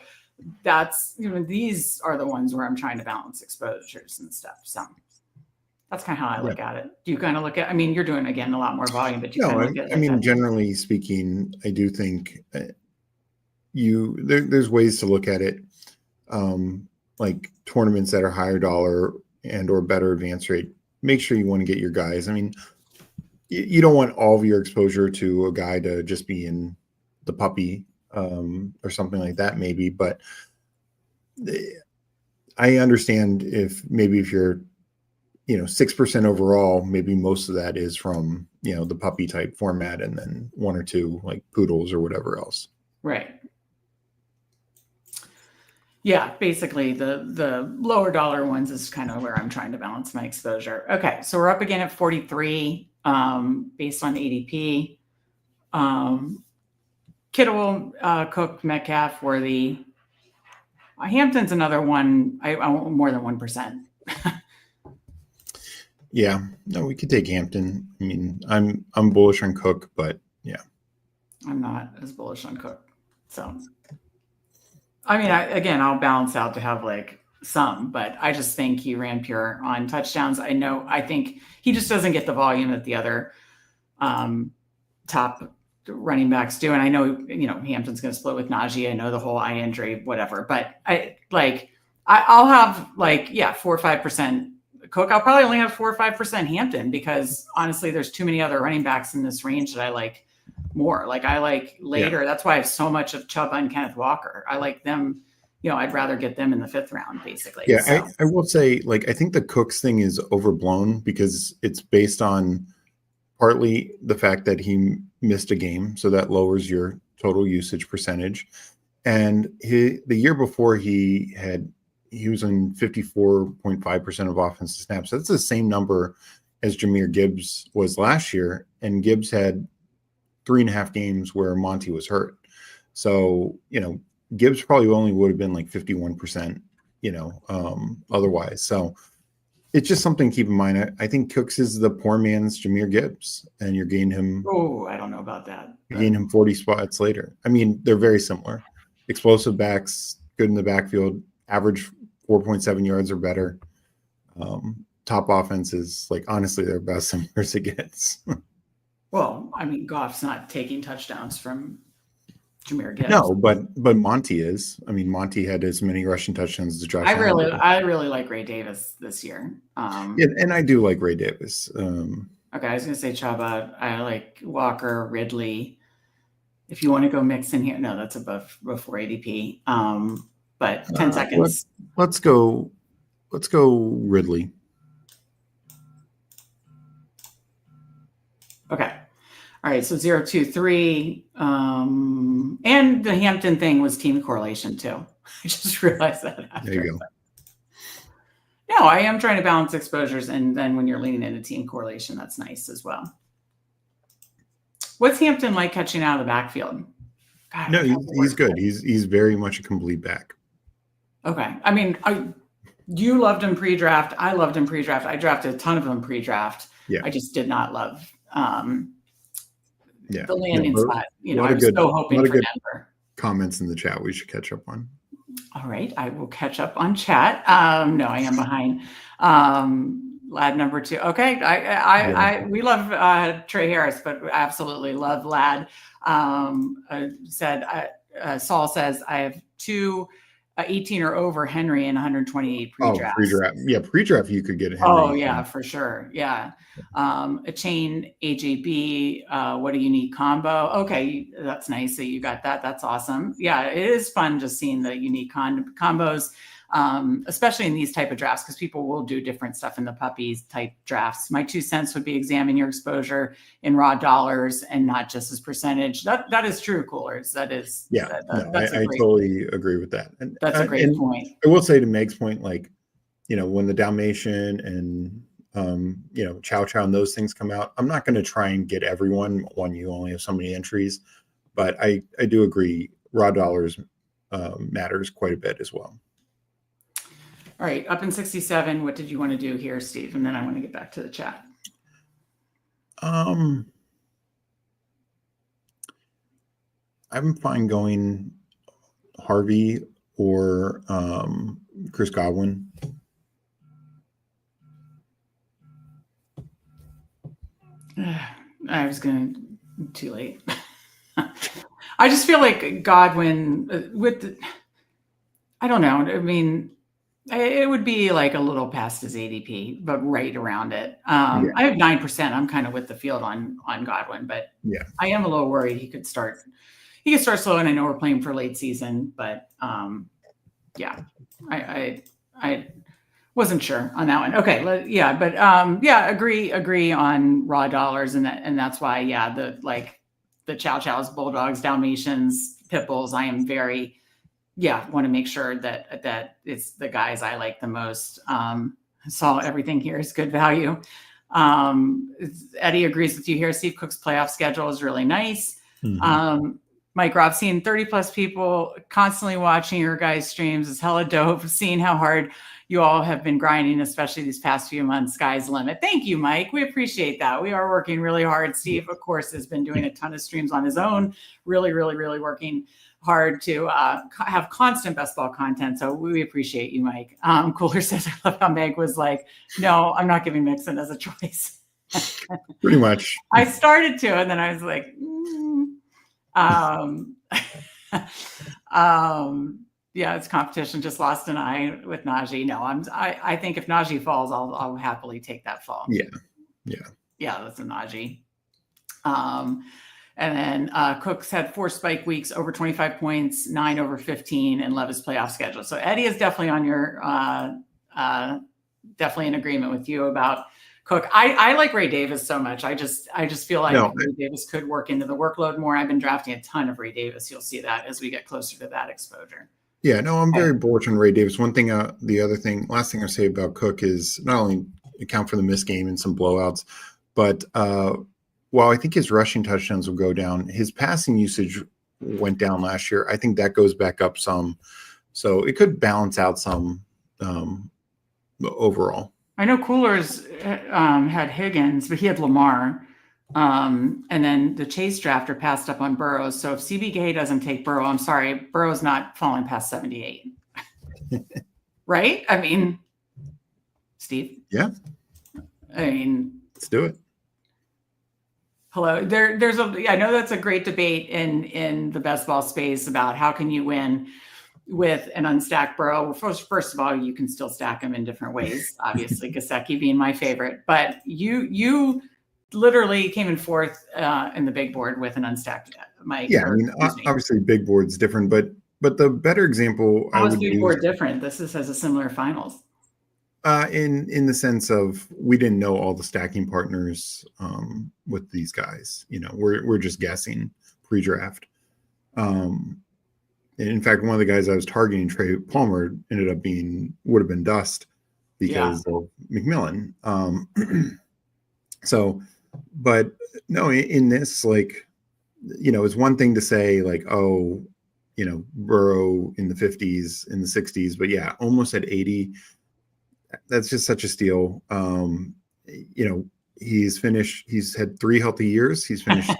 A: that's, these are the ones where I'm trying to balance exposures and stuff. So that's kind of how I look at it. Do you kind of look at, I mean, you're doing, again, a lot more volume, but you kind of look at it.
C: I mean, generally speaking, I do think there's ways to look at it. Like tournaments that are higher dollar and or better advance rate, make sure you want to get your guys. I mean, you don't want all of your exposure to a guy to just be in the puppy or something like that, maybe. But I understand if you're, 6% overall, maybe most of that is from, the puppy type format, and then one or two like poodles or whatever else.
A: Right. Yeah, basically the lower dollar ones is kind of where I'm trying to balance my exposure. Okay, so we're up again at 43 based on ADP. Kittle, Cook, Metcalf, Worthy. Hampton's another one. I want more than 1%.
C: Yeah, no, we could take Hampton. I mean, I'm bullish on Cook, but yeah,
A: I'm not as bullish on Cook. So, I mean, I'll balance out to have like some, but I just think he ran pure on touchdowns. I think he just doesn't get the volume that the other top running backs do. And I know, Hampton's going to split with Najee. I know the whole eye injury, whatever, but I'll have 4 or 5% Cook. I'll probably only have 4 or 5% Hampton, because honestly, there's too many other running backs in this range that I like more. Like I like later. Yeah. That's why I have so much of Chubb and Kenneth Walker. I like them. I'd rather get them in the 5th round, basically.
C: Yeah, so. I will say, I think the Cooks thing is overblown, because it's based on partly the fact that he missed a game, so that lowers your total usage percentage. And the year before he was in 54.5% of offensive snaps. That's the same number as Jahmyr Gibbs was last year, and Gibbs had 3.5 games where Monty was hurt. So, Gibbs probably only would have been like 51%, otherwise. So it's just something to keep in mind. I think Cooks is the poor man's Jahmyr Gibbs, and you're gaining him.
A: Oh, I don't know about that.
C: You gain him 40 spots later. I mean, they're very similar. Explosive backs, good in the backfield, average 4.7 yards or better. Top offenses, like honestly, they're about similar as it gets.
A: Well, I mean, Goff's not taking touchdowns from Jahmyr Gibbs.
C: No, but Monty is. I mean, Monty had as many rushing touchdowns as Josh.
A: I really like Ray Davis this year.
C: Yeah, and I do like Ray Davis.
A: Okay, I was going to say Chaba. I like Walker, Ridley. If you want to go mix in here, no, that's before ADP. But 10 seconds.
C: Let's go Ridley.
A: Okay. All right. So 0, 2, 3. And the Hampton thing was team correlation too. I just realized that after.
C: There you go.
A: No, I am trying to balance exposures. And then when you're leaning into team correlation, that's nice as well. What's Hampton like catching out of the backfield? God,
C: no, he's good. He's very much a complete back.
A: Okay. I mean, you loved him pre-draft. I loved him pre-draft. I drafted a ton of them pre-draft.
C: Yeah.
A: I just did not love the landing
C: No,
A: spot. I was so hoping for Denver.
C: Comments in the chat we should catch up on.
A: All right. I will catch up on chat. No, I am behind. Lad number 2. Okay. We love Trey Harris, but absolutely love Lad. Saul says I have 2 18 or over Henry and 128 pre-draft.
C: Pre-draft. Yeah, pre-draft you could get Henry.
A: Oh, yeah, for sure. Yeah. A chain AJB, what a unique combo. Okay, that's nice that you got that. That's awesome. Yeah, it is fun just seeing the unique combos. Especially in these type of drafts, because people will do different stuff in the puppies type drafts. My 2 cents would be examine your exposure in raw dollars and not just as percentage. That is true, Coolers. That is.
C: Yeah, I totally agree with that. And
A: that's a great point.
C: I will say to Meg's point, like, when the Dalmatian and Chow Chow and those things come out, I'm not going to try and get everyone when you only have so many entries, but I do agree raw dollars matters quite a bit as well.
A: All right, up in 67, what did you want to do here, Steve? And then I want to get back to the chat.
C: I'm fine going Harvey or Chris Godwin.
A: I was going to too late. I just feel like Godwin I don't know. I mean, it would be like a little past his ADP, but right around it. I have 9%. I'm kind of with the field on Godwin, but
C: yeah,
A: I am a little worried he could start slow. And I know we're playing for late season, but I wasn't sure on that one. Okay. But agree on raw dollars. And that's why, the Chow Chows, Bulldogs, Dalmatians, Pitbulls, I am very, want to make sure that it's the guys I like the most. Saw everything here is good value. Eddie agrees with you here. Steve Cook's playoff schedule is really nice. Mm-hmm. Mike Rob, seeing 30 plus people constantly watching your guys' streams is hella dope. Seeing how hard you all have been grinding, especially these past few months, sky's the limit. Thank you, Mike. We appreciate that. We are working really hard. Steve, of course, has been doing a ton of streams on his own, really, really, really working hard to have constant best ball content. So we appreciate you, Mike. Cooler says, I love how Meg was like, no, I'm not giving Mixon as a choice.
C: Pretty much.
A: I started to, and then I was like, it's competition. Just lost an eye with Najee. No, I think if Najee falls, I'll happily take that fall.
C: Yeah,
A: that's a Najee. And then Cooks had 4 spike weeks, over 25 points, 9 over 15, and Levis playoff schedule. So Eddie is definitely on your, definitely in agreement with you about Cook. I like Ray Davis so much. I just feel like
B: No,
A: Ray Davis could work into the workload more. I've been drafting a ton of Ray Davis. You'll see that as we get closer to that exposure.
B: yeah, no, I'm very bullish on Ray Davis. One thing, last thing I say about Cook is not only account for the missed game and some blowouts, but while I think his rushing touchdowns will go down, his passing usage went down last year. I think that goes back up some, so it could balance out some overall.
A: I know Coolers had Higgins, but he had Lamar. And then the Chase drafter passed up on Burrows. So if CBK doesn't take Burrow, I'm sorry, Burrow's not falling past 78. Right? I mean, Steve?
B: Yeah.
A: I mean,
B: Let's do it.
A: hello. I know that's a great debate in the best ball space about how can you win with an unstacked Burrow. Well, first of all, you can still stack them in different ways. Obviously, Gesicki being my favorite, but you literally came in fourth in the big board with an unstacked Mike.
B: Yeah, I mean, obviously, big board's different, but the better example
A: how is big board different? This has a similar finals.
B: In the sense of we didn't know all the stacking partners with these guys. You know, we're just guessing pre-draft. In fact, one of the guys I was targeting, Trey Palmer, would have been dust because of McMillan. So, but no, in this, like, you know, it's one thing to say like, oh, you know, Burrow in the 50s, in the 60s, but yeah, almost at 80. That's just such a steal. You know, he's had 3 healthy years. He's finished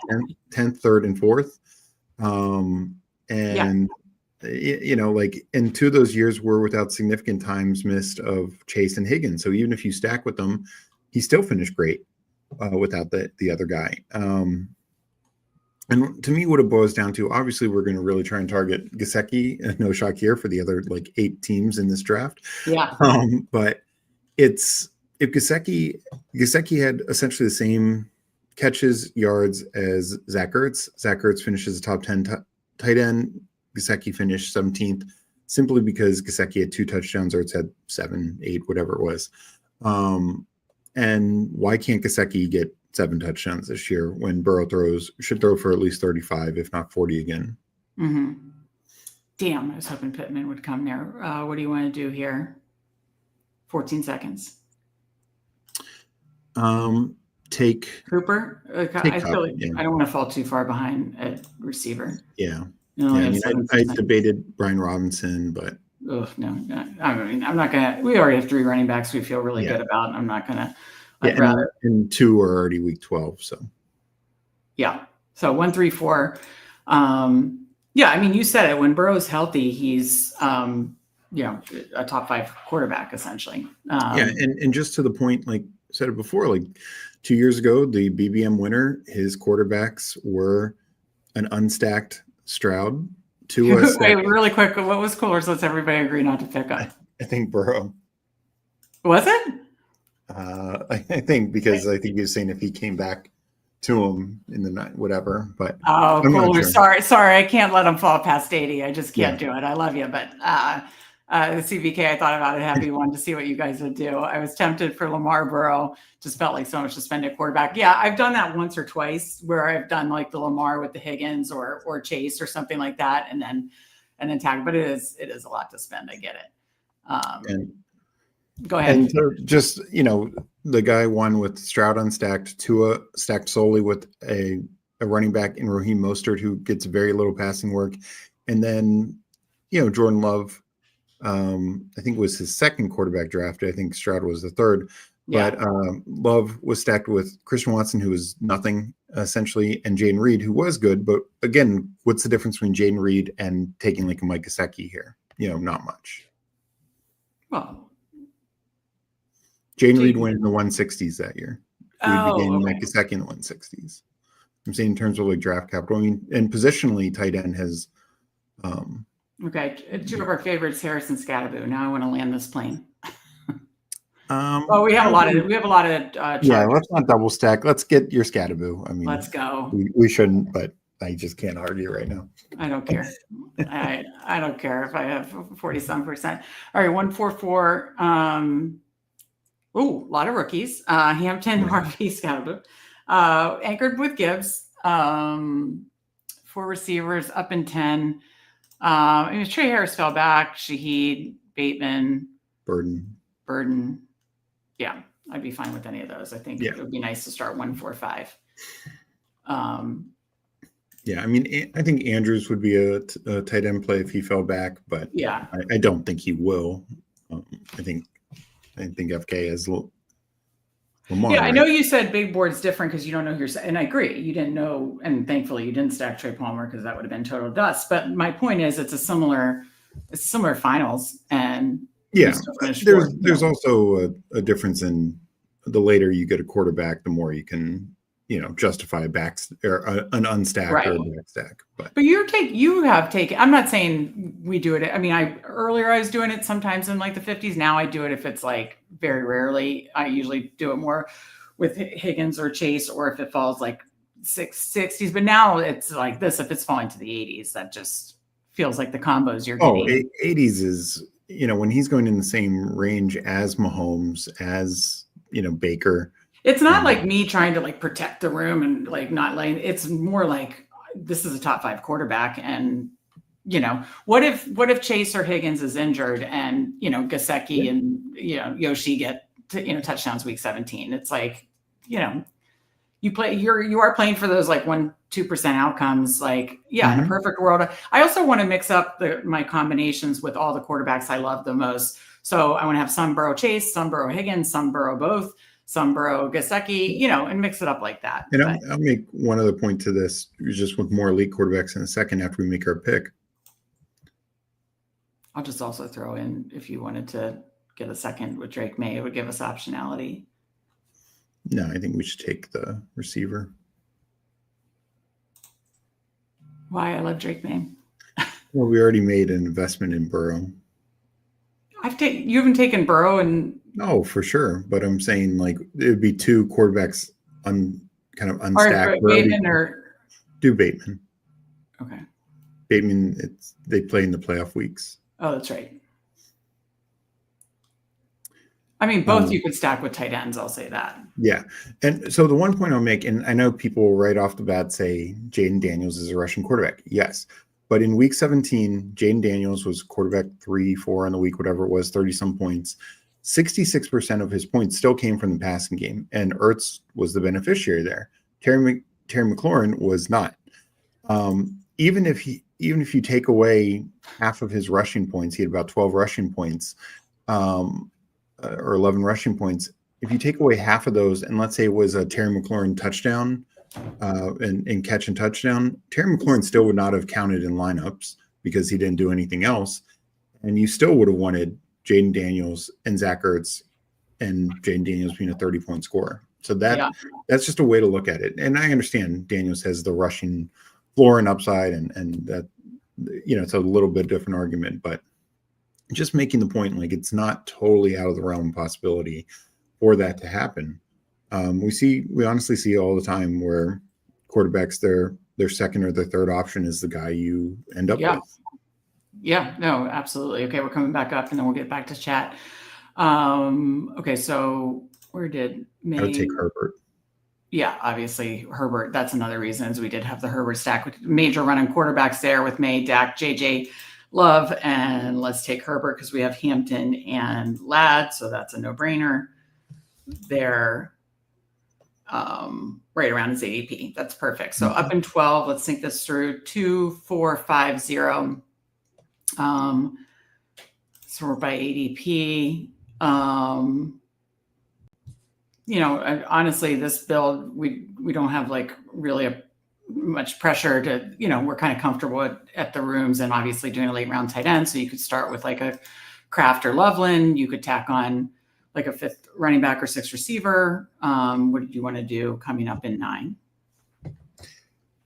B: 10th, 3rd, and 4th. You know, like, and 2 of those years were without significant times missed of Chase and Higgins. So even if you stack with them, he still finished great without the other guy. And to me, what it boils down to, obviously, we're going to really try and target Gesicki, no shock here, for the other like 8 teams in this draft.
A: Yeah.
B: But if Gesicki had essentially the same catches, yards as Zach Ertz. Zach Ertz finishes the top 10 tight end. Gesicki finished 17th simply because Gesicki had 2 touchdowns. Ertz had 7, 8, whatever it was. And why can't Gesicki get 7 touchdowns this year when Burrow should throw for at least 35, if not 40 again?
A: Mm-hmm. Damn, I was hoping Pittman would come there. What do you want to do here? 14 seconds.
B: Take
A: Cooper.
B: take
A: I feel like
B: yeah.
A: I don't want to fall too far behind at receiver.
B: Yeah.
A: You know,
B: I mean, I debated Brian Robinson, but
A: no. I mean, I'm not gonna. We already have 3 running backs we feel really good about. And I'm not gonna.
B: And 2 are already week 12. So
A: yeah. So 1, 3, 4. Yeah. I mean, you said it. When Burrow's healthy, he's you know, a top 5 quarterback essentially.
B: And just to the point, like I said it before, like 2 years ago, the BBM winner, his quarterbacks were an unstacked Stroud.
A: Wait, really quick. What was Coolers? Let's everybody agree not to pick up.
B: I think Burrow.
A: Was it?
B: I think because I think he was saying if he came back to him in the night, whatever. But
A: Coolers. Sure. Sorry, I can't let him fall past 80. I just can't do it. I love you, but the CVK, I thought about it. Happy one to see what you guys would do. I was tempted for Lamar Burrow. Just felt like so much to spend at quarterback. Yeah, I've done that once or twice where I've done like the Lamar with the Higgins or Chase or something like that, and then tag. But it is a lot to spend. I get it. Go ahead.
B: And so just, you know, the guy won with Stroud unstacked, Tua stacked solely with a running back in Raheem Mostert who gets very little passing work, and then, you know, Jordan Love. I think it was his 2nd quarterback draft. I think Stroud was the 3rd.
A: Yeah.
B: But Love was stacked with Christian Watson, who was nothing essentially, and Jaden Reed, who was good. But again, what's the difference between Jaden Reed and taking like a Mike Gesicki here? You know, not much.
A: Well,
B: Jaden Reed went in the 160s that year. He would be getting
A: okay.
B: Mike Gesicki in the 160s. I'm saying in terms of like draft capital. I mean, and positionally, tight end has.
A: Okay, 2 of our favorites, Harris and Scattaboo. Now I want to land this plane. We have a lot of.
B: Yeah, let's not double stack. Let's get your Scattaboo. I mean,
A: let's go.
B: We shouldn't, but I just can't argue right now.
A: I don't care. I don't care if I have 40-some%. All right, 144. Oh, a lot of rookies. Hampton, Harvey, Scotto. Anchored with Gibbs. 4 receivers up in 10. Trey Harris fell back. Shaheed, Bateman, Burden. Yeah, I'd be fine with any of those. I think it would be nice to start 1, 4, 5.
C: Yeah, I mean, I think Andrews would be a tight end play if he fell back, but
A: yeah,
C: I don't think he will. I think FK has Lamar.
A: Yeah, I
C: right?
A: know you said big board's different because you don't know and I agree, you didn't know, and thankfully you didn't stack Trey Palmer because that would have been total dust. But my point is, it's similar finals, and
C: yeah, there's also a difference in the later you get a quarterback, the more you can justify backs or an unstacked or a back stack.
A: But you have taken. I'm not saying we do it. I mean, earlier I was doing it sometimes in like the 50s. Now I do it if it's like very rarely. I usually do it more with Higgins or Chase, or if it falls like 60s. But now it's like this. If it's falling to the 80s, that just feels like the combos you're getting.
C: 80s is when he's going in the same range as Mahomes, as Baker.
A: It's not like me trying to like protect the room and like not letting. It's more like this is a top 5 quarterback, and what if Chase or Higgins is injured, and Gesicki and Yoshi get touchdowns week 17. It's like you are playing for those like 1-2% outcomes. Like in a perfect world. I also want to mix up my combinations with all the quarterbacks I love the most. So I want to have some Burrow Chase, some Burrow Higgins, some Burrow both. Some Burrow Gesicki, and mix it up like that.
C: And I'll make one other point to this, just with more elite quarterbacks in a second after we make our pick.
A: I'll just also throw in, if you wanted to get a second with Drake May, it would give us optionality.
C: No, I think we should take the receiver.
A: Why? I love Drake May.
C: Well, we already made an investment in Burrow.
A: You haven't taken Burrow and.
C: No, for sure. But I'm saying like it would be 2 quarterbacks kind of unstacked.
A: Bateman or
C: do Bateman.
A: Okay.
C: Bateman, they play in the playoff weeks.
A: Oh, that's right. I mean, both you could stack with tight ends. I'll say that.
C: Yeah. And so the one point I'll make, and I know people right off the bat say Jaden Daniels is a rushing quarterback. Yes. But in week 17, Jaden Daniels was quarterback 3-4 on the week, whatever it was, 30-some points. 66% of his points still came from the passing game, and Ertz was the beneficiary there. Terry McLaurin was not. Even if you take away half of his rushing points, he had about 12 rushing points, or 11 rushing points. If you take away half of those, and let's say it was a Terry McLaurin touchdown, and catch and touchdown, Terry McLaurin still would not have counted in lineups because he didn't do anything else, and you still would have wanted Jaden Daniels and Zach Ertz, and Jaden Daniels being a 30-point scorer. So that's just a way to look at it. And I understand Daniels has the rushing floor and upside, and that it's a little bit different argument, but just making the point, like, it's not totally out of the realm of possibility for that to happen. We honestly see all the time where quarterbacks, their second or their third option is the guy you end up with.
A: Yeah, no, absolutely. Okay, we're coming back up, and then we'll get back to chat. Okay, so where did May?
C: I would take Herbert.
A: Yeah, obviously Herbert. That's another reason, is we did have the Herbert stack with major running quarterbacks there with May, Dak, JJ, Love, and let's take Herbert because we have Hampton and Ladd, so that's a no-brainer. They're right around his ADP. That's perfect. So up in 12, let's think this through. 2, 4, 5, 0. So we're by ADP. Honestly, this build, we don't have like really much pressure to, we're kind of comfortable at the rooms, and obviously doing a late round tight end. So you could start with like a Kraft or Loveland. You could tack on like a 5th running back or 6th receiver. What did you want to do coming up in 9?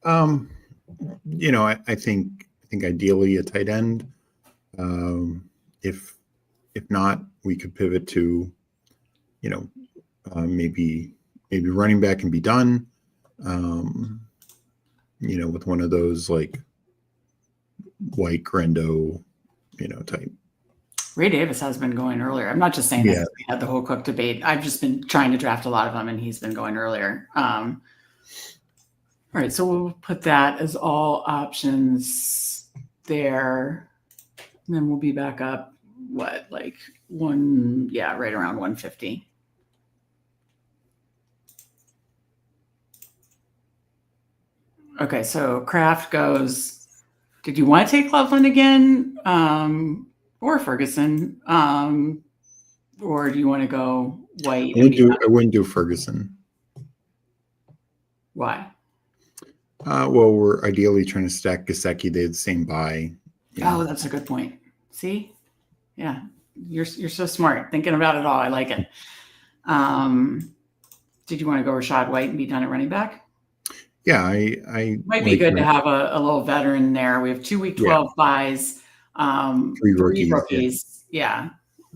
C: I think ideally a tight end. If not, we could pivot to, maybe running back and be done. With one of those like White, Grendo, type.
A: Ray Davis has been going earlier. I'm not just saying that
C: Yeah.
A: 'cause we had the whole Cook debate. I've just been trying to draft a lot of them, and he's been going earlier. All right, so we'll put that as all options there. And then we'll be back up, what, like right around 150. Okay, so Kraft goes, did you want to take Loveland again? Or Ferguson? Or do you want to go White?
C: I wouldn't do Ferguson.
A: Why?
C: Well, we're ideally trying to stack Gesicki. They had the same buy.
A: Oh, that's a good point. See? Yeah. You're so smart. Thinking about it all. I like it. Did you want to go Rashad White and be done at running back?
C: Yeah, I
A: might be good to have a little veteran there. We have 2 week 12 buys,
C: 3
A: rookies. Yeah.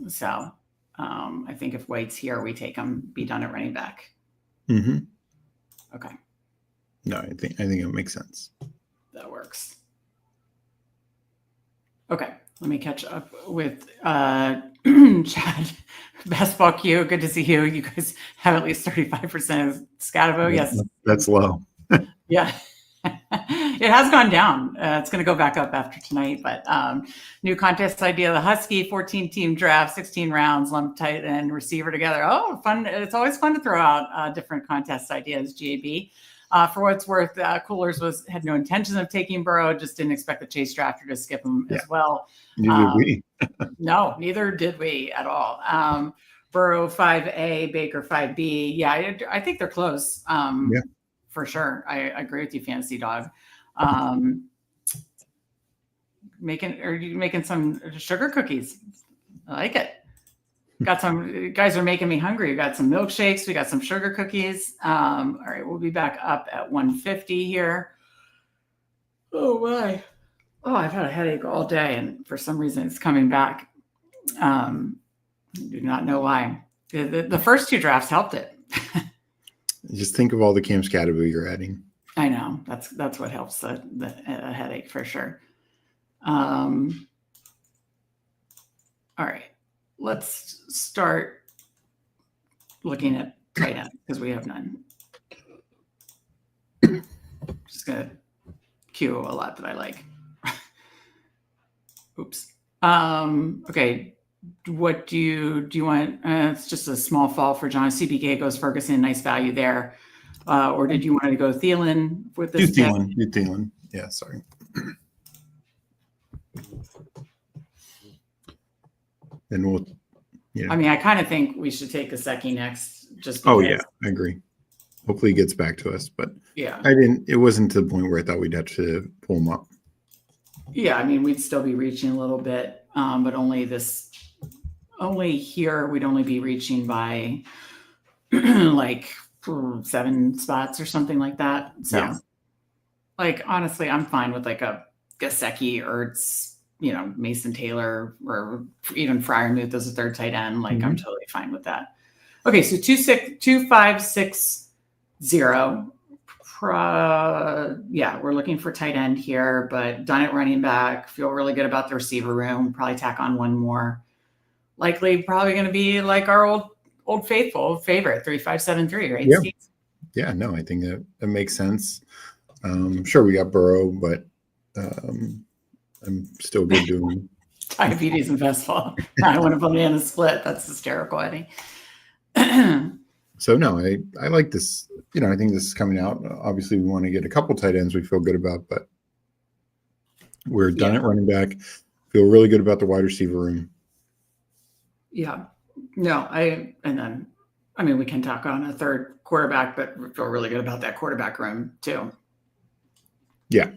A: So I think if White's here, we take him, be done at running back.
C: Mm-hmm.
A: Okay.
C: No, I think it makes sense.
A: That works. Okay. Let me catch up with Chad. Best Ball Q. Good to see you. You guys have at least 35% of Scatabo. Yes.
C: That's low.
A: Yeah. It has gone down. It's going to go back up after tonight, but new contest idea, the Husky 14-team draft, 16 rounds, lump tight end receiver together. Oh, fun. It's always fun to throw out different contest ideas, GAB. For what it's worth, Coolers had no intention of taking Burrow, just didn't expect the Chase drafter to skip him as well.
C: Neither did we.
A: No, neither did we at all. Burrow 5A, Baker 5B. Yeah, I think they're close. For sure. I agree with you, Fantasy Dog. Are you making some sugar cookies? I like it. Got some guys are making me hungry. We got some milkshakes. We got some sugar cookies. All right, we'll be back up at 150 here. Oh my! Oh, I've had a headache all day, and for some reason, it's coming back. I do not know why. The first 2 drafts helped it.
C: Just think of all the Cam Scatabo you're adding.
A: I know that's what helps the headache for sure. All right. Let's start looking at tight end because we have none. Just gonna cue a lot that I like. Oops. Okay. What do you want? It's just a small fall for John. CBK goes Ferguson, nice value there. Or did you want to go Thielen with this?
C: Do Thielen. Yeah, sorry. Then we'll,
A: I mean, I kind of think we should take Gesicki next. Just because,
C: I agree. Hopefully he gets back to us, but
A: yeah,
C: it wasn't to the point where I thought we'd have to pull him up.
A: Yeah, I mean, we'd still be reaching a little bit, but only here we'd only be reaching by like 7 spots or something like that. So, like, honestly, I'm fine with like a Gesicki, Ertz, Mason Taylor, or even Freiermuth as a third tight end. Like, I'm totally fine with that. Okay, so 2-5-6-0. We're looking for tight end here, but done at running back. Feel really good about the receiver room. Probably tack on one more. Likely, probably going to be like our old faithful favorite, 3-5-7-3, right?
C: Yeah.
A: Steve?
C: Yeah, no, I think that makes sense. Sure, we got Burrow, but I'm still good doing
A: Diabetes and fastball. I want to put me in a split. That's hysterical, Eddie.
C: So no, I like this. I think this is coming out. Obviously, we want to get a couple tight ends we feel good about, but we're done at running back. Feel really good about the wide receiver room.
A: Yeah. No, we can talk on a third quarterback, but we feel really good about that quarterback room too.
C: Yeah.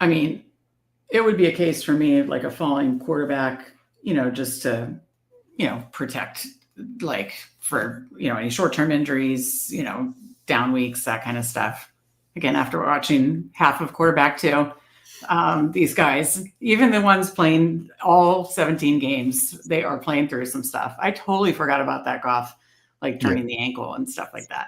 C: I
A: mean, it would be a case for me of like a falling quarterback, just to, protect like for, any short-term injuries, down weeks, that kind of stuff. Again, after watching half of quarterback too, these guys, even the ones playing all 17 games, they are playing through some stuff. I totally forgot about that Goff, like turning the ankle and stuff like that.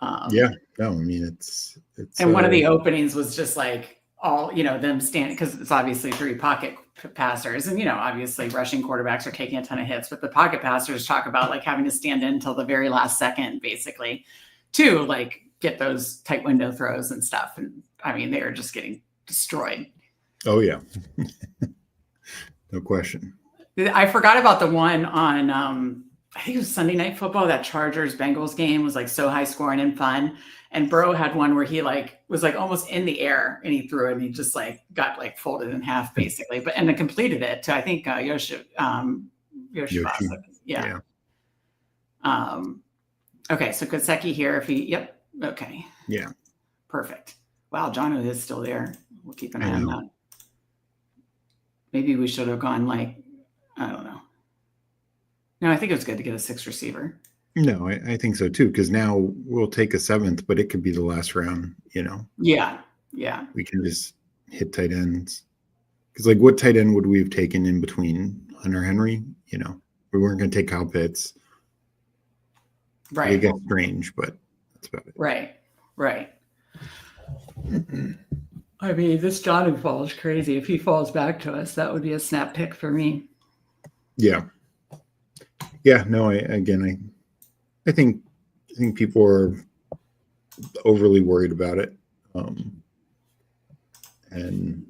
C: No, I mean, it's
A: and one of the openings was just like, all, them stand, because it's obviously 3 pocket passers, and obviously rushing quarterbacks are taking a ton of hits, but the pocket passers talk about like having to stand in until the very last second basically to like get those tight window throws and stuff. And I mean, they are just getting destroyed.
C: Oh yeah. No question.
A: I forgot about the one on I think it was Sunday Night Football. That Chargers Bengals game was like so high scoring and fun. And Burrow had one where he like was like almost in the air and he threw it and he just like got like folded in half basically, and then completed it to I think Yoshi. Yeah. Okay, so Kosecki here if he okay.
C: Yeah.
A: Perfect. Wow, Jono is still there. We'll keep an eye on that. Maybe we should have gone like, I don't know. No, I think it was good to get a 6th receiver.
C: No, I think so too, because now we'll take a 7th, but it could be the last round,
A: Yeah.
C: We can just hit tight ends. Because like what tight end would we have taken in between Hunter Henry? We weren't going to take Kyle Pitts.
A: Right.
C: They got strange, but that's about it.
A: Right. I mean, this Johnny fall is crazy. If he falls back to us, that would be a snap pick for me.
C: Yeah. Yeah. No. I think people are overly worried about it, and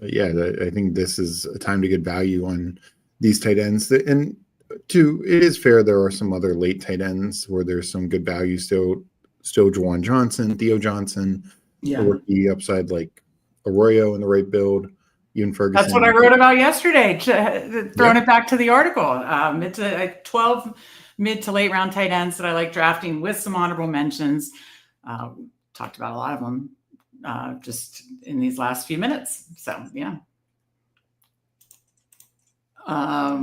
C: I think this is a time to get value on these tight ends. And it is fair. There are some other late tight ends where there's some good value still. Juwan Johnson, Theo Johnson, rookie upside like Arroyo in the right build. Even Ferguson.
A: That's what I wrote about yesterday. Throwing it back to the article. It's a 12 mid to late round tight ends that I like drafting with some honorable mentions. Talked about a lot of them just in these last few minutes. So yeah. I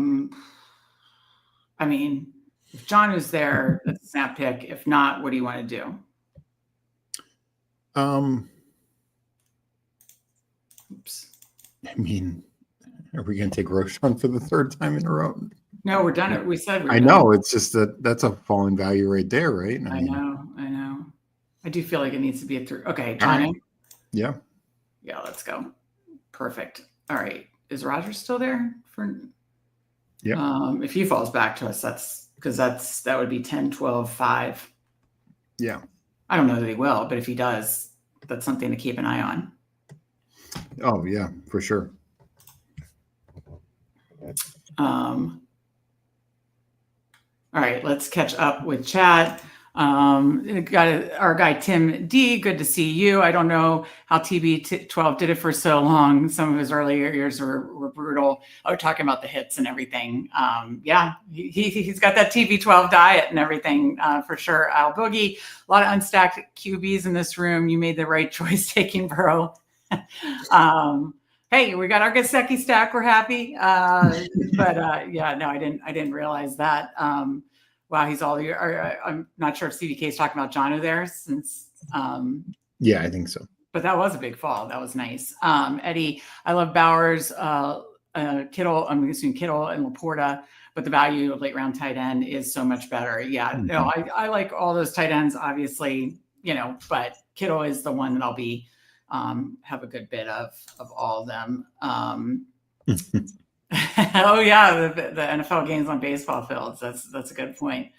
A: mean, if John is there, that's a snap pick. If not, what do you want to do? Oops.
C: I mean, are we going to take Roshan for the 3rd time in a row?
A: No, we're done. We said we're
C: I
A: done.
C: know. It's just that's a falling value right there, right?
A: I know. I do feel like it needs to be a 3. Okay, Johnny.
C: Right. Yeah.
A: Yeah, let's go. Perfect. All right. Is Rogers still there for?
C: Yeah.
A: If he falls back to us, that would be 10, 12, 5.
C: Yeah.
A: I don't know that he will, but if he does, that's something to keep an eye on.
C: Oh yeah, for sure.
A: All right, let's catch up with chat. Got our guy Tim D. Good to see you. I don't know how TB12 did it for so long. Some of his earlier years were brutal. We're talking about the hits and everything. He's got that TB12 diet and everything for sure. Al Boogie, a lot of unstacked QBs in this room. You made the right choice taking Burrow. Hey, we got our Gesicki stack. We're happy. I didn't realize that. Wow, he's all here. I'm not sure if CBK is talking about Jono there since.
C: Yeah, I think so.
A: But that was a big fall. That was nice. Eddie, I love Bowers, Kittle. I'm assuming Kittle and Laporta, but the value of late round tight end is so much better. Yeah, mm-hmm. No, I like all those tight ends, obviously, but Kittle is the one that I'll be have a good bit of all of them. Oh yeah, the NFL games on baseball fields. That's a good point.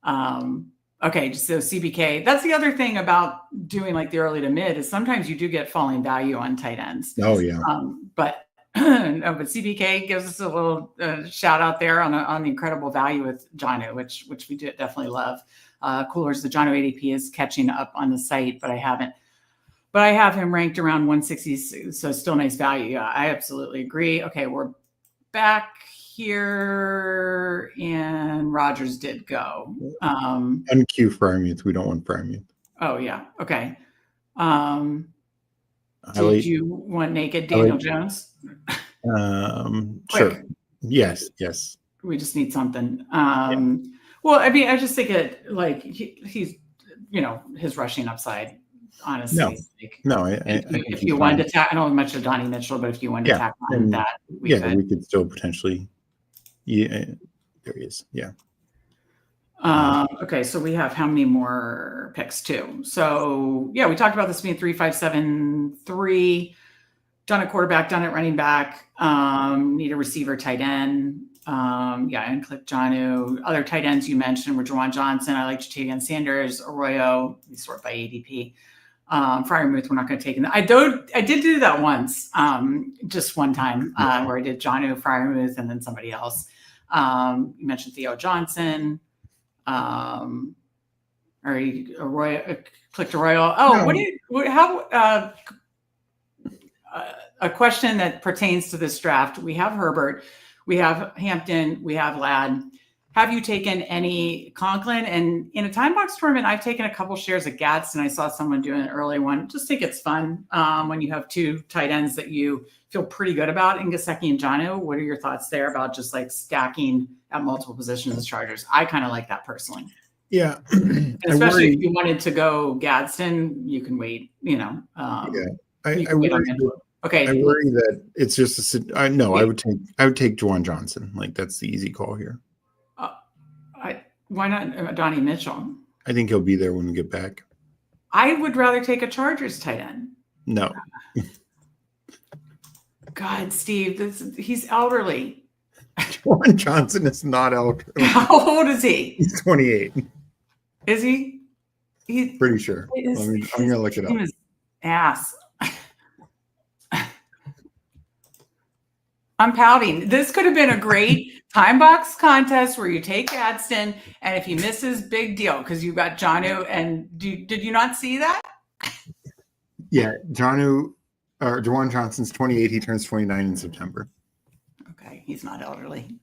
A: Okay, so CBK. That's the other thing about doing like the early to mid is sometimes you do get falling value on tight ends.
C: Oh yeah.
A: But CBK gives us a little shout out there on the incredible value with Jono, which we do definitely love. Coolers, the Jono ADP is catching up on the site, but I haven't. But I have him ranked around 160, so still nice value. Yeah, I absolutely agree. Okay, we're back here, and Rogers did go.
C: Unqueue Frymuth. We don't want Frymuth.
A: Oh, yeah. Okay. Did you want naked Daniel Jones?
C: Sure. Yes.
A: We just need something. Well, I mean, I just think it like he's, his rushing upside. Honestly, if you wanted to tack, I don't know much of Donnie Mitchell, but if you wanted to tack on that, we could
C: still potentially. Yeah, there he is. Yeah.
A: Okay, so we have how many more picks too? So yeah, we talked about this being 3-5-7-3. Done at quarterback, done at running back. Need a receiver, tight end. And click Jonnu. Other tight ends you mentioned were Juwan Johnson. I like Jatavian Sanders, Arroyo. We sort by ADP. Fryermuth, we're not going to take. I did do that once, just one time, where I did Jonnu, Fryermuth, and then somebody else. You mentioned Theo Johnson. Or Arroyo, clicked Arroyo. Oh, no. A question that pertains to this draft. We have Herbert, we have Hampton, we have Ladd. Have you taken any Conklin? And in a time box tournament, I've taken a couple shares of Gadsden. I saw someone doing an early one. Just think it's fun when you have two tight ends that you feel pretty good about in Gesicki and Jonnu. What are your thoughts there about just like stacking at multiple positions as Chargers? I kind of like that personally.
C: Yeah.
A: Especially if you wanted to go Gadsden, you can wait,
C: I worry that it's just I would take Juwan Johnson. Like that's the easy call here.
A: Why not Donnie Mitchell?
C: I think he'll be there when we get back.
A: I would rather take a Chargers tight end.
C: No.
A: God, Steve, he's elderly.
C: Juwan Johnson is not elderly.
A: How old is he?
C: He's 28.
A: Is he? He's
C: pretty sure. I'm going to look it up.
A: His ass. I'm pouting. This could have been a great time box contest where you take Gadsden, and if he misses, big deal because you got Jonnu. And did you not see that?
C: Yeah, Juwan Johnson's 28. He turns 29 in September.
A: Okay, he's not elderly.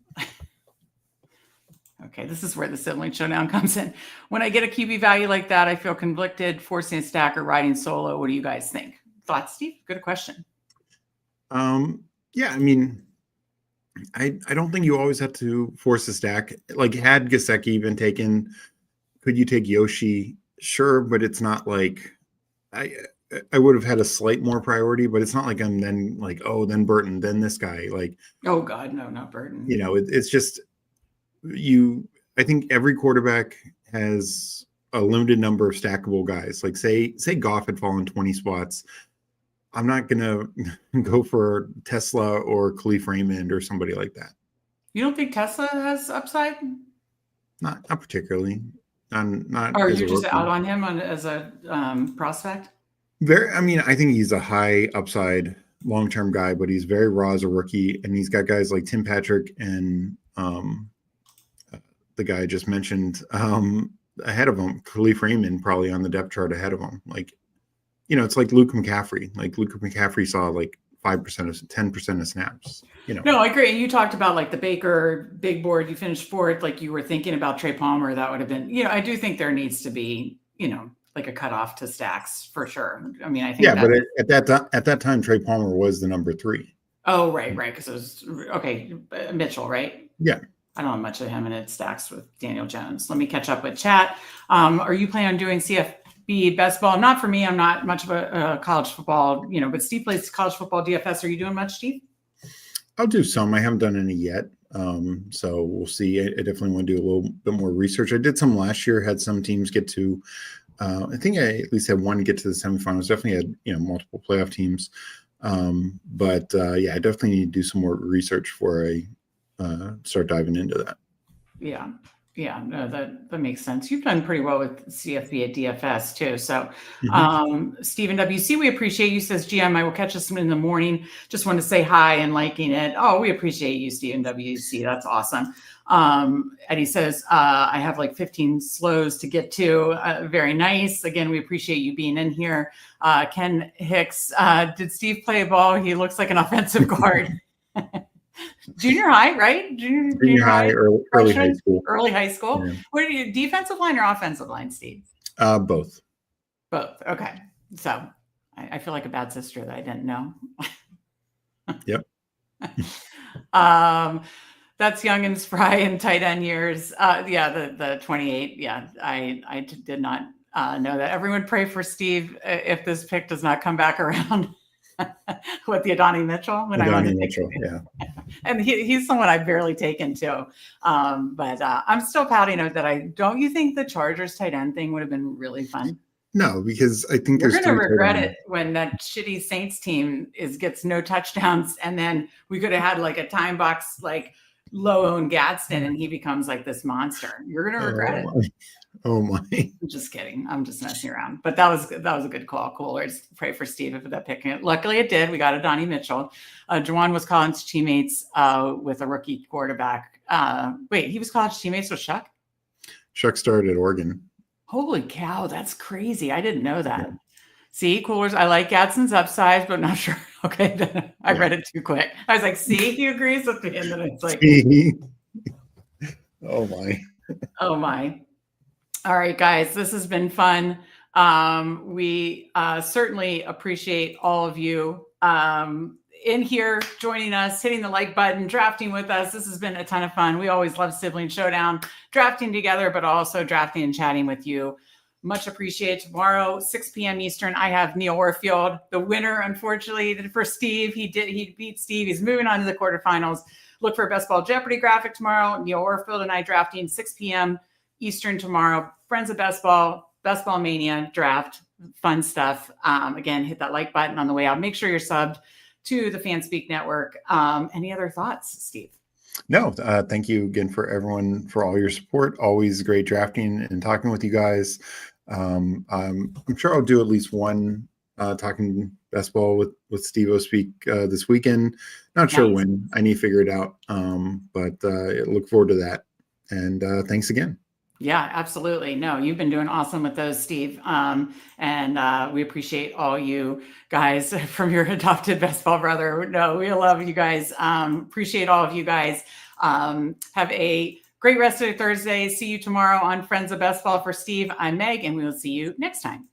A: Okay, this is where the Sibling Showdown comes in. When I get a QB value like that, I feel conflicted, forcing a stack or riding solo. What do you guys think? Thoughts, Steve? Good question.
C: Yeah, I mean, I don't think you always have to force a stack. Like, had Gesicki been taken, could you take Yoshi? Sure, but it's not like I would have had a slight more priority, but it's not like I'm then like, oh, then Burton, then this guy. Like, oh
A: God, no, not Burton.
C: It's just I think every quarterback has a limited number of stackable guys. Like say Goff had fallen 20 spots. I'm not going to go for Tesla or Khalif Raymond or somebody like that.
A: You don't think Tesla has upside?
C: Not particularly. Not.
A: Or you're just out on him as a prospect?
C: I think he's a high upside long-term guy, but he's very raw as a rookie. And he's got guys like Tim Patrick and the guy I just mentioned ahead of him, Khalif Raymond probably on the depth chart ahead of him. Like, it's like Luke McCaffrey. Like Luke McCaffrey saw like 10% of snaps.
A: No, I agree. And you talked about like the Baker big board. You finished fourth. Like you were thinking about Trey Palmer. That would have been. I do think there needs to be like a cutoff to stacks for sure. I mean, I think.
C: Yeah, but at that time, Trey Palmer was the number 3.
A: Oh, right, because it was Mitchell, right?
C: Yeah.
A: I don't have much of him, and it stacks with Daniel Jones. Let me catch up with chat. Are you planning on doing CFB best ball? Not for me. I'm not much of a college football, but Steve plays college football DFS. Are you doing much, Steve?
C: I'll do some. I haven't done any yet. So we'll see. I definitely want to do a little bit more research. I did some last year, had some teams get to, I think I at least had one get to the semifinals. Definitely had, multiple playoff teams. But I definitely need to do some more research before I start diving into that.
A: Yeah, no, that makes sense. You've done pretty well with CFB at DFS too. So, Stephen WC, we appreciate you. Says GM, I will catch us in the morning. Just want to say hi and liking it. Oh, we appreciate you, Stephen WC. That's awesome. Eddie says, I have like 15 slows to get to. Very nice. Again, we appreciate you being in here. Ken Hicks, did Steve play ball? He looks like an offensive guard. Junior high, right? Junior high, early high school. Early high school. Yeah. What are you, defensive line or offensive line, Steve?
C: Both.
A: Both. Okay. So I feel like a bad sister that I didn't know.
C: Yep.
A: That's young and spry in tight end years. The 28. Yeah, I did not know that. Everyone pray for Steve if this pick does not come back around. With the Adonai Mitchell.
C: Adonai Mitchell, yeah.
A: And he's someone I've barely taken too. But I'm still pouting out that don't you think the Chargers tight end thing would have been really fun?
C: No, because I think
A: You're
C: there's
A: going to
C: three
A: regret
C: tight
A: it when that shitty Saints team gets no touchdowns. And then we could have had like a time box, like low-owned Gadsden, and he becomes like this monster. You're going to regret it.
C: Oh my.
A: I'm just kidding. I'm just messing around. But that was a good call. Coolers. Pray for Steve for that pick. Luckily it did. We got a Donnie Mitchell. Juwan was college teammates with a rookie quarterback. Wait, he was college teammates with Shuck?
C: Shuck started at Oregon.
A: Holy cow, that's crazy. I didn't know that. Yeah. See, Coolers, I like Gadsden's upsides, but not sure. Okay, I read it too quick. I was like, see, he agrees with me. And then it's like,
C: oh my.
A: Oh my. All right, guys, this has been fun. We certainly appreciate all of you in here joining us, hitting the like button, drafting with us. This has been a ton of fun. We always love Sibling Showdown, drafting together, but also drafting and chatting with you. Much appreciated. Tomorrow, 6 p.m. Eastern, I have Neil Warfield, the winner, unfortunately, for Steve. He beat Steve. He's moving on to the quarterfinals. Look for a Best Ball Jeopardy graphic tomorrow. Neil Warfield and I drafting 6 p.m. Eastern tomorrow. Friends of Best Ball Mania draft, fun stuff. Again, hit that like button on the way out. Make sure you're subbed to the Fanspeak Network. Any other thoughts, Steve?
C: No, thank you again for everyone for all your support. Always great drafting and talking with you guys. I'm sure I'll do at least one talking Best Ball with Steve O'Speak this weekend. Not sure when. I need to figure it out. But look forward to that. And thanks again.
A: Yeah, absolutely. No, you've been doing awesome with those, Steve. And we appreciate all you guys from your adopted Best Ball brother. No, we love you guys. Appreciate all of you guys. Have a great rest of Thursday. See you tomorrow on Friends of Best Ball. For Steve, I'm Meg, and we will see you next time.